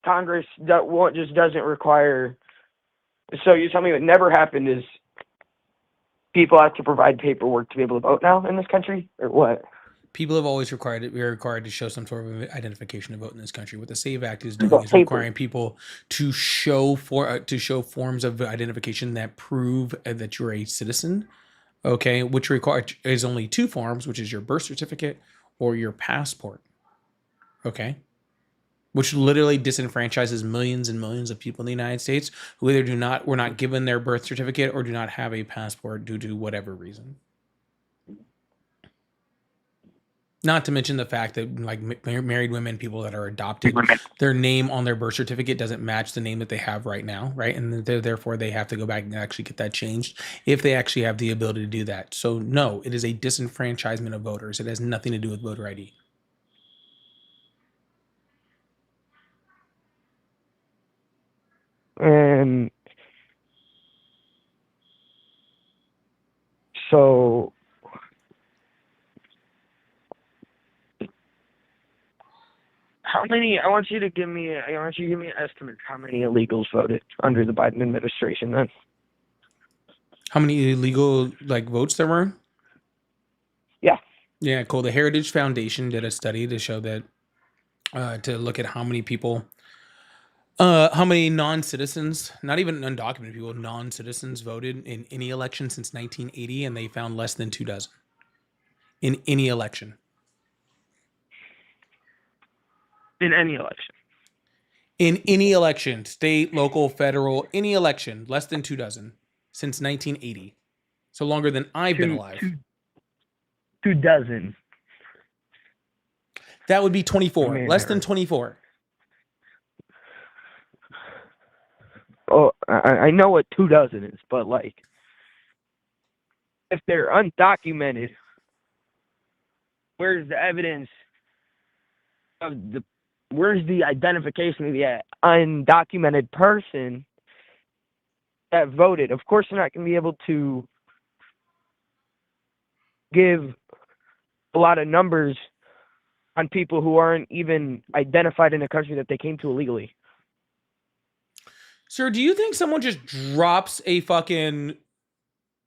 Congress just doesn't require. So you're telling me what never happened is people have to provide paperwork to be able to vote now in this country, or what? People have always required to show some sort of identification to vote in this country. What the SAVE Act is doing is requiring people to show forms of identification that prove that you're a citizen. Okay, which is only two forms, which is your birth certificate or your passport. Okay, which literally disenfranchises millions and millions of people in the United States who either were not given their birth certificate or do not have a passport due to whatever reason. Not to mention the fact that like married women, people that are adopted, their name on their birth certificate doesn't match the name that they have right now, right? And therefore they have to go back and actually get that changed if they actually have the ability to do that. So no, it is a disenfranchisement of voters. It has nothing to do with voter ID. And so how many? I want you to give me an estimate. How many illegals voted under the Biden administration then? How many illegal votes there were? Yeah. Yeah, cool. The Heritage Foundation did a study to show that to look at how many people, how many non-citizens, not even undocumented people, non-citizens voted in any election since 1980, and they found less than 2 dozen in any election. In any election. In any election, state, local, federal, any election, less than 2 dozen since 1980. So longer than I've been alive. 2 dozen. That would be 24. Less than 24. Oh, I know what 2 dozen is, but if they're undocumented, where's the evidence of where's the identification of the undocumented person that voted? Of course, they're not going to be able to give a lot of numbers on people who aren't even identified in a country that they came to illegally. Sir, do you think someone just drops a fucking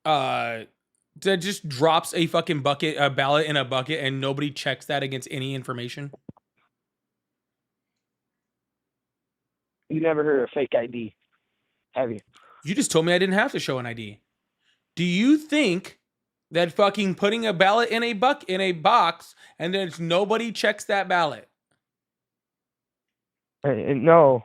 ballot in a bucket and nobody checks that against any information? You never heard of fake ID, have you? You just told me I didn't have to show an ID. Do you think that fucking putting a ballot in a box and then nobody checks that ballot? No.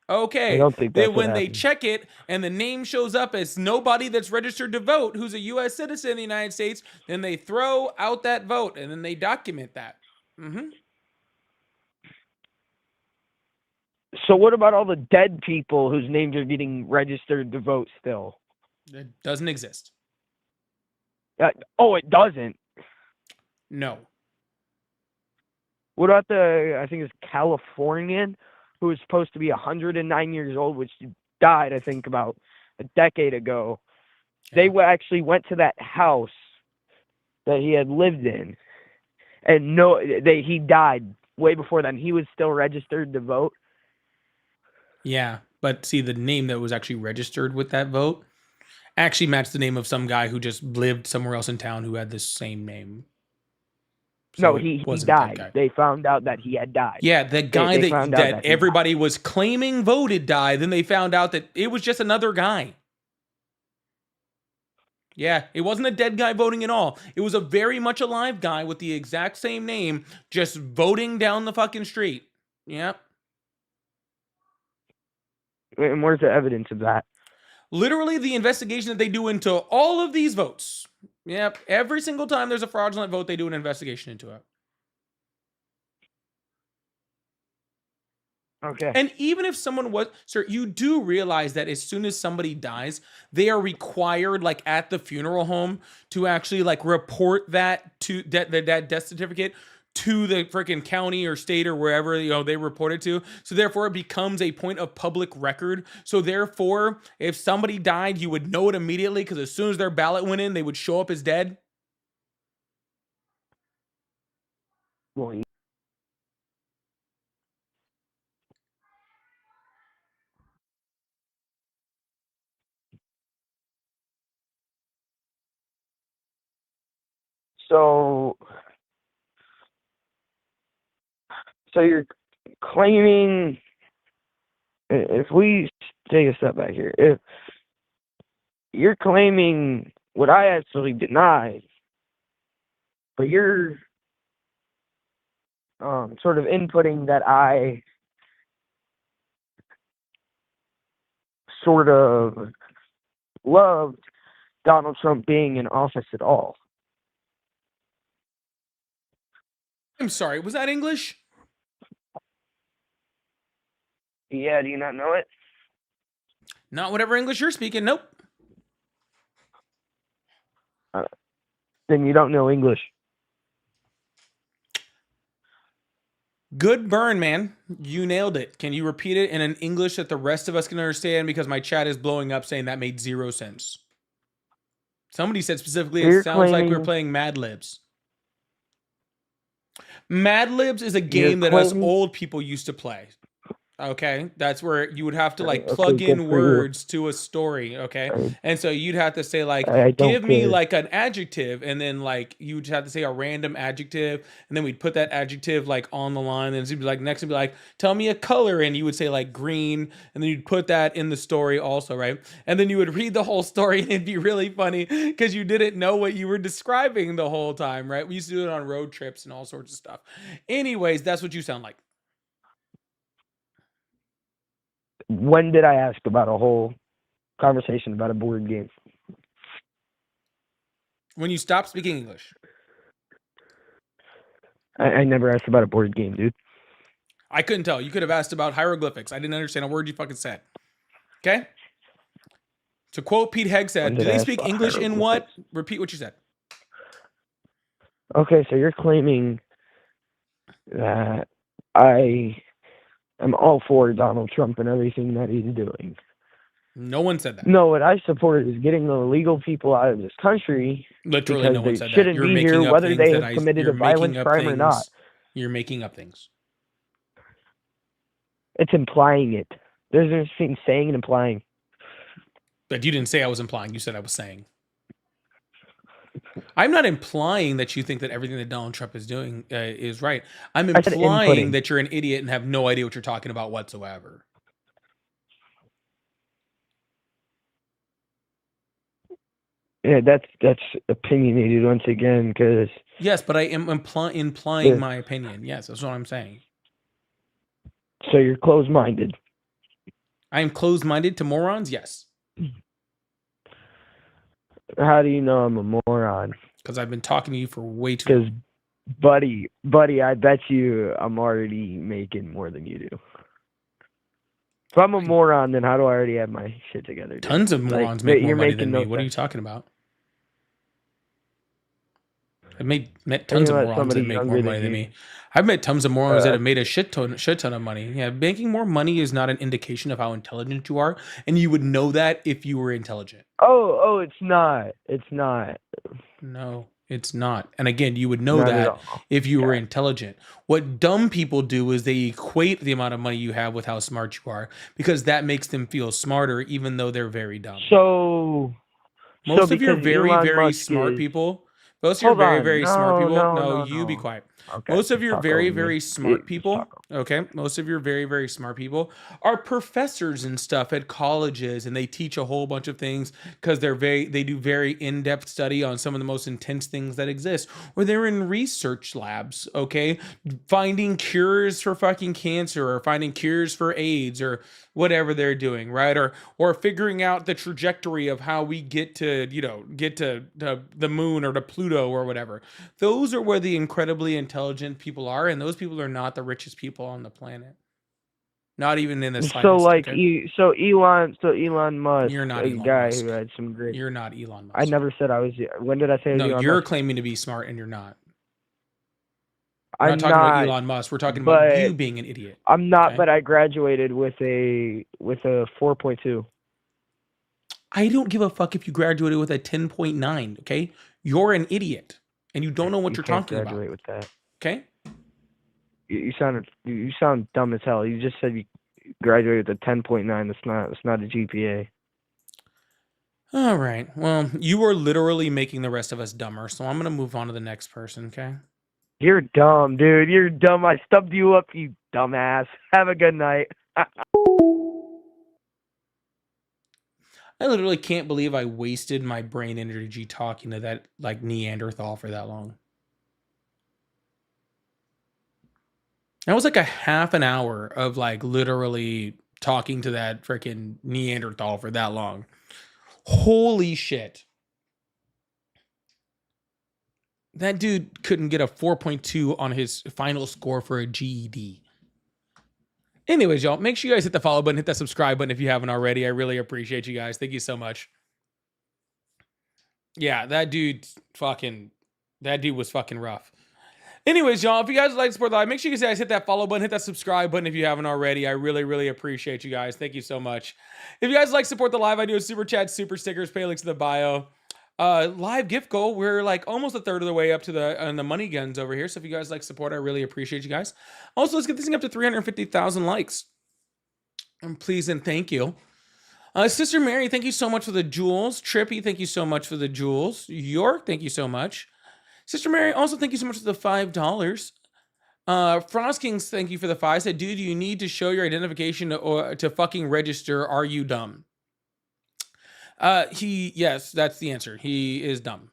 Okay. I don't think that's then when what they happened. check it and the name shows up as nobody that's registered to vote who's a U.S. citizen in the United States, then they throw out that vote and then they document that. Mm-hmm. So what about all the dead people whose names are getting registered to vote still? It doesn't exist. It doesn't? No. What about I think it's Californian, who was supposed to be 109 years old, which died, I think, about a decade ago. Yeah. They actually went to that house that he had lived in, and he died way before then. He was still registered to vote. Yeah, but see, the name that was actually registered with that vote actually matched the name of some guy who just lived somewhere else in town who had the same name. So no, he died. They found out that he had died. Yeah, the guy that everybody was claiming voted died. Then they found out that it was just another guy. Yeah, it wasn't a dead guy voting at all. It was a very much alive guy with the exact same name just voting down the fucking street. Yeah. And where's the evidence of that? Literally the investigation that they do into all of these votes. Yep. Every single time there's a fraudulent vote, they do an investigation into it. Okay. And even if someone was, sir, you do realize that as soon as somebody dies, they are required, like at the funeral home, to actually like report that to that death certificate to the freaking county or state or wherever they report it to. So therefore, it becomes a point of public record. So therefore, if somebody died, you would know it immediately because as soon as their ballot went in, they would show up as dead. Well, So you're claiming, if we take a step back here, if you're claiming what I actually denied, but you're sort of inputting that I sort of loved Donald Trump being in office at all. I'm sorry, was that English? Yeah, do you not know it? Not whatever English you're speaking, nope. Then you don't know English. Good burn, man. You nailed it. Can you repeat it in an English that the rest of us can understand? Because my chat is blowing up saying that made zero sense. Somebody said specifically it sounds like we're playing Mad Libs. Mad Libs is a game that us old people used to play. Okay, that's where you would have to like plug in words to a story. Okay, and so you'd have to say like, give me like an adjective, and then like you'd have to say a random adjective, and then we'd put that adjective like on the line, and it'd be like next it'd be like, tell me a color, and you would say like green, and then you'd put that in the story also, right? And then you would read the whole story, and it'd be really funny because you didn't know what you were describing the whole time, right? We used to do it on road trips and all sorts of stuff. Anyways, that's what you sound like. When did I ask about a whole conversation about a board game? When you stopped speaking English. I never asked about a board game, dude. I couldn't tell. You could have asked about hieroglyphics. I didn't understand a word you fucking said. Okay? To quote Pete Hegseth, do they speak English in what? Repeat what you said. Okay, so you're claiming that I'm all for Donald Trump and everything that he's doing. No one said that. No, what I support is getting the illegal people out of this country. Literally, no one said that. Shouldn't be here, whether they have committed a violent crime or not. You're making up things. It's implying it. There's a difference between saying and implying. But you didn't say I was implying. You said I was saying. I'm not implying that you think that everything that Donald Trump is doing is right. I'm implying that you're an idiot and have no idea what you're talking about whatsoever. Yeah, that's opinionated once again, because yes, but I am implying my opinion. Yes, that's what I'm saying. So you're closed-minded. I am closed-minded to morons. Yes. How do you know I'm a moron? Because I've been talking to you for way too long. Because, buddy, I bet you I'm already making more than you do. If I'm a moron, then how do I already have my shit together? Dude? Tons of morons make more money than me. What are you talking about? I've met tons of morons that make more money than me. I've met tons of morons that have made a shit ton of money. Yeah, making more money is not an indication of how intelligent you are, and you would know that if you were intelligent. Oh, it's not. It's not. No, it's not. And again, you would know that if you were intelligent. What dumb people do is they equate the amount of money you have with how smart you are, because that makes them feel smarter, even though they're very dumb. So most of your very, Elon very Musk smart is... people, most of your Hold very, on. very smart people, No. you be quiet. Okay, Most of your talk very, over me. very smart Just people, talk over okay, most of your very, very smart people are professors and stuff at colleges, and they teach a whole bunch of things because they do very in-depth study on some of the most intense things that exist, or they're in research labs, okay, finding cures for fucking cancer, or finding cures for AIDS, or whatever they're doing, right? Or figuring out the trajectory of how we get to the moon or to Pluto or whatever. Those are where the incredibly intelligent people are, and those people are not the richest people on the planet. Not even in the slightest. So Elon Musk, you're not a Elon guy Musk. who had some great... You're not Elon Musk. I never said I was... When did I say I was Elon you're Musk? claiming to be smart, and you're not. I'm not talking about Elon Musk. We're talking about you being an idiot. I'm not, but I graduated with a 4.2. I don't give a fuck if you graduated with a 10.9, okay? You're an idiot, and you don't know what you're talking about. Graduate with that. Okay? You sound dumb as hell. You just said you graduated with a 10.9. That's not a GPA. All right. Well, you are literally making the rest of us dumber, so I'm going to move on to the next person, okay? You're dumb, dude. You're dumb. I stubbed you up, you dumbass. Have a good night. I literally can't believe I wasted my brain energy talking to that, like, Neanderthal for that long. That was like a half an hour of, like, literally talking to that freaking Neanderthal for that long. Holy shit. That dude couldn't get a 4.2 on his final score for a GED. Anyways, y'all, make sure you guys hit the follow button, hit that subscribe button if you haven't already. I really appreciate you guys. Thank you so much. Yeah, that dude was fucking rough. Anyways, y'all, if you guys like to support the live, make sure you guys hit that follow button, hit that subscribe button if you haven't already. I really, really appreciate you guys. Thank you so much. If you guys like to support the live, I do a super chat, super stickers, pay links in the bio. Live gift goal. We're like almost a third of the way up to the money guns over here. So if you guys like support, I really appreciate you guys. Also, let's get this thing up to 350,000 likes. And please and thank you. Sister Mary, thank you so much for the jewels. Trippy, thank you so much for the jewels. York, thank you so much. Sister Mary, also thank you so much for the $5. Frost Kings, thank you for the 5. Said, dude, you need to show your identification to fucking register. Are you dumb? Yes, that's the answer. He is dumb.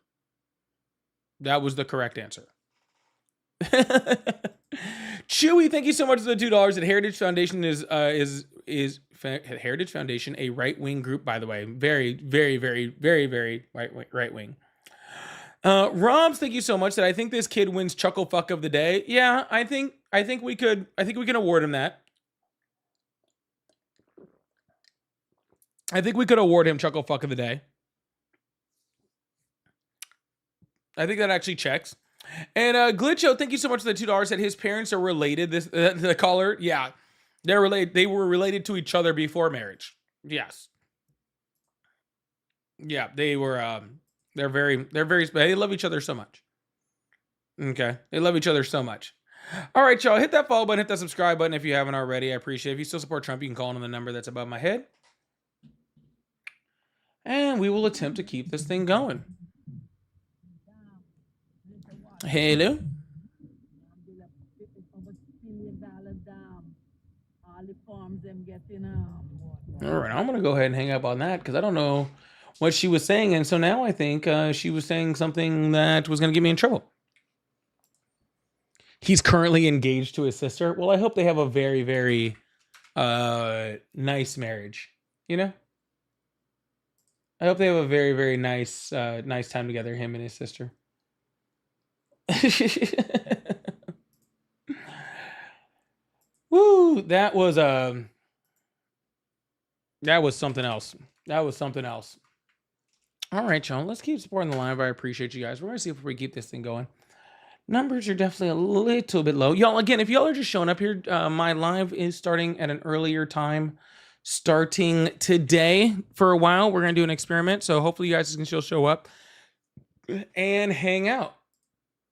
That was the correct answer. Chewy, thank you so much for the $2. And Heritage Foundation is Heritage Foundation a right-wing group, by the way. Very, very, very, very, very right-wing. Robs, thank you so much. That I think this kid wins Chuckle Fuck of the Day. Yeah, I think we can award him that. I think we could award him Chuckle Fuck of the Day. I think that actually checks. And Glitcho, thank you so much for the $2. That his parents are related. This the caller, yeah, they're related. They were related to each other before marriage. Yes. Yeah, they were. They're very. They love each other so much. Okay, they love each other so much. All right, y'all, hit that follow button, hit that subscribe button if you haven't already. I appreciate it. If you still support Trump, you can call in on the number that's above my head. And we will attempt to keep this thing going. Hello. All right, I'm going to go ahead and hang up on that because I don't know what she was saying. And so now I think she was saying something that was going to get me in trouble. He's currently engaged to his sister. Well, I hope they have a very, very nice marriage, you know? I hope they have a very, very nice time together, him and his sister. Woo, that was something else. That was something else. All right, y'all. Let's keep supporting the live. I appreciate you guys. We're going to see if we keep this thing going. Numbers are definitely a little bit low. Y'all, again, if y'all are just showing up here, my live is starting at an earlier time. Starting today for a while. We're going to do an experiment. So hopefully you guys can still show up and hang out.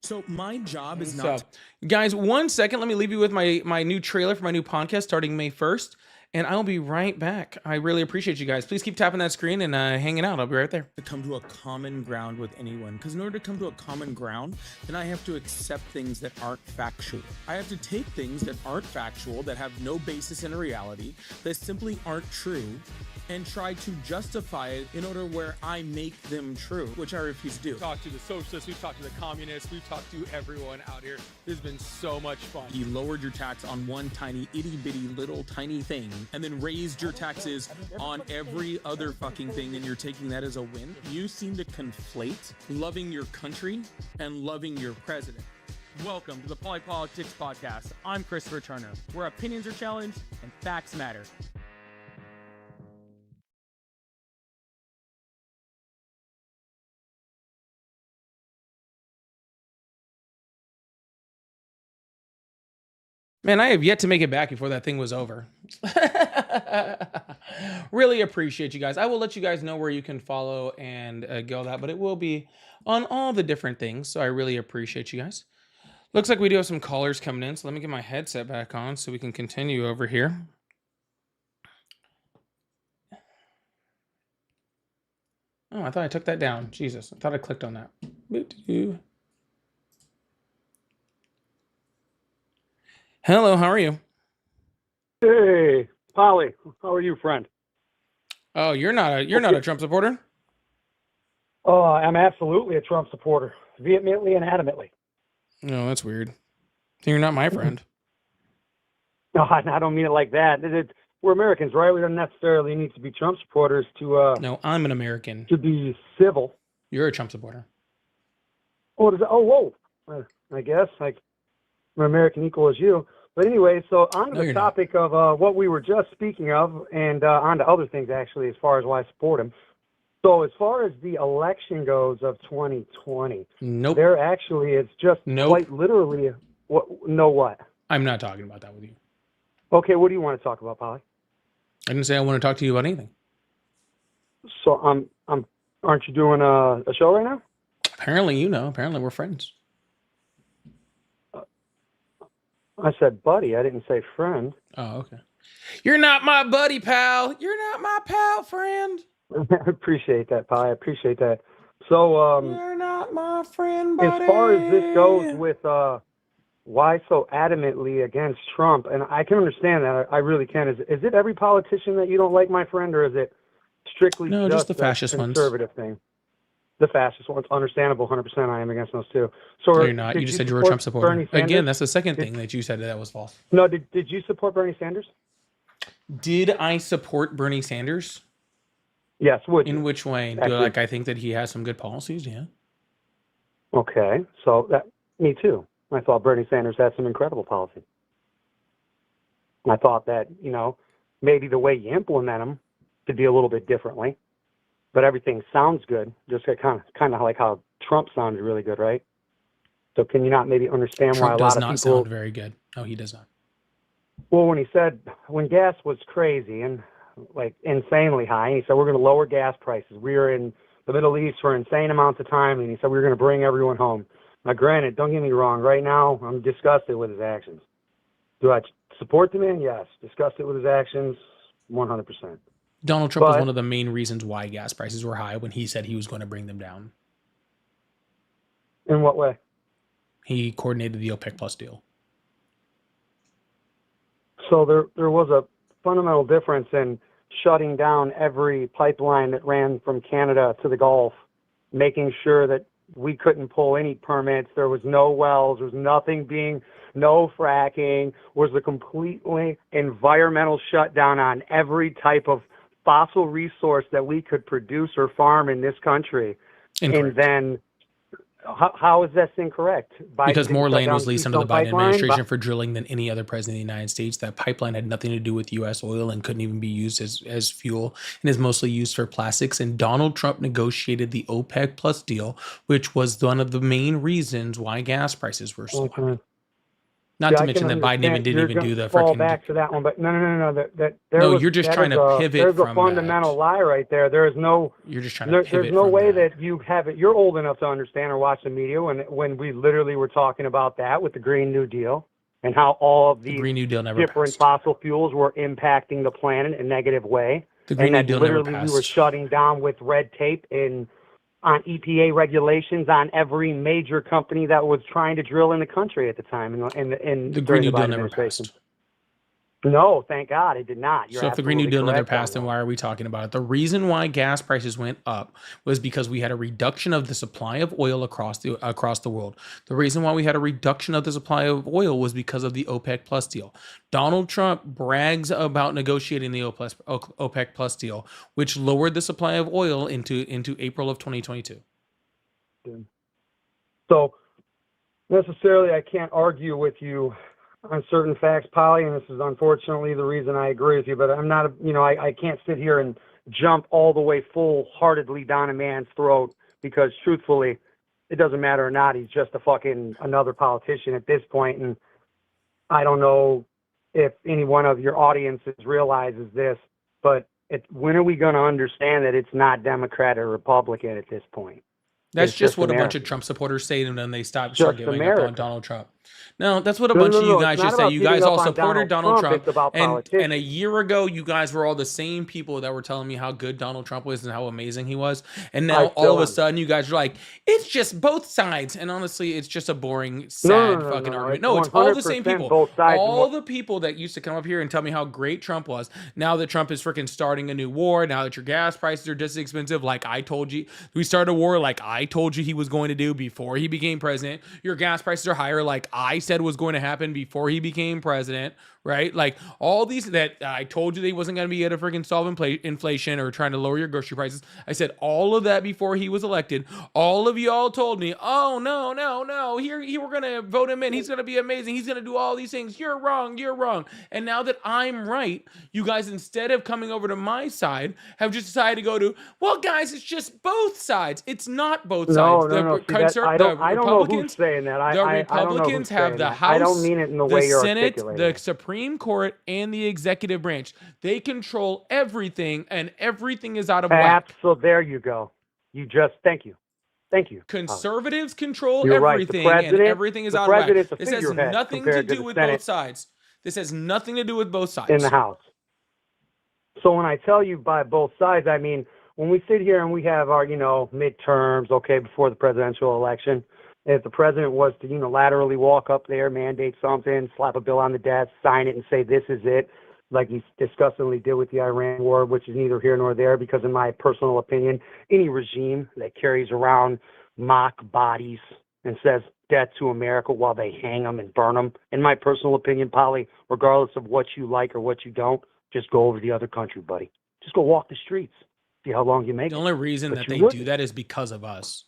So my job is So, not... guys, 1 second. Let me leave you with my new trailer for my new podcast starting May 1st. And I'll be right back. I really appreciate you guys. Please keep tapping that screen and hanging out. I'll be right there. To come to a common ground with anyone, because in order to come to a common ground, then I have to accept things that aren't factual. I have to take things that aren't factual, that have no basis in reality, that simply aren't true, and try to justify it in order where I make them true, which I refuse to do. We've talked to the socialists, we've talked to the communists, we've talked to everyone out here. This has been so much fun. You lowered your tax on one tiny itty bitty little tiny thing and then raised your taxes on every other fucking thing, and you're taking that as a win. You seem to conflate loving your country and loving your president. Welcome to the Politics Podcast. I'm Christopher Turner, where opinions are challenged and facts matter. Man, I have yet to make it back before that thing was over. Really appreciate you guys. I will let you guys know where you can follow and go that, but it will be on all the different things. So I really appreciate you guys. Looks like we do have some callers coming in. So let me get my headset back on so we can continue over here. Oh, I thought I took that down. Jesus, I thought I clicked on that. Hello, how are you? Hey, Polly, how are you, friend? Oh, you're not a Trump supporter? Oh, I'm absolutely a Trump supporter, vehemently and adamantly. No, that's weird. You're not my friend. No, I don't mean it like that. We're Americans, right? We don't necessarily need to be Trump supporters to. No, I'm an American. To be civil. You're a Trump supporter. What is it? Oh, whoa. I guess like I'm American equal as you. But anyway, so on to the topic of what we were just speaking of, and on to other things actually, as far as why I support him. So as far as the election goes of 2020, nope. There actually is just quite literally what? I'm not talking about that with you. Okay, what do you want to talk about, Polly? I didn't say I want to talk to you about anything. So aren't you doing a show right now? Apparently, you know. Apparently, we're friends. I said buddy. I didn't say friend. Oh, okay. You're not my buddy, pal. You're not my pal, friend. I appreciate that, Polly. I appreciate that. So, you're not my friend, buddy. As far as this goes with why so adamantly against Trump, and I can understand that. I really can. Is it every politician that you don't like, my friend, or is it strictly just the fascist conservative thing? The fascist ones, understandable, 100%. I am against those too. So no, you're not. You just said you were a Trump supporter. Again, that's the second thing that you said that was false. No, did you support Bernie Sanders? Did I support Bernie Sanders? Yes. Would you? In which way? Like I think that he has some good policies. Yeah. Okay, so me too. I thought Bernie Sanders had some incredible policy. I thought that maybe the way you implement them could be a little bit differently. But everything sounds good, just kind of like how Trump sounded really good, right? So can you not maybe understand why a lot of people... Trump does not sound very good. No, he does not. Well, when gas was crazy and like insanely high, and he said, we're going to lower gas prices. We were in the Middle East for insane amounts of time, and he said, we're going to bring everyone home. Now, granted, don't get me wrong. Right now, I'm disgusted with his actions. Do I support the man? Yes. Disgusted with his actions? 100%. Donald Trump was one of the main reasons why gas prices were high when he said he was going to bring them down. In what way? He coordinated the OPEC Plus deal. So there was a fundamental difference in shutting down every pipeline that ran from Canada to the Gulf, making sure that we couldn't pull any permits. There was no wells. There was no fracking. Was a completely environmental shutdown on every type of fossil resource that we could produce or farm in this country. Incorrect. And then How is this incorrect? Biden Because didn't more shut land down was the leased under the Keystone Biden pipeline. administration for drilling than any other president of the United States. That pipeline had nothing to do with U.S. oil and couldn't even be used as fuel, and is mostly used for plastics. And Donald Trump negotiated the OPEC Plus deal, which was one of the main reasons why gas prices were so high. Not See, to I mention can that Biden understand didn't you're even going do to the fall freaking. back to that one, but no. There No, was, you're just that trying is to a, pivot there's a from fundamental that. lie right there. There is no. You're just trying to pivot There's no from way that. that you have it. You're old enough to understand or watch the media when we literally were talking about that with the Green New Deal and how all of The these Green New Deal never different passed. fossil fuels were impacting the planet in a negative way, The Green and New that Deal never literally we were passed. shutting down with red tape and on EPA regulations on every major company that was trying to drill in the country at the time The Green during New the Deal Biden never administration. passed. No, thank God it did not. You're So if the Green New absolutely Deal never correct on passed, then that. why are we talking about it? The reason why gas prices went up was because we had a reduction of the supply of oil across the world. The reason why we had a reduction of the supply of oil was because of the OPEC Plus deal. Donald Trump brags about negotiating the OPEC Plus deal, which lowered the supply of oil into April of 2022. So necessarily, I can't argue with you on certain facts, Polly, and this is unfortunately the reason I agree with you. But I'm not, I can't sit here and jump all the way full-heartedly down a man's throat because, truthfully, it doesn't matter or not. He's just a fucking another politician at this point, and I don't know if any one of your audiences realizes this, but when are we going to understand that it's not Democrat or Republican at this point? That's It's just what a bunch America. of Trump supporters say, and then they start Just giving America. up on Donald Trump. No, that's what a bunch of you guys It's just not say. about You giving guys up all on supported Donald Trump, It's about and politics. a year ago, you guys were all the same people that were telling me how good Donald Trump was and how amazing he was. And now all of a sudden, you guys are like, it's just both sides. And honestly, it's just a boring, sad fucking argument. No, it's all the same 100% people. both sides. All the people that used to come up here and tell me how great Trump was. Now that Trump is freaking starting a new war, now that your gas prices are just as expensive, like I told you, we started a war like I told you he was going to do before he became president. Your gas prices are higher, like I said was going to happen before he became president, right? Like all these that I told you they wasn't going to be able to freaking solve inflation or trying to lower your grocery prices. I said all of that before he was elected. All of y'all told me, oh no, here we're going to vote him in. He's going to be amazing. He's going to do all these things. You're wrong. And now that I'm right, you guys, instead of coming over to my side, have just decided to go to, well, guys, it's just both sides. It's not both sides. No. See, I don't know who's saying that. The Republicans have the House, I don't mean it in the way you're Senate, articulating. the Supreme Court, and the executive branch. They control everything, and everything is out of whack. So there you go. Thank you. Conservatives control You're right. everything, and everything is out of whack. This has figurehead nothing to compared to do the with Senate both sides. This has nothing to do with both sides. in the House. So when I tell you by both sides, I mean when we sit here and we have our, midterms, before the presidential election. If the president was to unilaterally walk up there, mandate something, slap a bill on the desk, sign it, and say this is it, like he disgustingly did with the Iran war, which is neither here nor there, because in my personal opinion, any regime that carries around mock bodies and says death to America while they hang them and burn them, in my personal opinion, Polly, regardless of what you like or what you don't, just go over to the other country, buddy. Just go walk the streets. See how long you make The it. only reason But that you they wouldn't. do that is because of us.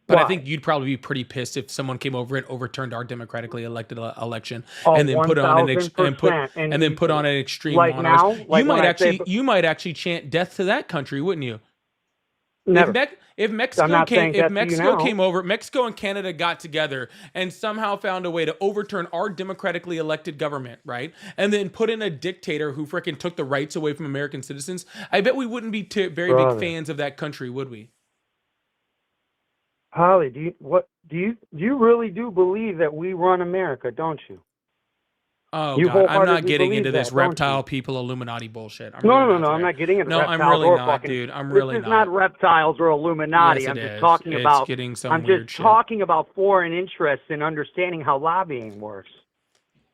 But I Why? think you'd probably be pretty pissed if someone came over and overturned our democratically elected election Oh, and then put on an 1000%. and then put on an extreme like monarch. now, like when I say, You might actually chant death to that country, wouldn't you? never. If Mexico I'm not saying death to you Mexico now. came over, Mexico and Canada got together and somehow found a way to overturn our democratically elected government, right? And then put in a dictator who freaking took the rights away from American citizens. I bet we wouldn't be very big fans of that country, would we? Holly, do you really do believe that we run America, don't you? Oh, You God, I'm not wholeheartedly getting believe into this that, don't reptile you? people Illuminati bullshit. No, really I'm not getting into No, reptiles I'm really or not, fucking, dude. I'm really this is not. not reptiles or Illuminati. Yes, I'm it just is. talking It's about. getting some I'm weird just shit. talking about foreign interests and understanding how lobbying works.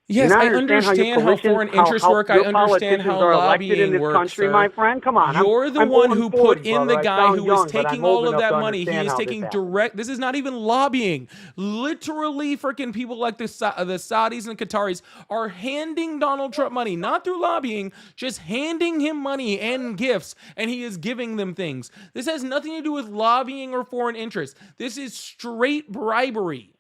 Yes, you I understand understand how foreign interests work. I your understand politicians how are elected in lobbying this works, country, sir. my friend. Come on, You're the I'm one old who and put 40, in the brother. I guy sound who was young, but I'm taking old all of enough that to money. He understand is how this taking happens. direct. This is not even lobbying. Literally, freaking people like the Saudis and Qataris are handing Donald Trump money, not through lobbying, just handing him money and gifts, and he is giving them things. This has nothing to do with lobbying or foreign interests. This is straight bribery.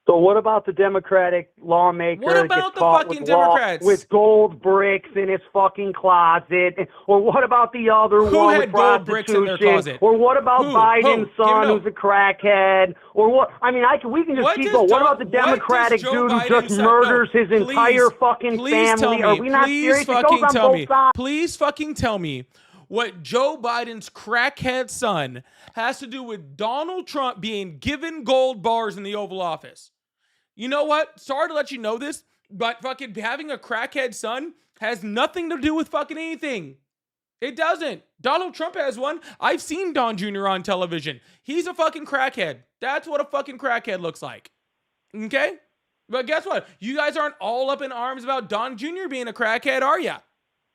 So what about the Democratic lawmaker What that gets about the caught with fucking Democrats? with gold bricks in his fucking closet? Or what about the other Who one had with gold bricks in their prostitution? closet? Or what about Who? Biden's Give son it up. who's a crackhead? Or what? I mean, we can just What keep does going. What Joe- about the what does Democratic Joe dude who Biden's just son- murders No, his entire fucking please tell family? me, Are we not please serious? It goes fucking on tell both me. sides. Please fucking tell me what Joe Biden's crackhead son has to do with Donald Trump being given gold bars in the Oval Office. You know what? Sorry to let you know this, but fucking having a crackhead son has nothing to do with fucking anything. It doesn't. Donald Trump has one. I've seen Don Jr. on television. He's a fucking crackhead. That's what a fucking crackhead looks like. Okay? But guess what? You guys aren't all up in arms about Don Jr. being a crackhead, are ya?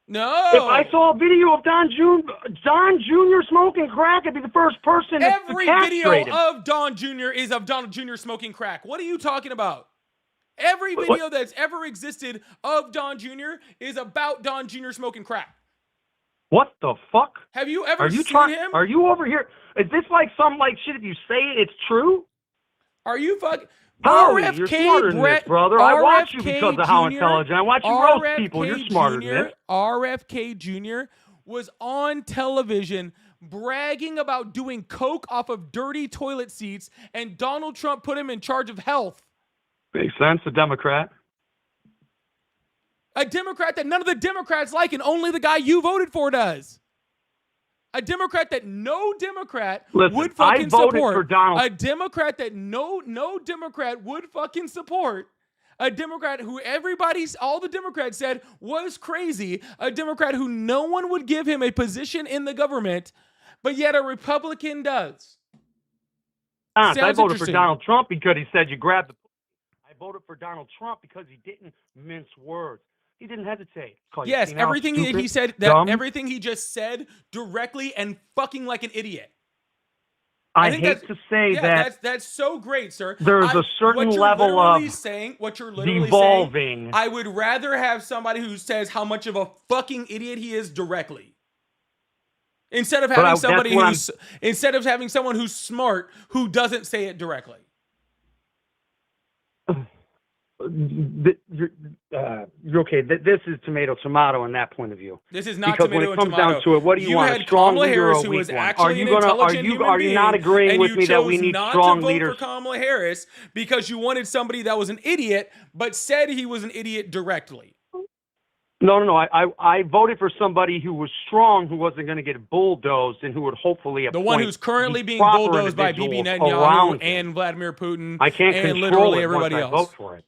No. If I saw a video of Don Jr. smoking crack, I'd be the first person to Every video castrate him. of Don Jr. is of Donald Jr. smoking crack. What are you talking about? Every video that's ever existed of Don Jr. is about Don Jr. smoking crack. What the fuck? Have you ever seen him? Are you over here? Is this like some shit if you say it's true? Are you fucking... Howie, RFK you're smarter than this, brother. I watch you because of how intelligent. I watch you roast people. You're smarter than this. RFK Jr. was on television bragging about doing coke off of dirty toilet seats, and Donald Trump put him in charge of health. Makes sense, a Democrat. A Democrat that none of the Democrats like, and only the guy you voted for does. A Democrat that no Democrat would fucking support. For Donald. A Democrat that no Democrat would fucking support. A Democrat who all the Democrats said was crazy. A Democrat who no one would give him a position in the government, but yet a Republican does. I voted for Donald Trump because he said you grab the... I voted for Donald Trump because he didn't mince words. He didn't hesitate. Yes, everything he said, everything he just said directly and fucking like an idiot. I hate to say that. That's so great, sir. There's a certain level of what you're literally devolving. Saying, I would rather have somebody who says how much of a fucking idiot he is directly. Instead of having someone who's smart who doesn't say it directly. You're okay. This is tomato in that point of view. This is not because tomato when it comes and tomato. down to it, what do you want? A strong leader or a weak one? Are you not agreeing with me that we need strong leaders? For Kamala Harris because you wanted somebody that was an idiot, but said he was an idiot directly. No. I voted for somebody who was strong, who wasn't going to get bulldozed, and who would hopefully the one who's currently being bulldozed by Bibi Netanyahu and Vladimir Putin. I can't and control literally it everybody once else. I vote for it.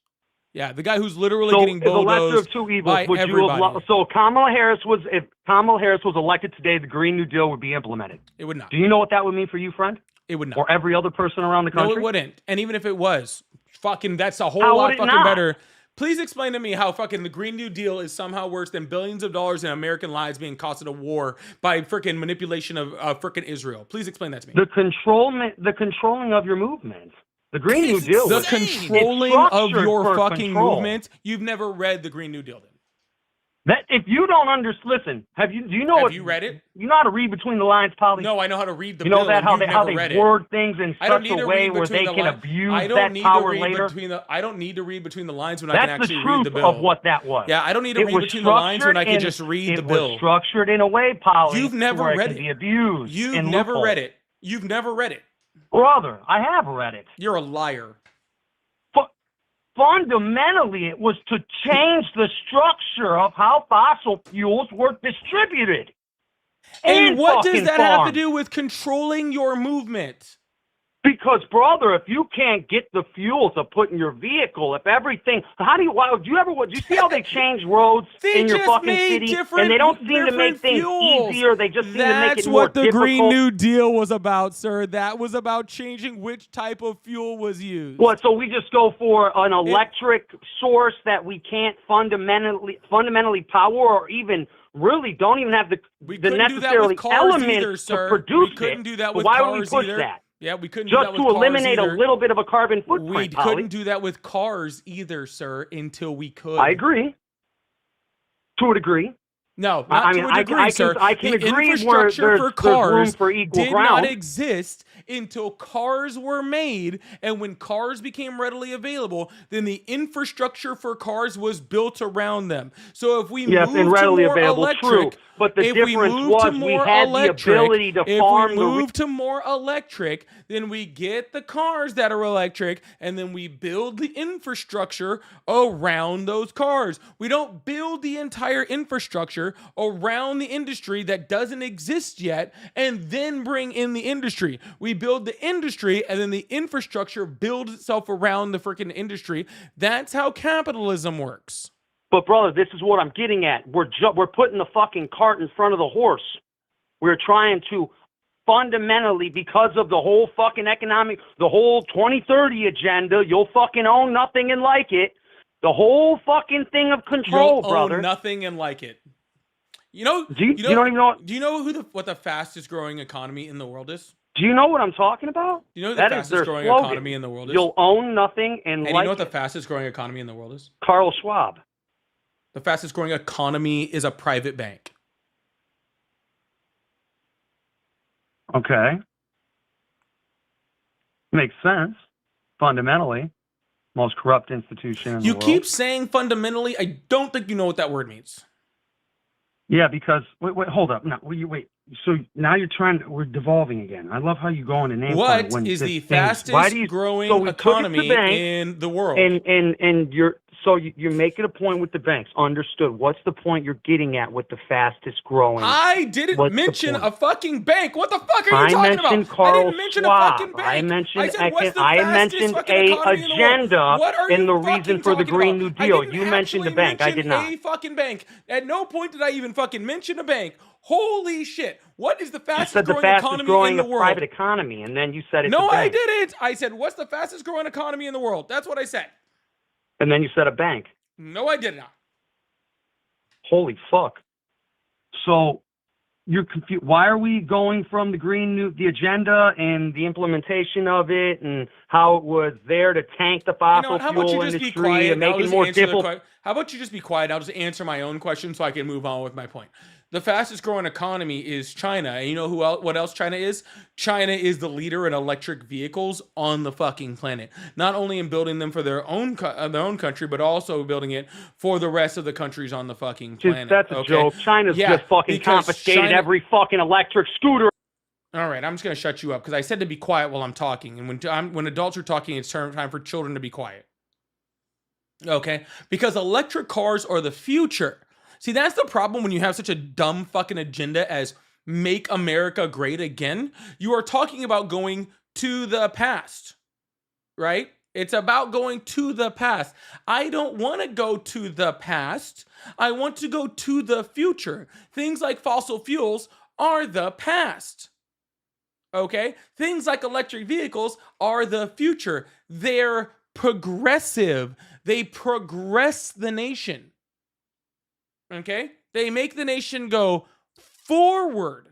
Yeah, the guy who's literally getting bulldozed the lesser of two evils, by everybody. So if Kamala Harris was elected today, the Green New Deal would be implemented. It would not. Do you know what that would mean for you, friend? It would not. Or every other person around the country? No, it wouldn't. And even if it was, that's a whole lot fucking better. Please explain to me how fucking the Green New Deal is somehow worse than billions of dollars in American lives being cost in a war by freaking manipulation of freaking Israel. Please explain that to me. The controlling of your movement. The Green New Deal. The controlling of your fucking movement. You've never read the Green New Deal then. That if you don't listen, have you read it? You know how to read between the lines, Polly? No, I know how to read the you bill. know that how they word things in such a way where they can abuse that power later. I don't need to read between the lines when I can actually read the bill. That's the truth of what that was. Yeah, I don't need to read between the lines when I can just read the bill. It was structured in a way, Polly. You've never read it. Be abused. You've never read it. You've never read it. Brother, I have read it. You're a liar. Fundamentally, it was to change the structure of how fossil fuels were distributed. And what does that have to do with controlling your movement? Because, brother, if you can't get the fuel to put in your vehicle, if everything, do you see how they change roads in your fucking city? And they don't seem to make things easier. They just seem to make it more difficult. That's what the Green New Deal was about, sir. That was about changing which type of fuel was used. What, so we just go for an electric source that we can't fundamentally power, or even really don't even have the necessarily elements to produce it? Couldn't do that with why cars would we push either. that? Yeah, we couldn't do that with just to eliminate a little bit of a carbon footprint. We couldn't do that with cars either, sir, until we could. I agree. To a degree. No, not to a degree, sir. I can the agree infrastructure for cars for equal did ground. not exist until cars were made, and when cars became readily available, then the infrastructure for cars was built around them. So if we yes, move and readily to more available, electric, true. But the difference was we had the ability to farm. If we move to more electric, then we get the cars that are electric, and then we build the infrastructure around those cars. We don't build the entire infrastructure around the industry that doesn't exist yet, and then bring in the industry. We build the industry, and then the infrastructure builds itself around the freaking industry. That's how capitalism works. But brother, this is what I'm getting at. We're putting the fucking cart in front of the horse. We're trying to fundamentally, because of the whole fucking the whole 2030 agenda, you'll fucking own nothing and like it. The whole fucking thing of control, You'll brother. Own nothing and like it. You know, you don't even know. Do you know what the fastest growing economy in the world is? Do you know what I'm talking about? Do you know what the fastest growing economy in the world is? You'll own nothing and like you know what the fastest growing economy in the world is? Carl Schwab. The fastest growing economy is a private bank. Okay. Makes sense. Fundamentally. Most corrupt institution in the world. You keep saying fundamentally. I don't think you know what that word means. Yeah, because wait, hold up. No, wait. So now we're devolving again. I love how you go into name. What is the fastest growing economy in the world? And you're making a point with the banks. Understood. What's the point you're getting at with the fastest growing? I didn't mention a fucking bank. What the fuck are you talking about? Carl I didn't mention Schwab. a fucking bank. I mentioned a agenda and the reason for the Green New Deal. You mentioned the bank. I did not. A fucking bank. At no point did I even fucking mention a bank. Holy shit. What is the fastest growing economy in the world? Private economy, and then you said it's No, a bank. I didn't. I said, what's the fastest growing economy in the world? That's what I said. And then you said a bank. No, I did not. Holy fuck. So you're confused. Why are we going from the agenda and the implementation of it and how it was there to tank the fossil fuel industry and make it more difficult? How about you just be quiet? I'll just answer my own question so I can move on with my point. The fastest growing economy is China. And you know what else China is? China is the leader in electric vehicles on the fucking planet. Not only in building them for their own country, but also building it for the rest of the countries on the fucking planet. That's a joke. China's just fucking confiscated every fucking electric scooter. All right, I'm just going to shut you up because I said to be quiet while I'm talking. And when adults are talking, it's time for children to be quiet. Okay? Because electric cars are the future. See, that's the problem when you have such a dumb fucking agenda as make America great again. You are talking about going to the past, right? It's about going to the past. I don't want to go to the past. I want to go to the future. Things like fossil fuels are the past. Okay? Things like electric vehicles are the future. They're progressive. They progress the nation. Okay? They make the nation go forward.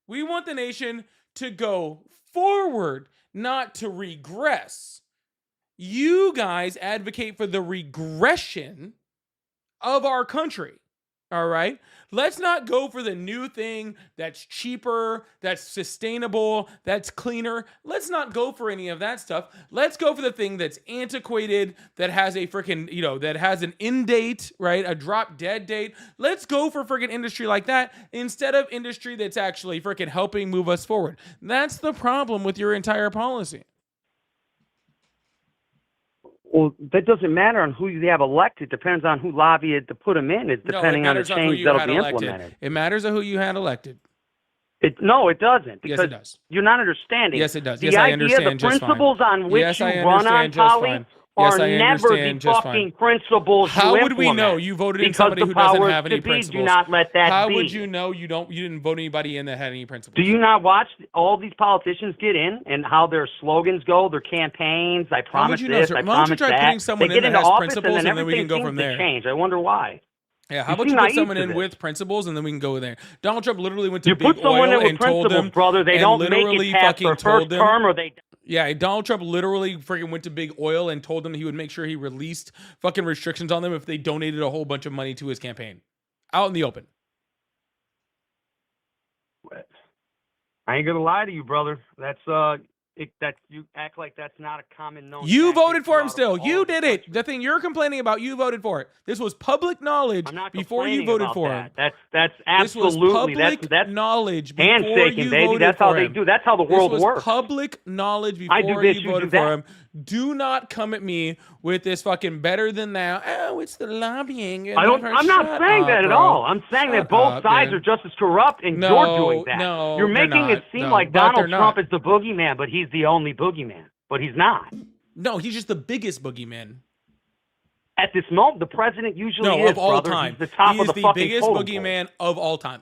We want the nation to go forward, not to regress. You guys advocate for the regression of our country. All right? Let's not go for the new thing that's cheaper, that's sustainable, that's cleaner. Let's not go for any of that stuff. Let's go for the thing that's antiquated, that has a freaking, that has an end date, right? A drop dead date. Let's go for freaking industry like that instead of industry that's actually freaking helping move us forward. That's the problem with your entire policy. Well, that doesn't matter on who you have elected. Depends on who lobbied to put them in. It's depending on the change that'll be implemented. It matters on who you had elected. No, it doesn't. Yes, Because it does. you're not understanding. Yes, it does. The Yes, I idea, understand the just fine. principles on which Yes, you I run on, understand just Polly, fine. are Yes, I never the understand just fine. fucking principles How you would we know? implement. You voted in Because somebody the who doesn't powers have any to be principles. do not let that How be. would you know you didn't vote anybody in that had any principles? Do you not watch all these politicians get in and how their slogans go, their campaigns? I How would promise you know, this, sir? I Why don't you promise try that. putting someone They in get that into has office principles, and then and then we everything can go seems from to there? change. I wonder why. Yeah, how You about seem you put naive someone to in this. with principles, and then we can go there. Donald Trump literally went to You big put someone oil in with and told principles, them, brother. They and don't make literally it past their fucking first told them. term, or they. Yeah, Donald Trump literally freaking went to big oil and told them he would make sure he released fucking restrictions on them if they donated a whole bunch of money to his campaign, out in the open. I ain't gonna lie to you, brother. That's you act like that's not a common known. You tactic voted for him throughout still. all You of the did country. it. The thing you're complaining about, you voted for it. This was public knowledge I'm not before you complaining voted about for that. him. That's This was absolutely public that's knowledge before handshaking, you baby. voted That's how for they him. do. That's how the This world was works. public knowledge I do before this, you you do voted for that. him. Do not come at me with this fucking better than thou. Oh, it's the lobbying. I'm not saying that at all. I'm saying that both sides are just as corrupt, and you're doing that. No, You're they're making it not. seem No, like but they're Donald Trump not. is the boogeyman, but he's the only boogeyman. But he's not. No, he's just the biggest boogeyman. At this moment, the president usually No, is, of all brother. time. He's the top He of is the the fucking biggest totem pole. boogeyman of all time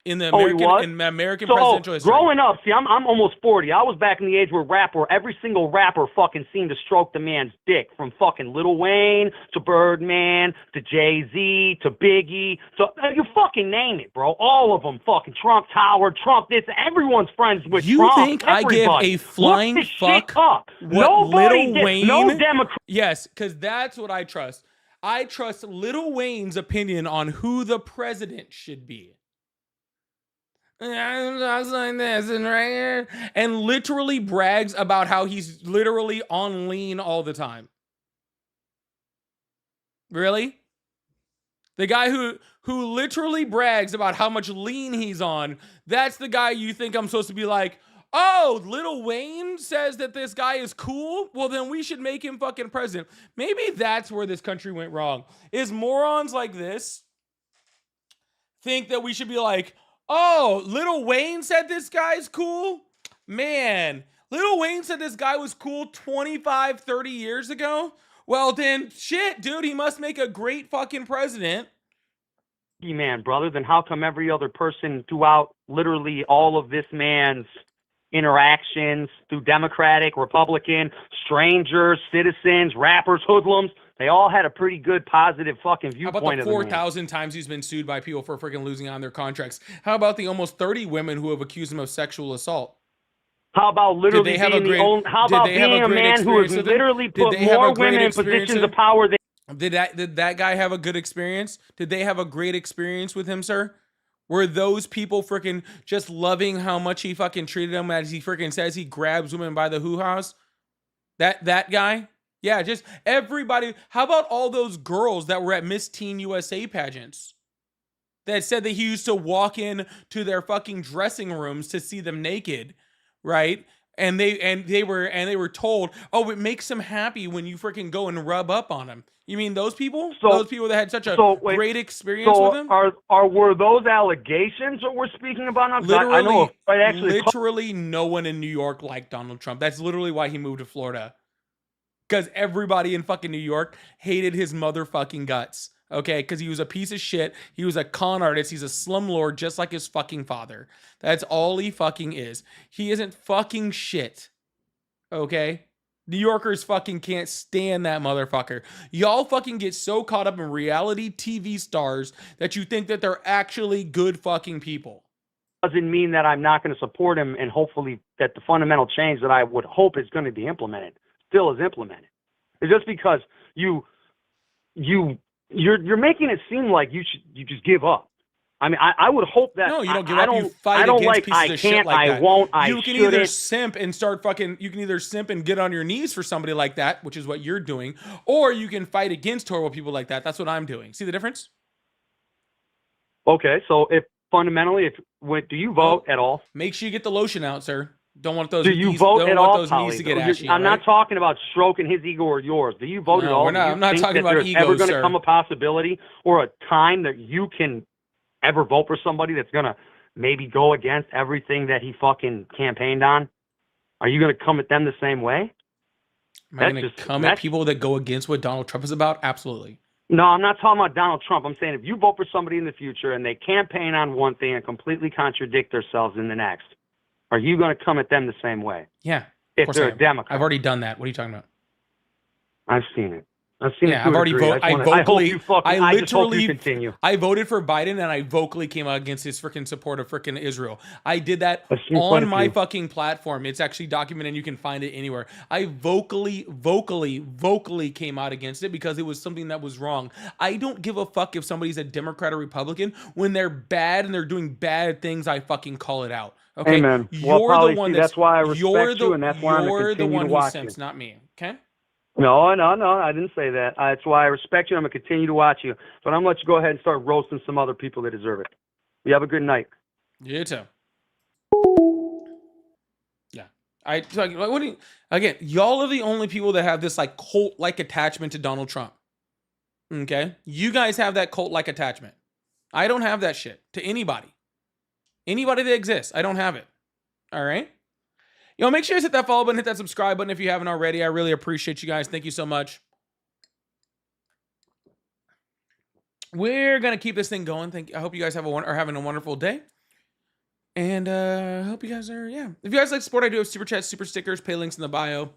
in the Oh, he was? American So, presidential history. growing up, see, I'm almost 40. I was back in the age where every single rapper fucking seemed to stroke the man's dick, from fucking Lil Wayne to Birdman to Jay-Z to Biggie. So you fucking name it, bro. All of them, fucking Trump Tower, Trump this. Everyone's friends with You Trump. think I give Everybody. a flying Look this fuck shit up. what Nobody Lil did. Wayne? No Democrat. Yes, because that's what I trust. I trust Lil Wayne's opinion on who the president should be. And talks like this and right here, and literally brags about how he's literally on lean all the time. Really? The guy who literally brags about how much lean he's on, that's the guy you think I'm supposed to be like, oh, Lil Wayne says that this guy is cool? Well, then we should make him fucking president. Maybe that's where this country went wrong. Is morons like this think that we should be like, oh, Lil Wayne said this guy's cool? Man, Lil Wayne said this guy was cool 25, 30 years ago? Well, then, shit, dude, he must make a great fucking president. Man, brother, then how come every other person throughout literally all of this man's interactions through Democratic, Republican, strangers, citizens, rappers, hoodlums, they all had a pretty good positive fucking How about viewpoint the of the man? 4,000 times he's been sued by people for freaking losing on their contracts? How about the almost 30 women who have accused him of sexual assault? How about literally being how about being a man who has literally put more women in positions of power than Did that guy have a good experience? Did they have a great experience with him, sir? Were those people freaking just loving how much he fucking treated them as he freaking says he grabs women by the hoo-haws? That guy? Yeah, just everybody. How about all those girls that were at Miss Teen USA pageants that said that he used to walk in to their fucking dressing rooms to see them naked, right? And they were told, oh, it makes them happy when you freaking go and rub up on them. You mean those people? Those people that had such a great experience with him? Were those allegations that we're speaking about now? Literally no one in New York liked Donald Trump. That's literally why he moved to Florida. Because everybody in fucking New York hated his motherfucking guts. Okay, because he was a piece of shit. He was a con artist. He's a slumlord just like his fucking father. That's all he fucking is. He isn't fucking shit. Okay? New Yorkers fucking can't stand that motherfucker. Y'all fucking get so caught up in reality TV stars that you think that they're actually good fucking people. Doesn't mean that I'm not going to support him, and hopefully that the fundamental change that I would hope is going to be implemented still is implemented. It's just because you're making it seem like you just give up. I mean, I would hope that. No, you don't give up. You fight against pieces of shit like that. You can either simp and start fucking. You can either simp and get on your knees for somebody like that, which is what you're doing, or you can fight against horrible people like that. That's what I'm doing. See the difference? Okay, so do you vote at all? Make sure you get the lotion out, sir. Don't want those. Do you knees, vote don't at want all, those Polly? knees to get ashy. I'm not talking about stroking his ego or yours. Do you vote at all? I'm not talking about there's egos, ever going to sir. come a possibility or a time that you can ever vote for somebody that's going to maybe go against everything that he fucking campaigned on? Are you going to come at them the same way? Am I going to come at people that go against what Donald Trump is about? Absolutely. No, I'm not talking about Donald Trump. I'm saying if you vote for somebody in the future and they campaign on one thing and completely contradict themselves in the next, are you going to come at them the same way? Yeah. If they're a Democrat. I've already done that. What are you talking about? I've seen it. I've seen it. Yeah, I've already voted. I just hope you continue. I voted for Biden and I vocally came out against his freaking support of freaking Israel. I did that on my fucking platform. It's actually documented and you can find it anywhere. I vocally came out against it because it was something that was wrong. I don't give a fuck if somebody's a Democrat or Republican. When they're bad and they're doing bad things, I fucking call it out. Okay? Amen. You're the one that's why I respect you, and that's why I'm going to continue to watch you. Not me. Okay? No, I didn't say that. That's why I respect you. I'm going to continue to watch you. But I'm going to let you go ahead and start roasting some other people that deserve it. You have a good night. You too. Yeah. Again, y'all are the only people that have this like cult-like attachment to Donald Trump. Okay? You guys have that cult-like attachment. I don't have that shit to anybody. Anybody that exists, I don't have it. All right? Yo, make sure you hit that follow button, hit that subscribe button if you haven't already. I really appreciate you guys. Thank you so much. We're going to keep this thing going. I hope you guys are having a wonderful day. And I hope you guys are, yeah. If you guys like support, I do have super chats, super stickers, pay links in the bio.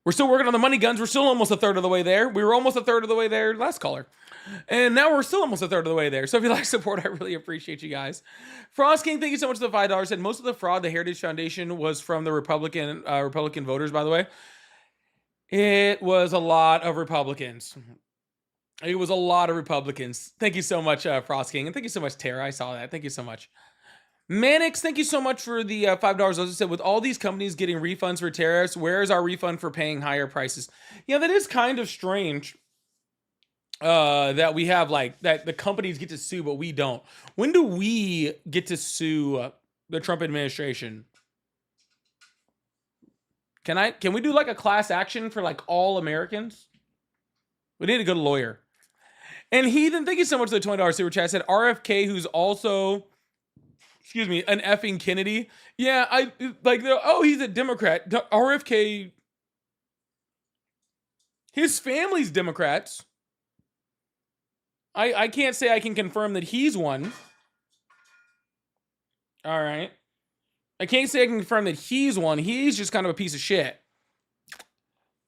We're still working on the money guns. We're still almost a third of the way there. We were almost a third of the way there last caller. And now we're still almost a third of the way there. So if you like support, I really appreciate you guys. Frost King, thank you so much for the $5. Said most of the fraud, the Heritage Foundation, was from the Republican voters, by the way. It was a lot of Republicans. It was a lot of Republicans. Thank you so much, Frost King. And thank you so much, Tara. I saw that. Thank you so much. Manix, thank you so much for the $5. As I said, with all these companies getting refunds for tariffs, where is our refund for paying higher prices? Yeah, that is kind of strange. That we have like that the companies get to sue, but we don't. When do we get to sue the Trump administration? Can we do like a class action for like all Americans? We need a good lawyer. And Heathen, thank you so much for the $20 super chat. Said RFK, who's also, excuse me, an effing Kennedy. Yeah, I like. Oh, he's a Democrat. RFK. His family's Democrats. I can't say I can confirm that he's one. All right. I can't say I can confirm that he's one. He's just kind of a piece of shit.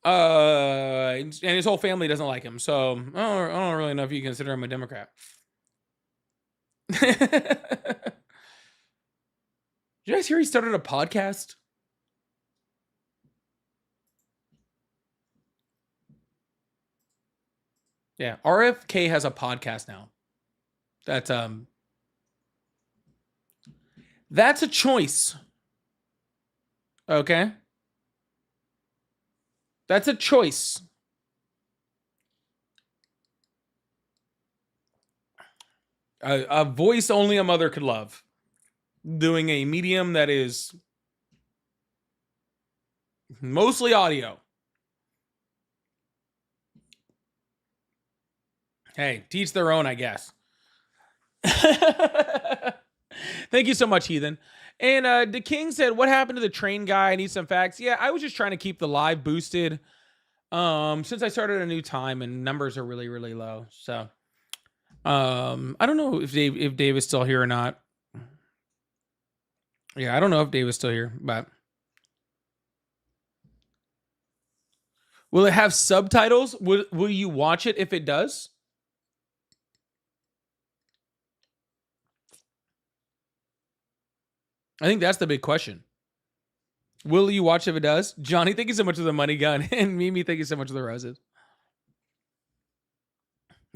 And his whole family doesn't like him. So I don't really know if you consider him a Democrat. Did you guys hear he started a podcast? Yeah, RFK has a podcast now. That's a choice. Okay? That's a choice. A voice only a mother could love. Doing a medium that is mostly audio. Hey, teach their own, I guess. Thank you so much, Heathen. And the King said, what happened to the train guy? I need some facts. Yeah, I was just trying to keep the live boosted. Since I started a new time and numbers are really, really low. So I don't know if Dave is still here or not. Yeah, I don't know if Dave is still here, but will it have subtitles? Will you watch it if it does? I think that's the big question. Will you watch if it does? Johnny, thank you so much for the money gun. And Mimi, thank you so much for the roses.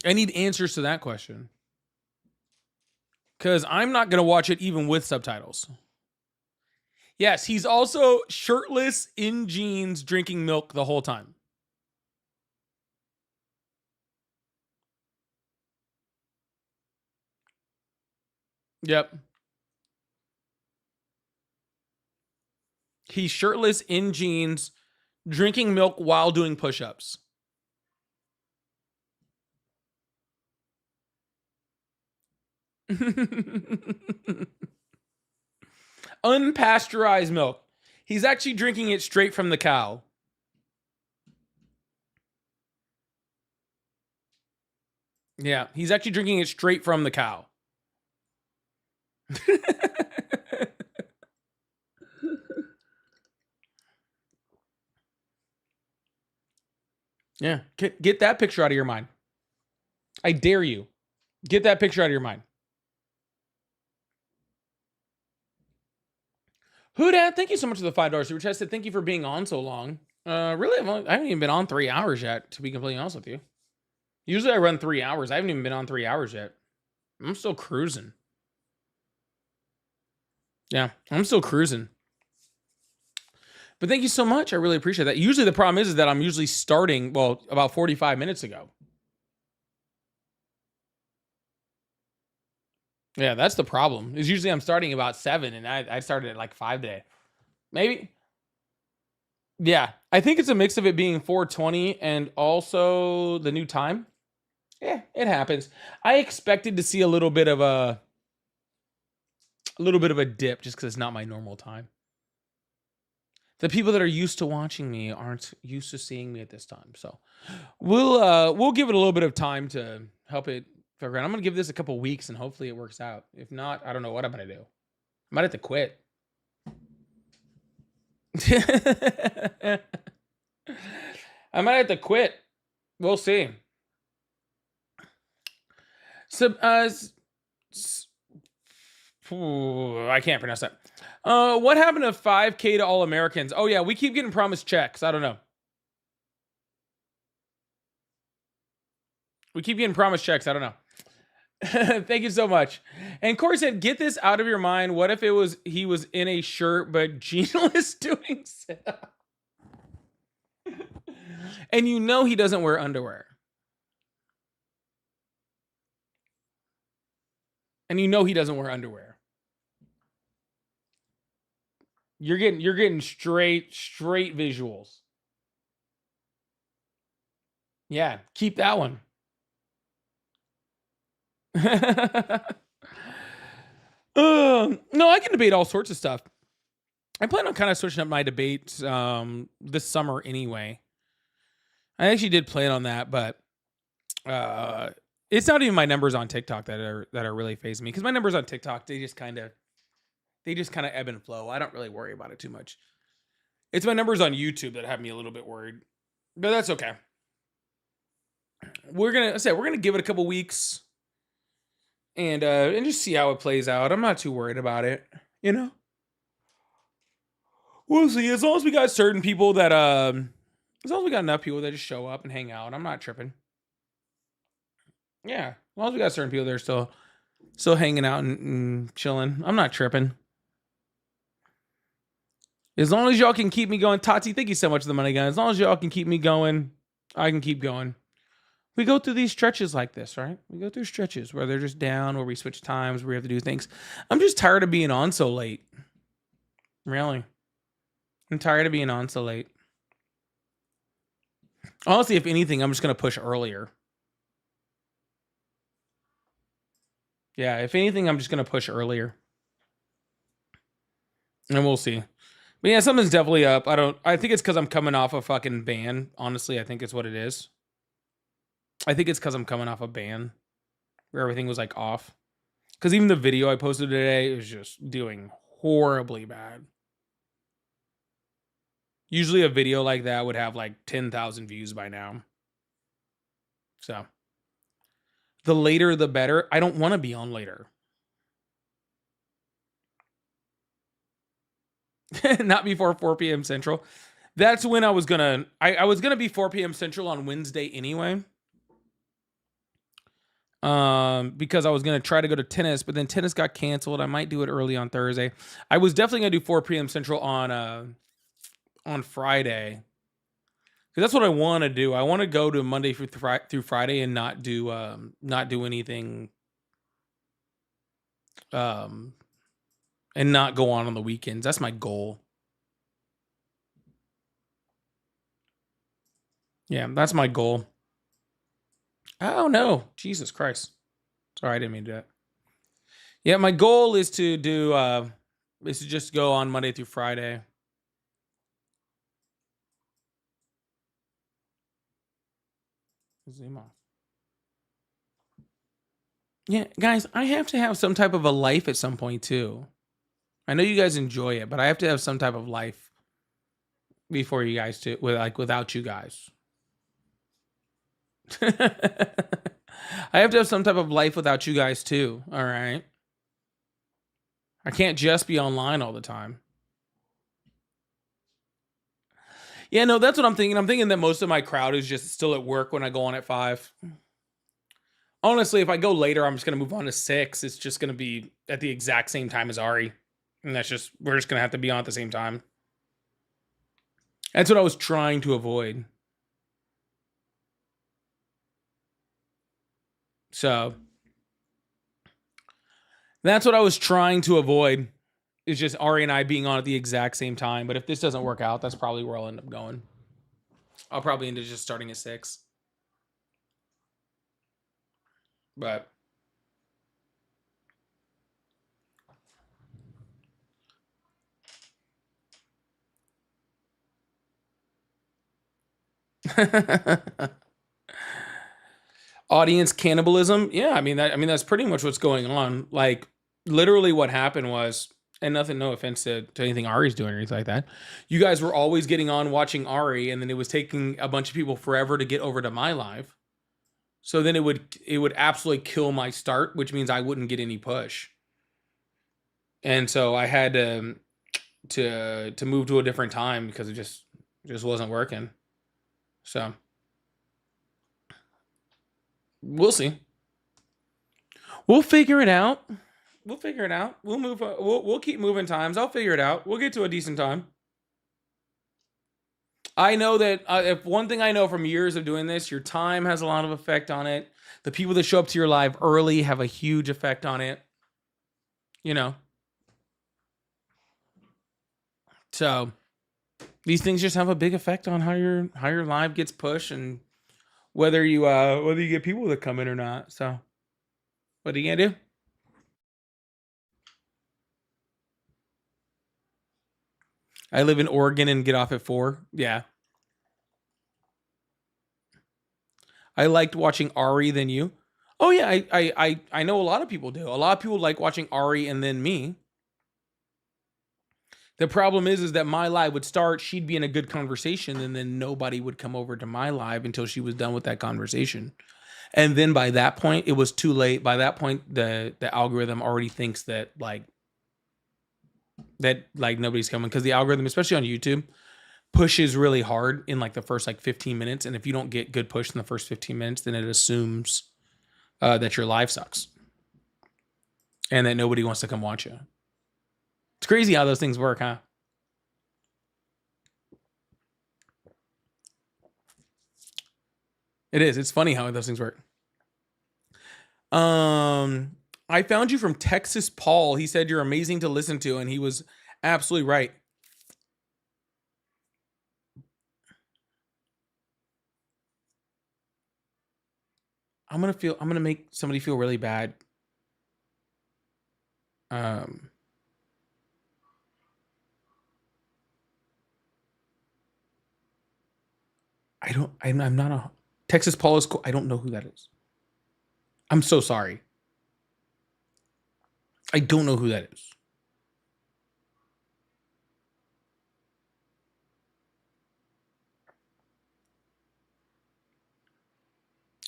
I need answers to that question. Because I'm not going to watch it even with subtitles. Yes, he's also shirtless in jeans drinking milk the whole time. Yep. He's shirtless in jeans, drinking milk while doing push-ups. Unpasteurized milk. He's actually drinking it straight from the cow. Yeah, he's actually drinking it straight from the cow. Yeah, get that picture out of your mind. I dare you. Get that picture out of your mind. Hoodat, thank you so much for the $5 super chat. Said thank you for being on so long. Really, I haven't even been on 3 hours yet, to be completely honest with you. Usually I run 3 hours. I haven't even been on 3 hours yet. I'm still cruising. Yeah, I'm still cruising. But thank you so much. I really appreciate that. Usually the problem is that I'm usually starting, well, about 45 minutes ago. Yeah, that's the problem. Is usually I'm starting about 7 and I started at like 5 today. Maybe. Yeah, I think it's a mix of it being 4:20 and also the new time. Yeah, it happens. I expected to see a little bit of a dip just because it's not my normal time. The people that are used to watching me aren't used to seeing me at this time. So we'll give it a little bit of time to help it figure out. I'm gonna give this a couple weeks and hopefully it works out. If not, I don't know what I'm gonna do. I might have to quit. I might have to quit. We'll see. So, I can't pronounce that. What happened to 5K to all Americans? Oh yeah, we keep getting promised checks. I don't know. We keep getting promised checks. I don't know. Thank you so much. And Corey said, "Get this out of your mind. What if he was in a shirt, but Gino is doing sit-ups? And you know he doesn't wear underwear. And you know he doesn't wear underwear. You're getting straight visuals. Yeah, keep that one." No, I can debate all sorts of stuff. I plan on kind of switching up my debates this summer anyway. I actually did plan on that, but it's not even my numbers on TikTok that are really phasing me, because my numbers on TikTok, they just kind of ebb and flow. I don't really worry about it too much. It's my numbers on YouTube that have me a little bit worried, but that's okay. We're gonna give it a couple weeks and just see how it plays out. I'm not too worried about it, you know. We'll see. As long as we got certain people that as long as we got enough people that just show up and hang out, I'm not tripping. Yeah, as long as we got certain people that are still hanging out and chilling, I'm not tripping. As long as y'all can keep me going. Tati, thank you so much for the money, guys. As long as y'all can keep me going, I can keep going. We go through these stretches like this, right? We go through stretches where they're just down, where we switch times, where we have to do things. I'm just tired of being on so late. Really. I'm tired of being on so late. Honestly, if anything, I'm just going to push earlier. Yeah, if anything, I'm just going to push earlier. And we'll see. But yeah, something's definitely up. I think it's because I'm coming off a fucking ban. Honestly, I think it's what it is. I think it's because I'm coming off a ban where everything was like off. Because even the video I posted today is just doing horribly bad. Usually a video like that would have like 10,000 views by now. So the later, the better. I don't want to be on later. Not before 4 p.m. Central. That's when I was gonna be 4 p.m. Central on Wednesday anyway. Because I was gonna try to go to tennis, but then tennis got canceled. I might do it early on Thursday. I was definitely gonna do 4 p.m. Central on Friday. Because that's what I want to do. I want to go to Monday through Friday and not do anything and not go on the weekends. That's my goal. Yeah, that's my goal. Oh no, Jesus Christ! Sorry, I didn't mean to do that. Yeah, my goal is to do is to just go on Monday through Friday. Zoom off. Yeah, guys, I have to have some type of a life at some point too. I know you guys enjoy it, but I have to have some type of life before you guys do, without you guys. I have to have some type of life without you guys too. All right. I can't just be online all the time. Yeah, no, that's what I'm thinking. I'm thinking that most of my crowd is just still at work when I go on at 5. Honestly, if I go later, I'm just going to move on to 6. It's just going to be at the exact same time as Ari. And we're just going to have to be on at the same time. That's what I was trying to avoid. So that's what I was trying to avoid, is just Ari and I being on at the exact same time. But if this doesn't work out, that's probably where I'll end up going. I'll probably end up just starting at 6. But audience cannibalism. Yeah, I mean that's pretty much what's going on. Like literally what happened was, and nothing, no offense to anything Ari's doing or anything like that. You guys were always getting on watching Ari, and then it was taking a bunch of people forever to get over to my live. So then it would absolutely kill my start, which means I wouldn't get any push. And so I had to move to a different time because it just wasn't working. So we'll see. We'll figure it out. We'll figure it out. We'll move. We'll keep moving times. I'll figure it out. We'll get to a decent time. I know that if one thing I know from years of doing this, your time has a lot of effect on it. The people that show up to your live early have a huge effect on it. You know. So these things just have a big effect on how your live gets pushed and whether you get people that come in or not. So what are you gonna do? I live in Oregon and get off at 4. Yeah. I liked watching Ari than you. Oh yeah, I know a lot of people do. A lot of people like watching Ari and then me. The problem is that my live would start, she'd be in a good conversation, and then nobody would come over to my live until she was done with that conversation. And then by that point, it was too late. By that point, the algorithm already thinks that nobody's coming, because the algorithm, especially on YouTube, pushes really hard in like the first 15 minutes. And if you don't get good push in the first 15 minutes, then it assumes that your live sucks and that nobody wants to come watch you. It's crazy how those things work, huh? It is. It's funny how those things work. I found you from Texas Paul. He said you're amazing to listen to, and he was absolutely right. I'm gonna make somebody feel really bad. I'm not a Texas Paul is cool. I don't know who that is. I'm so sorry. I don't know who that is.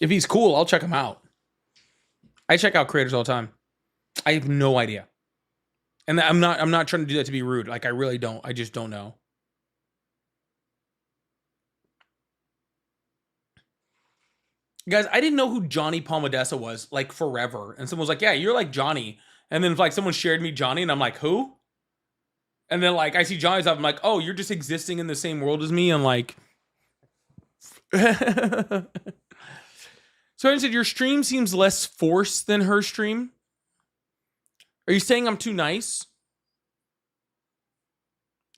If he's cool, I'll check him out. I check out creators all the time. I have no idea. And I'm not trying to do that to be rude. Like I really don't. I just don't know. Guys, I didn't know who Johnny Palmadessa was like forever. And someone was like, "Yeah, you're like Johnny." And then someone shared me Johnny, and I'm like, "Who?" And then I see Johnny's up. I'm like, "Oh, you're just existing in the same world as me." I'm like, so I said, your stream seems less forced than her stream. Are you saying I'm too nice?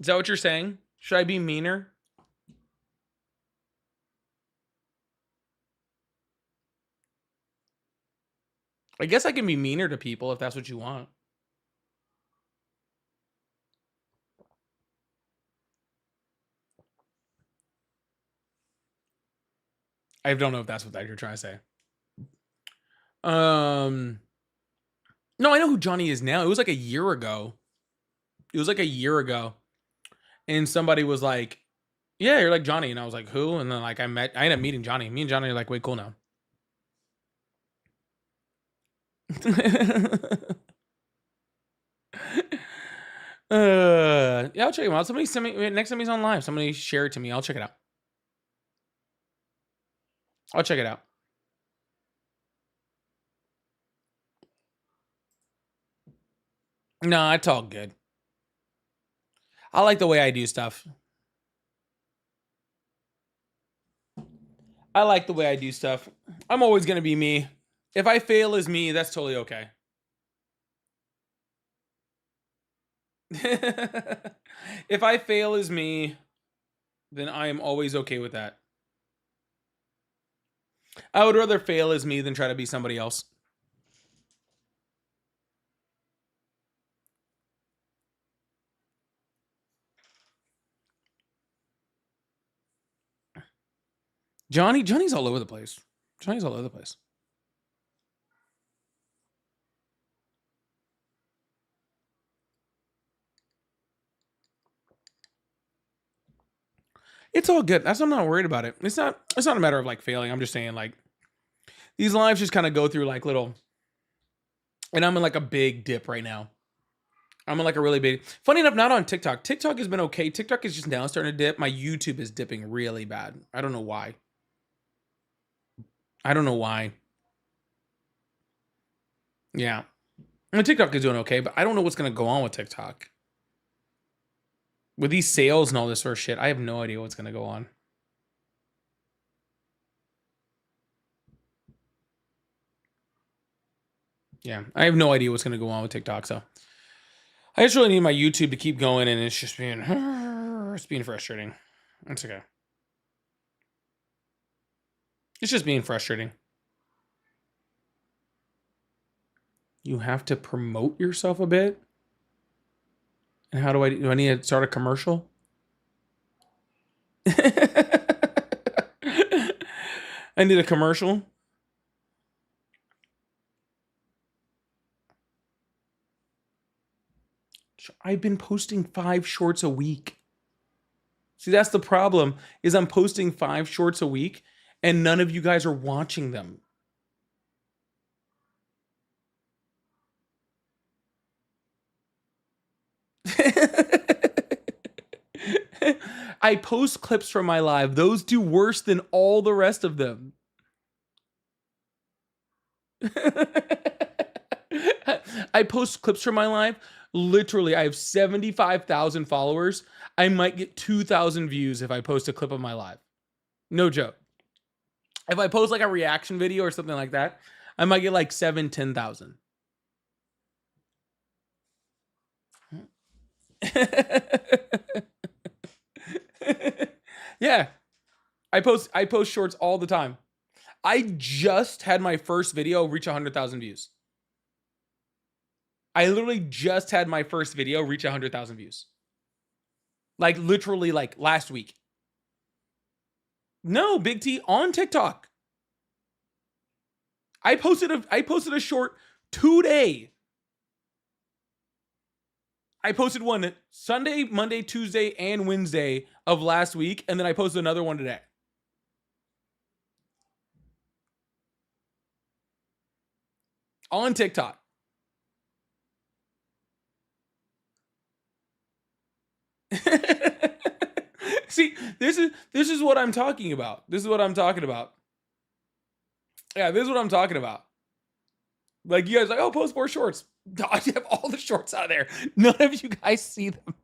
Is that what you're saying? Should I be meaner? I guess I can be meaner to people if that's what you want. I don't know if that's what you're trying to say. No, I know who Johnny is now. It was like a year ago. And somebody was like, yeah, you're like Johnny. And I was like, who? And then like I ended up meeting Johnny. Me and Johnny are like way cool now. Yeah, I'll check him out. Somebody send me next time he's on live. Somebody share it to me. I'll check it out. No, it's all good. I like the way I do stuff. I'm always going to be me. If I fail as me, that's totally okay. If I fail as me, then I am always okay with that. I would rather fail as me than try to be somebody else. Johnny's all over the place. It's all good. I'm not worried about it. It's not a matter of like failing. I'm just saying like these lives just kind of go through like little, and I'm in like a big dip right now. I'm in like a really big, funny enough, not on TikTok. TikTok has been okay. TikTok is just now starting to dip. My YouTube is dipping really bad. I don't know why. Yeah. I mean, TikTok is doing okay, but I don't know what's going to go on with TikTok. With these sales and all this sort of shit, I have no idea what's going to go on. Yeah, I have no idea what's going to go on with TikTok, so I just really need my YouTube to keep going, and it's just being frustrating. It's okay. It's just being frustrating. You have to promote yourself a bit? And how do I need to start a commercial? I need a commercial. I've been posting 5 shorts a week. See, that's the problem, is I'm posting 5 shorts a week and none of you guys are watching them. I post clips from my live. Those do worse than all the rest of them. I post clips from my live. Literally, I have 75,000 followers. I might get 2,000 views if I post a clip of my live. No joke. If I post like a reaction video or something like that, I might get like 10,000. Yeah. I post shorts all the time. I just had my first video reach 100,000 views. I literally just had my first video reach 100,000 views. Like literally like last week. No, Big T on TikTok. I posted a short today. I posted one Sunday, Monday, Tuesday, and Wednesday of last week, and then I posted another one today. On TikTok. See, this is what I'm talking about. Yeah, this is what I'm talking about. Like, you guys are like, oh, post more shorts. I have all the shorts out there. None of you guys see them.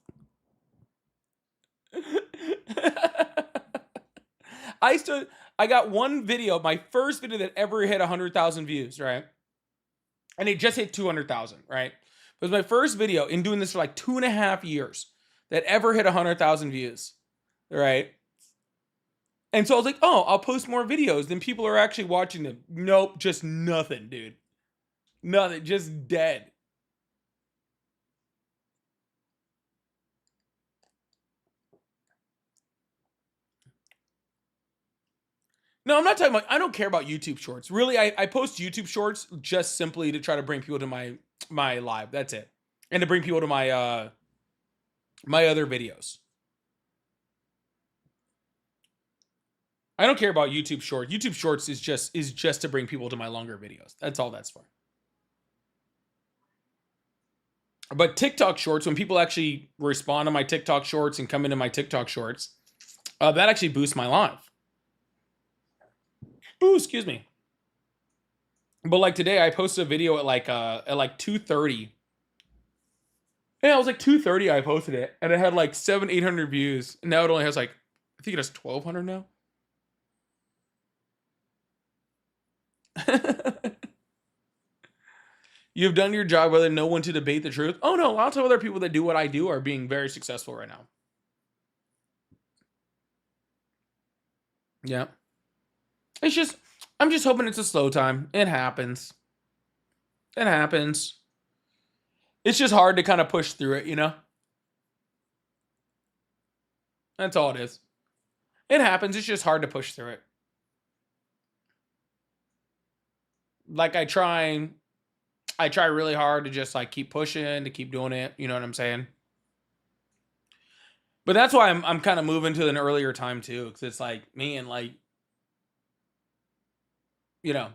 I got one video, my first video that ever hit 100,000 views, right? And it just hit 200,000, right? It was my first video in doing this for like 2.5 years that ever hit 100,000 views, right? And so I was like, oh, I'll post more videos, then people are actually watching them. Nope, just nothing, dude. Nothing, just dead. No, I'm not talking about, I don't care about YouTube shorts. Really, I post YouTube shorts just simply to try to bring people to my live. That's it. And to bring people to my my other videos. I don't care about YouTube short. YouTube shorts is just to bring people to my longer videos. That's all that's for. But TikTok shorts, when people actually respond to my TikTok shorts and come into my TikTok shorts, that actually boosts my live. Ooh, excuse me. But like today, I posted a video at like 2:30. Yeah, it was like 2:30. I posted it, and it had like 800 views. And now it only has like, I think it has 1,200 now. You've done your job, whether no one to debate the truth. Oh no, lots of other people that do what I do are being very successful right now. Yeah. It's just, I'm just hoping it's a slow time. It happens. It happens. It's just hard to kind of push through it, you know? That's all it is. It happens. It's just hard to push through it. Like I try really hard to just like keep pushing, to keep doing it. You know what I'm saying? But that's why I'm kind of moving to an earlier time too. Because it's like, man, like, you know,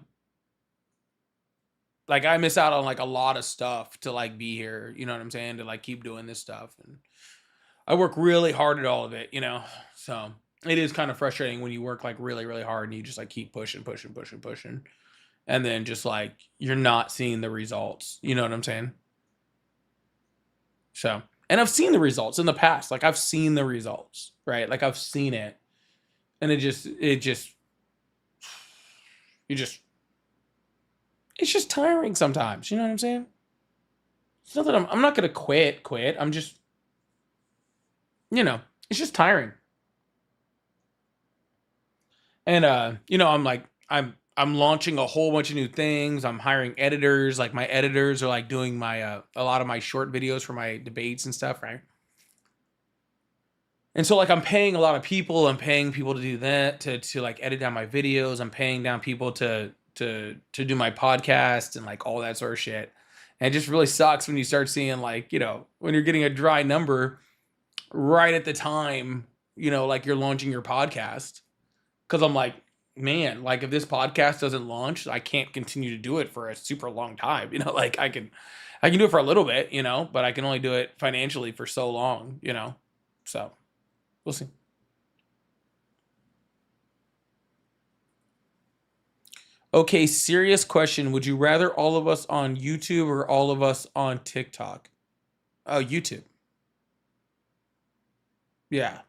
like I miss out on like a lot of stuff to like be here. You know what I'm saying? To like keep doing this stuff. And I work really hard at all of it, you know? So it is kind of frustrating when you work like really, really hard and you just like keep pushing. And then just like, you're not seeing the results. You know what I'm saying? So, and I've seen the results in the past. Like I've seen the results, right? Like I've seen it. And it's just tiring sometimes. You know what I'm saying? It's not that I'm not going to quit. I'm just, you know, it's just tiring. And, you know, I'm launching a whole bunch of new things. I'm hiring editors. Like my editors are like doing my, a lot of my short videos for my debates and stuff. Right. And so like, I'm paying a lot of people. I'm paying people to do that, to like edit down my videos. I'm paying down people to do my podcast and like all that sort of shit. And it just really sucks when you start seeing like, you know, when you're getting a dry number right at the time, you know, like you're launching your podcast. Cause I'm like, man, like if this podcast doesn't launch, I can't continue to do it for a super long time. You know, like I can do it for a little bit, you know, but I can only do it financially for so long, you know? So we'll see. Okay, serious question. Would you rather all of us on YouTube or all of us on TikTok? Oh, YouTube. Yeah.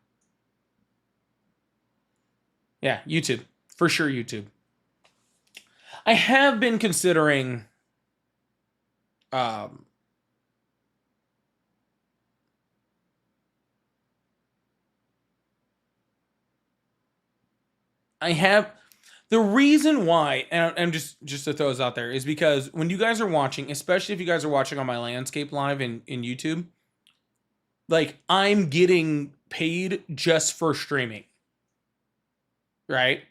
Yeah, YouTube. For sure, YouTube. I have been considering I have the reason why, and just to throw this out there, is because when you guys are watching, especially if you guys are watching on my landscape live in YouTube, like I'm getting paid just for streaming. Right?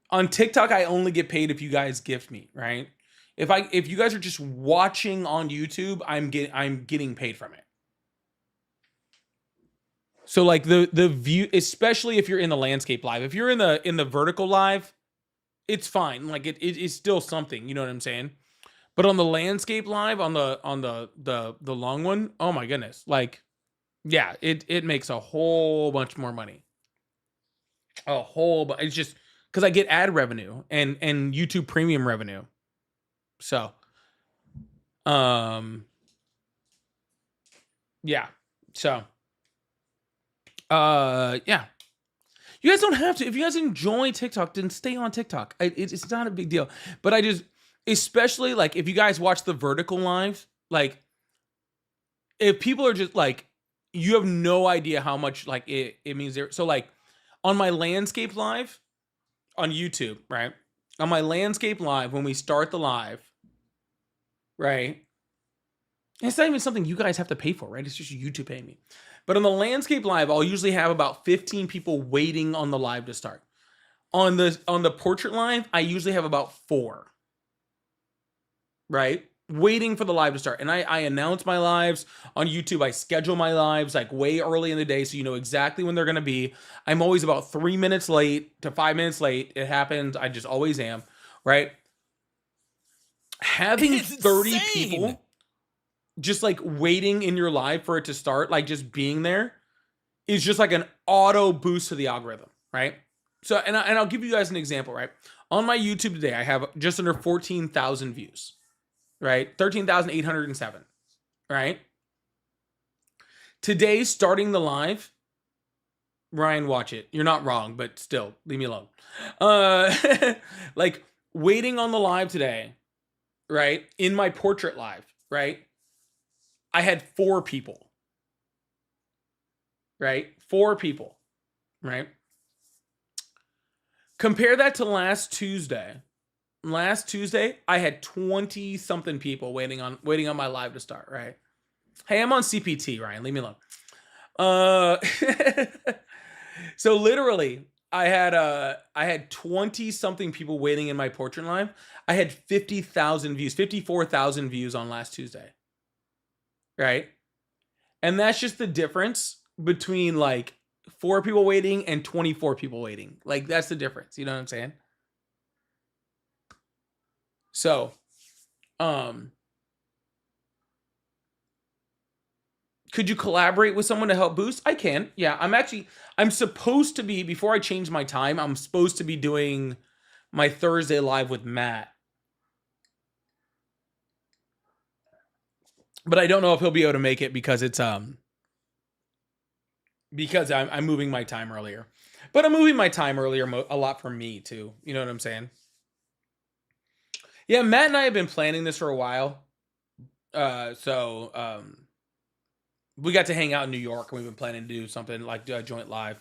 On TikTok, I only get paid if you guys gift me, right? If you guys are just watching on YouTube, I'm getting paid from it. So like the view, especially if you're in the landscape live, if you're in the vertical live, it's fine. Like it is still something, you know what I'm saying? But on the landscape live, on the long one, oh my goodness. Like, yeah, it makes a whole bunch more money. A whole bunch. It's just because I get ad revenue and YouTube premium revenue. So, yeah. So, yeah. You guys don't have to. If you guys enjoy TikTok, then stay on TikTok. It's not a big deal. But I just, especially like if you guys watch the vertical live, like if people are just like, you have no idea how much like it means there. So like on my landscape live on YouTube, right? On my landscape live, when we start the live, right? And it's not even something you guys have to pay for, right? It's just YouTube paying me. But on the landscape live, I'll usually have about 15 people waiting on the live to start. On the portrait live, I usually have about 4, right? Waiting for the live to start. And I announce my lives on YouTube. I schedule my lives like way early in the day so you know exactly when they're going to be. I'm always about 3 minutes late to 5 minutes late. It happens. I just always am, right? Having 30 people just like waiting in your live for it to start, like just being there is just like an auto boost to the algorithm, right? So, and I'll give you guys an example, right? On my YouTube today, I have just under 14,000 views, right? 13,807, right? Today, starting the live, Ryan, watch it. You're not wrong, but still, leave me alone. Like waiting on the live today, right? In my portrait live, right? I had 4 people, right? 4 people, right? Compare that to last Tuesday. Last Tuesday, I had 20 something people waiting on my live to start, right? Hey, I'm on CPT, Ryan. Leave me alone. So literally, I had 20 something people waiting in my portrait live. I had 50,000 views, 54,000 views on last Tuesday. Right? And that's just the difference between like 4 people waiting and 24 people waiting. Like that's the difference. You know what I'm saying? So, could you collaborate with someone to help boost? I can. Yeah, I'm supposed to be, before I change my time, I'm supposed to be doing my Thursday live with Matt. But I don't know if he'll be able to make it because it's because I'm moving my time earlier. But I'm moving my time earlier a lot for me too. You know what I'm saying? Yeah, Matt and I have been planning this for a while. So we got to hang out in New York and we've been planning to do something like a joint live.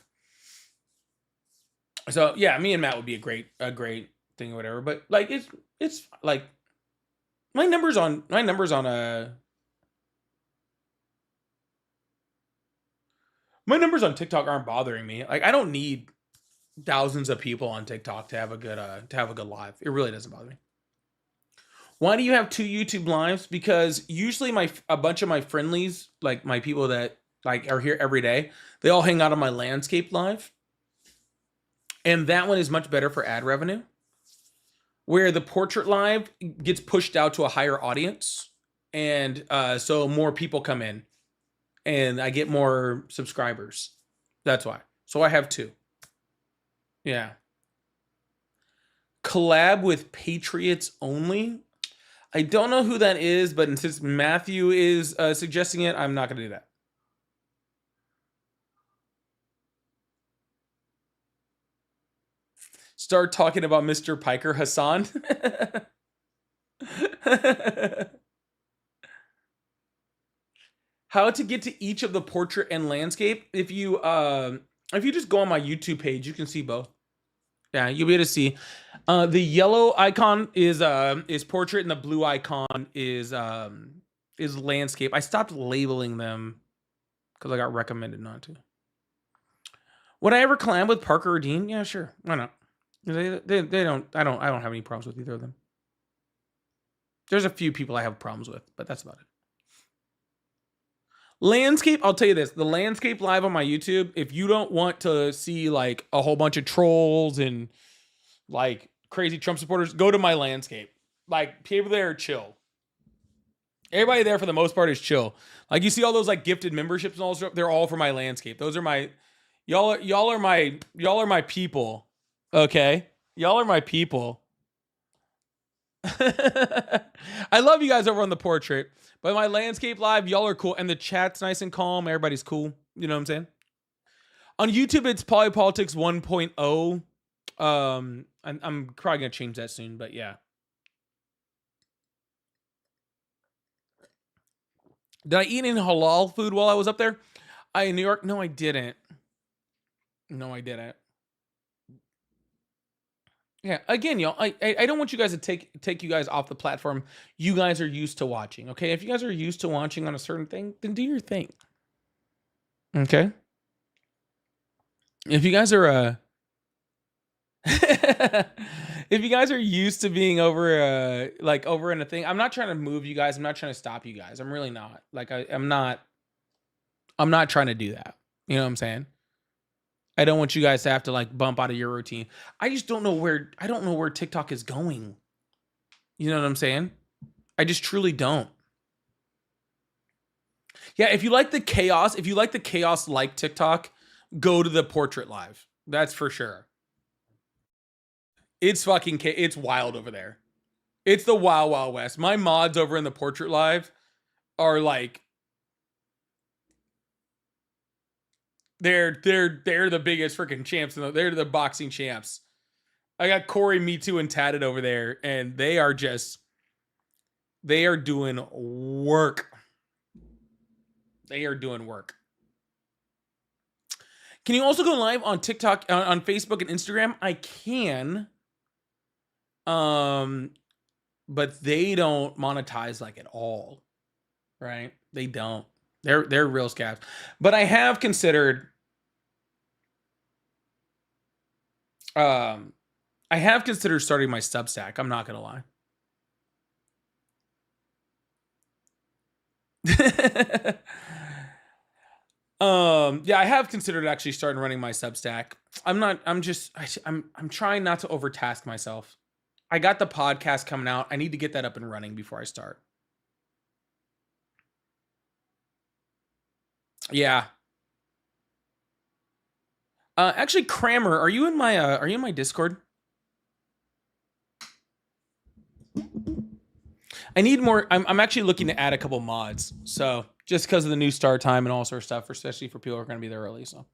So yeah, me and Matt would be a great thing or whatever. But like it's like my numbers on TikTok aren't bothering me. Like I don't need thousands of people on TikTok to have a good live. It really doesn't bother me. Why do you have 2 YouTube lives? Because usually a bunch of my friendlies, like my people that like are here every day, they all hang out on my landscape live. And that one is much better for ad revenue. Where the portrait live gets pushed out to a higher audience. And so more people come in. And I get more subscribers. That's why. So I have 2. Yeah. Collab with Patriots only. I don't know who that is, but since Matthew is suggesting it, I'm not going to do that. Start talking about Mr. Piker Hassan. How to get to each of the portrait and landscape? If you just go on my YouTube page, you can see both. Yeah, you'll be able to see. The yellow icon is portrait, and the blue icon is landscape. I stopped labeling them because I got recommended not to. Would I ever collab with Parker or Dean? Yeah, sure. Why not? They don't. I don't have any problems with either of them. There's a few people I have problems with, but that's about it. Landscape, I'll tell you this. The landscape live on my YouTube, if you don't want to see like a whole bunch of trolls and like crazy Trump supporters, go to my landscape. Like people there are chill. Everybody there for the most part is chill. Like you see all those like gifted memberships and all stuff, they're all for my landscape. Those are my y'all are my people. Okay? Y'all are my people. I love you guys over on the portrait, but my landscape live, y'all are cool, and the chat's nice and calm. Everybody's cool. You know what I'm saying? On YouTube, it's Polypolitics 1.0. I'm probably gonna change that soon, but yeah. Did I eat any halal food while I was up there? In New York? No, I didn't. No, I didn't. Yeah, again, y'all, I don't want you guys to take you guys off the platform you guys are used to watching, okay? If you guys are used to watching on a certain thing, then do your thing. Okay? If you guys are if you guys are used to being over over in a thing, I'm not trying to move you guys. I'm not trying to stop you guys. I'm really not. Like I'm not trying to do that. You know what I'm saying? I don't want you guys to have to like bump out of your routine. I just don't know where TikTok is going. You know what I'm saying? I just truly don't. Yeah, if you like the chaos like TikTok, go to the portrait live. That's for sure. It's it's wild over there. It's the wild, wild west. My mods over in the portrait live are like, they're the biggest freaking champs. They're the boxing champs. I got Corey, Me Too, and Tatted over there, and they are doing work. They are doing work. Can you also go live on TikTok, on Facebook and Instagram? I can. But they don't monetize like at all, right? They don't. They're real scabs. But I have considered starting my Substack. I'm not gonna lie. Yeah, I have considered actually starting running my Substack. I'm trying not to overtask myself. I got the podcast coming out. I need to get that up and running before I start. Yeah. Actually, Kramer, are you in my Discord? I need more. I'm actually looking to add a couple mods. So just because of the new start time and all sorts of stuff, especially for people who are going to be there early. So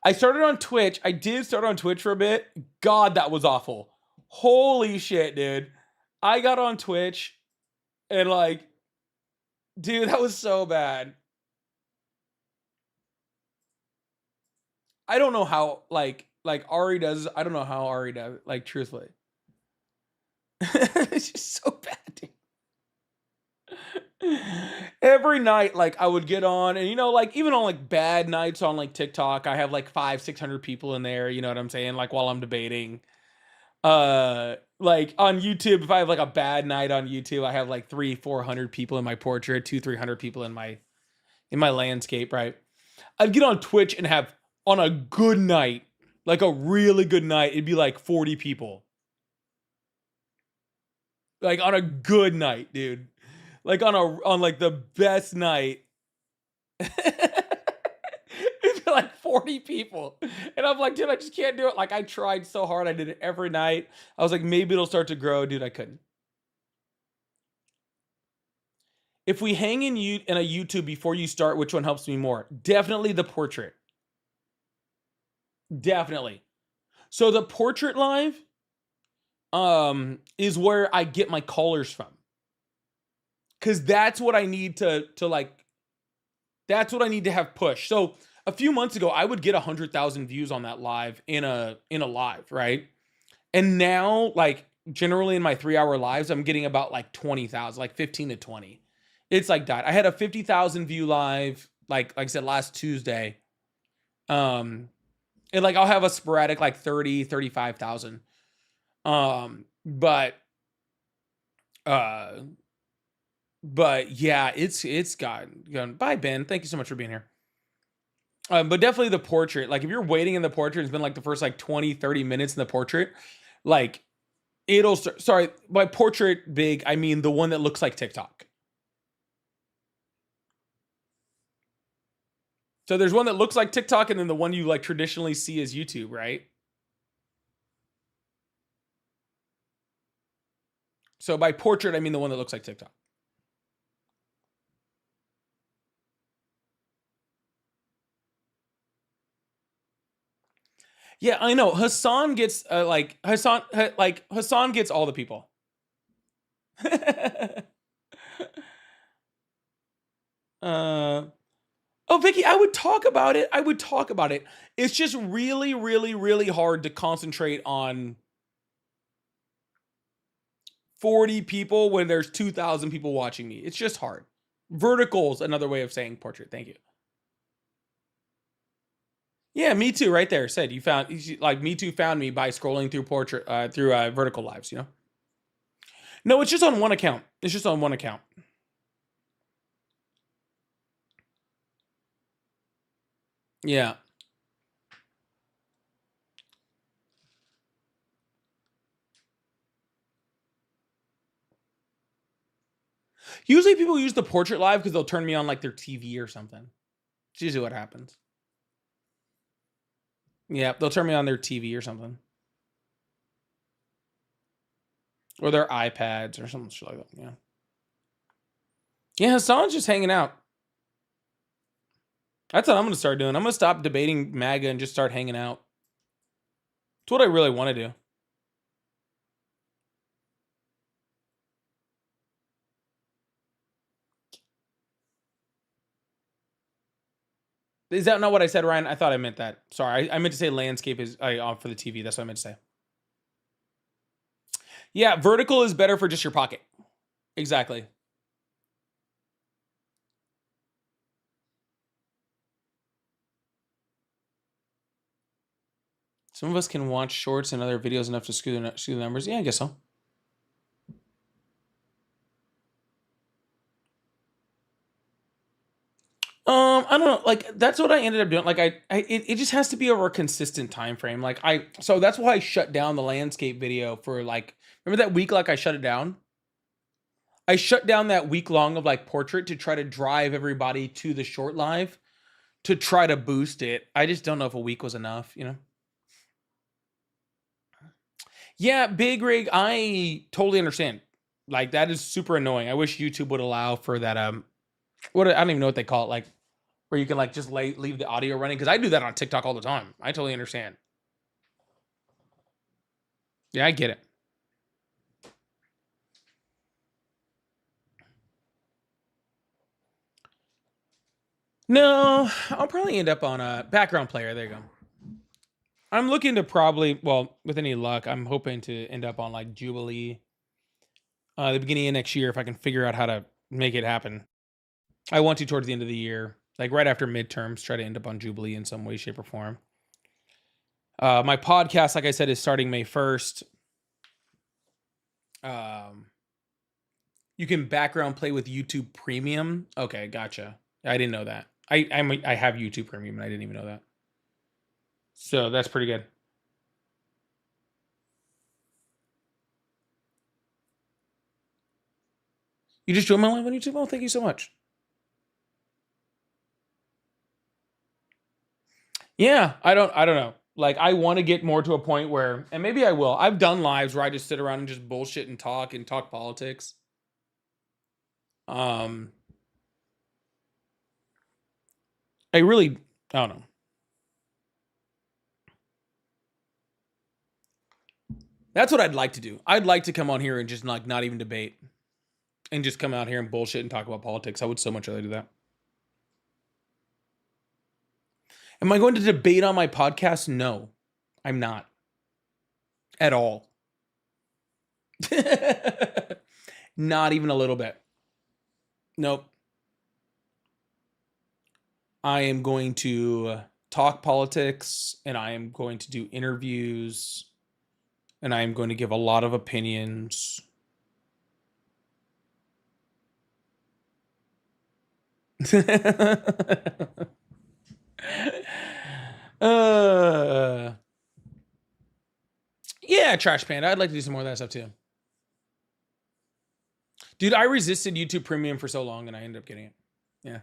I started on Twitch. I did start on Twitch for a bit. God, that was awful. Holy shit, dude. I got on Twitch and like, dude, that was so bad. I don't know how like Ari does. I don't know how Ari does, like, truthfully. It's just so bad, dude. Every night, like, I would get on, and like, even on like bad nights on like TikTok, I have like 500-600 people in there, you know what I'm saying, like, while I'm debating. Like on YouTube, if I have like a bad night on YouTube, I have like 300-400 people in my portrait, 200-300 people in my landscape, right? I'd get on Twitch and have, on a good night, like a really good night, it'd be like 40 people. Like on a good night, dude. Like on like the best night, it'd be like 40 people. And I'm like, dude, I just can't do it. Like, I tried so hard. I did it every night. I was like, maybe it'll start to grow. Dude, I couldn't. If we hang in a YouTube before you start, which one helps me more? Definitely the portrait. Definitely. So the portrait live is where I get my callers from. Cause that's what I need to that's what I need to have push. So a few months ago, I would get 100,000 views on that live in a live, right? And now, like, generally in my 3-hour lives, I'm getting about like 20,000, like 15 to 20. It's like that. I had a 50,000 view live, like I said, last Tuesday. And like, I'll have a sporadic like 30, 35,000. But yeah, it's gone. Bye, Ben. Thank you so much for being here. But definitely the portrait. Like, if you're waiting in the portrait, it's been like the first like 20-30 minutes in the portrait, like, it'll start. Sorry, by portrait big, I mean the one that looks like TikTok. So there's one that looks like TikTok, and then the one you like traditionally see as YouTube, right? So by portrait, I mean the one that looks like TikTok. Yeah, I know. Hassan gets Hassan gets all the people. Oh, Vicky, I would talk about it. It's just really, really, really hard to concentrate on 40 people when there's 2,000 people watching me. It's just hard. Vertical's another way of saying portrait. Thank you. Yeah, me too. Right there. Said you found, like, me too found me by scrolling through portrait through vertical lives. You know. No, it's just on one account. It's just on one account. Yeah. Usually people use the portrait live because they'll turn me on like their TV or something. It's usually what happens. Yeah, they'll turn me on their TV or something. Or their iPads or something like that. Yeah. Yeah, Hassan's just hanging out. That's what I'm going to start doing. I'm going to stop debating MAGA and just start hanging out. It's what I really want to do. Is that not what I said, Ryan? I thought I meant that. Sorry, I meant to say landscape is off for the TV. That's what I meant to say. Yeah, vertical is better for just your pocket. Exactly. Some of us can watch shorts and other videos enough to screw the numbers. Yeah, I guess so. I don't know. Like, that's what I ended up doing. Like, it just has to be over a consistent time frame. Like, so that's why I shut down the landscape video for, like, remember that week? Like, I shut it down. I shut down that week long of like portrait to try to drive everybody to the short live to try to boost it. I just don't know if a week was enough, you know? Yeah, Big Rig, I totally understand. Like, that is super annoying. I wish YouTube would allow for that. I don't even know what they call it. Like, where you can like just leave the audio running. Cause I do that on TikTok all the time. I totally understand. Yeah, I get it. No, I'll probably end up on a background player. There you go. I'm looking to probably, well, with any luck, I'm hoping to end up on like Jubilee the beginning of next year if I can figure out how to make it happen. I want to towards the end of the year, like right after midterms, try to end up on Jubilee in some way, shape, or form. My podcast, like I said, is starting May 1st. You can background play with YouTube Premium. Okay, gotcha. I didn't know that. I have YouTube Premium and I didn't even know that. So that's pretty good. You just joined my live on YouTube? Oh, thank you so much. Yeah, I don't know. Like, I want to get more to a point where, and maybe I will. I've done lives where I just sit around and just bullshit and talk politics. I don't know. That's what I'd like to do. I'd like to come on here and just like not even debate and just come out here and bullshit and talk about politics. I would so much rather do that. Am I going to debate on my podcast? No, I'm not. At all. Not even a little bit. Nope. I am going to talk politics and I am going to do interviews and I am going to give a lot of opinions. Yeah, Trash Panda. I'd like to do some more of that stuff too. Dude, I resisted YouTube Premium for so long and I ended up getting it. Yeah.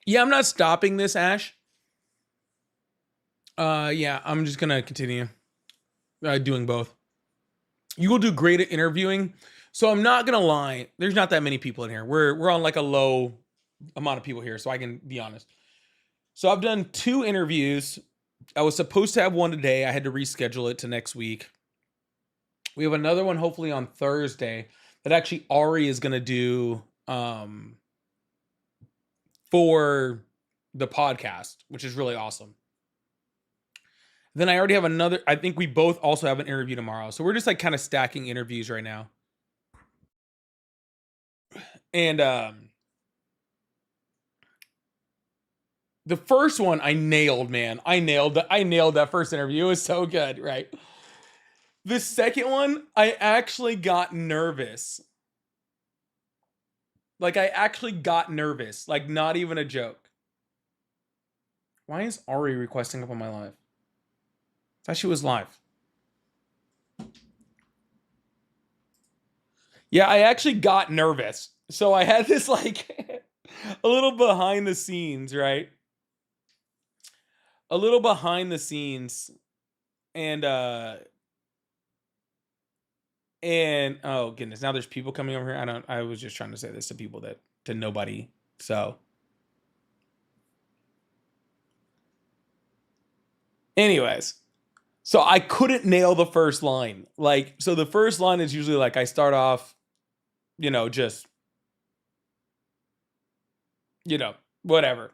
Yeah, I'm not stopping this, Ash. Yeah, I'm just gonna continue doing both. You will do great at interviewing. So I'm not gonna lie, there's not that many people in here. We're on like a low amount of people here, so I can be honest. So I've done 2 interviews. I was supposed to have one today. I had to reschedule it to next week. We have another one hopefully on Thursday that actually Ari is gonna do for the podcast, which is really awesome. Then I already have another. I think we both also have an interview tomorrow. So we're just like kind of stacking interviews right now. And the first one I nailed, man. I nailed that first interview. It was so good, right? The second one, I actually got nervous. Like I actually got nervous. Like not even a joke. Why is Ari requesting up on my live? I thought she was live. Yeah, I actually got nervous. So I had this like a little behind the scenes, right? A little behind the scenes. And oh goodness, now there's people coming over here. I was just trying to say this to people to nobody. So anyways, so I couldn't nail the first line. Like, so the first line is usually like I start off, just, whatever.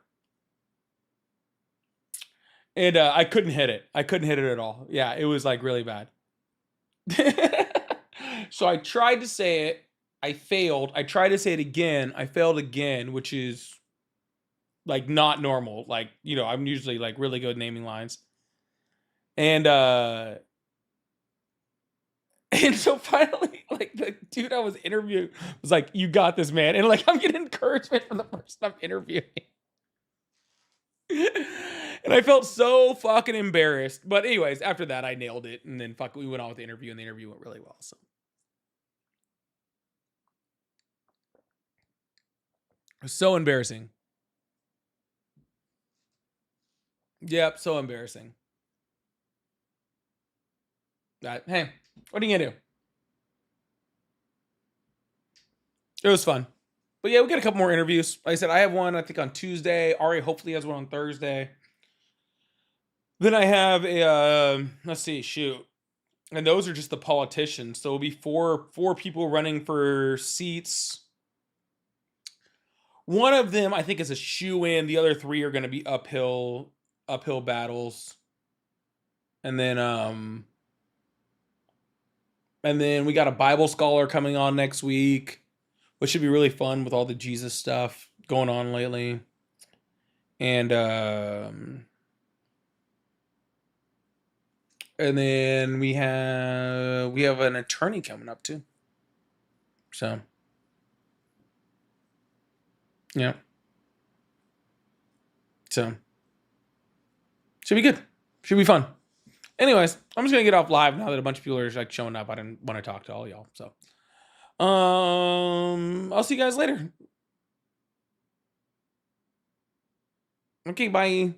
And I couldn't hit it. I couldn't hit it at all. Yeah, it was like really bad. So I tried to say it. I failed. I tried to say it again. I failed again, which is like not normal. Like, I'm usually like really good naming lines. And so finally, like the dude I was interviewing was like, "You got this, man." And like I'm getting encouragement from the person I'm interviewing. And I felt so fucking embarrassed. But anyways, after that I nailed it. And then we went on with the interview, and the interview went really well. So it was so embarrassing. Yep, so embarrassing. Hey, what are you gonna do? It was fun. But yeah, we got a couple more interviews. Like I said, I have one, I think, on Tuesday. Ari hopefully has one on Thursday. Then I have a, let's see, shoot. And those are just the politicians. So it'll be four people running for seats. One of them, I think, is a shoe-in. The other three are going to be uphill battles. And then we got a Bible scholar coming on next week, which should be really fun with all the Jesus stuff going on lately. And then we have an attorney coming up too. So yeah. So should be good. Should be fun. Anyways, I'm just gonna get off live now that a bunch of people are like showing up. I didn't want to talk to all y'all. So I'll see you guys later. Okay, bye.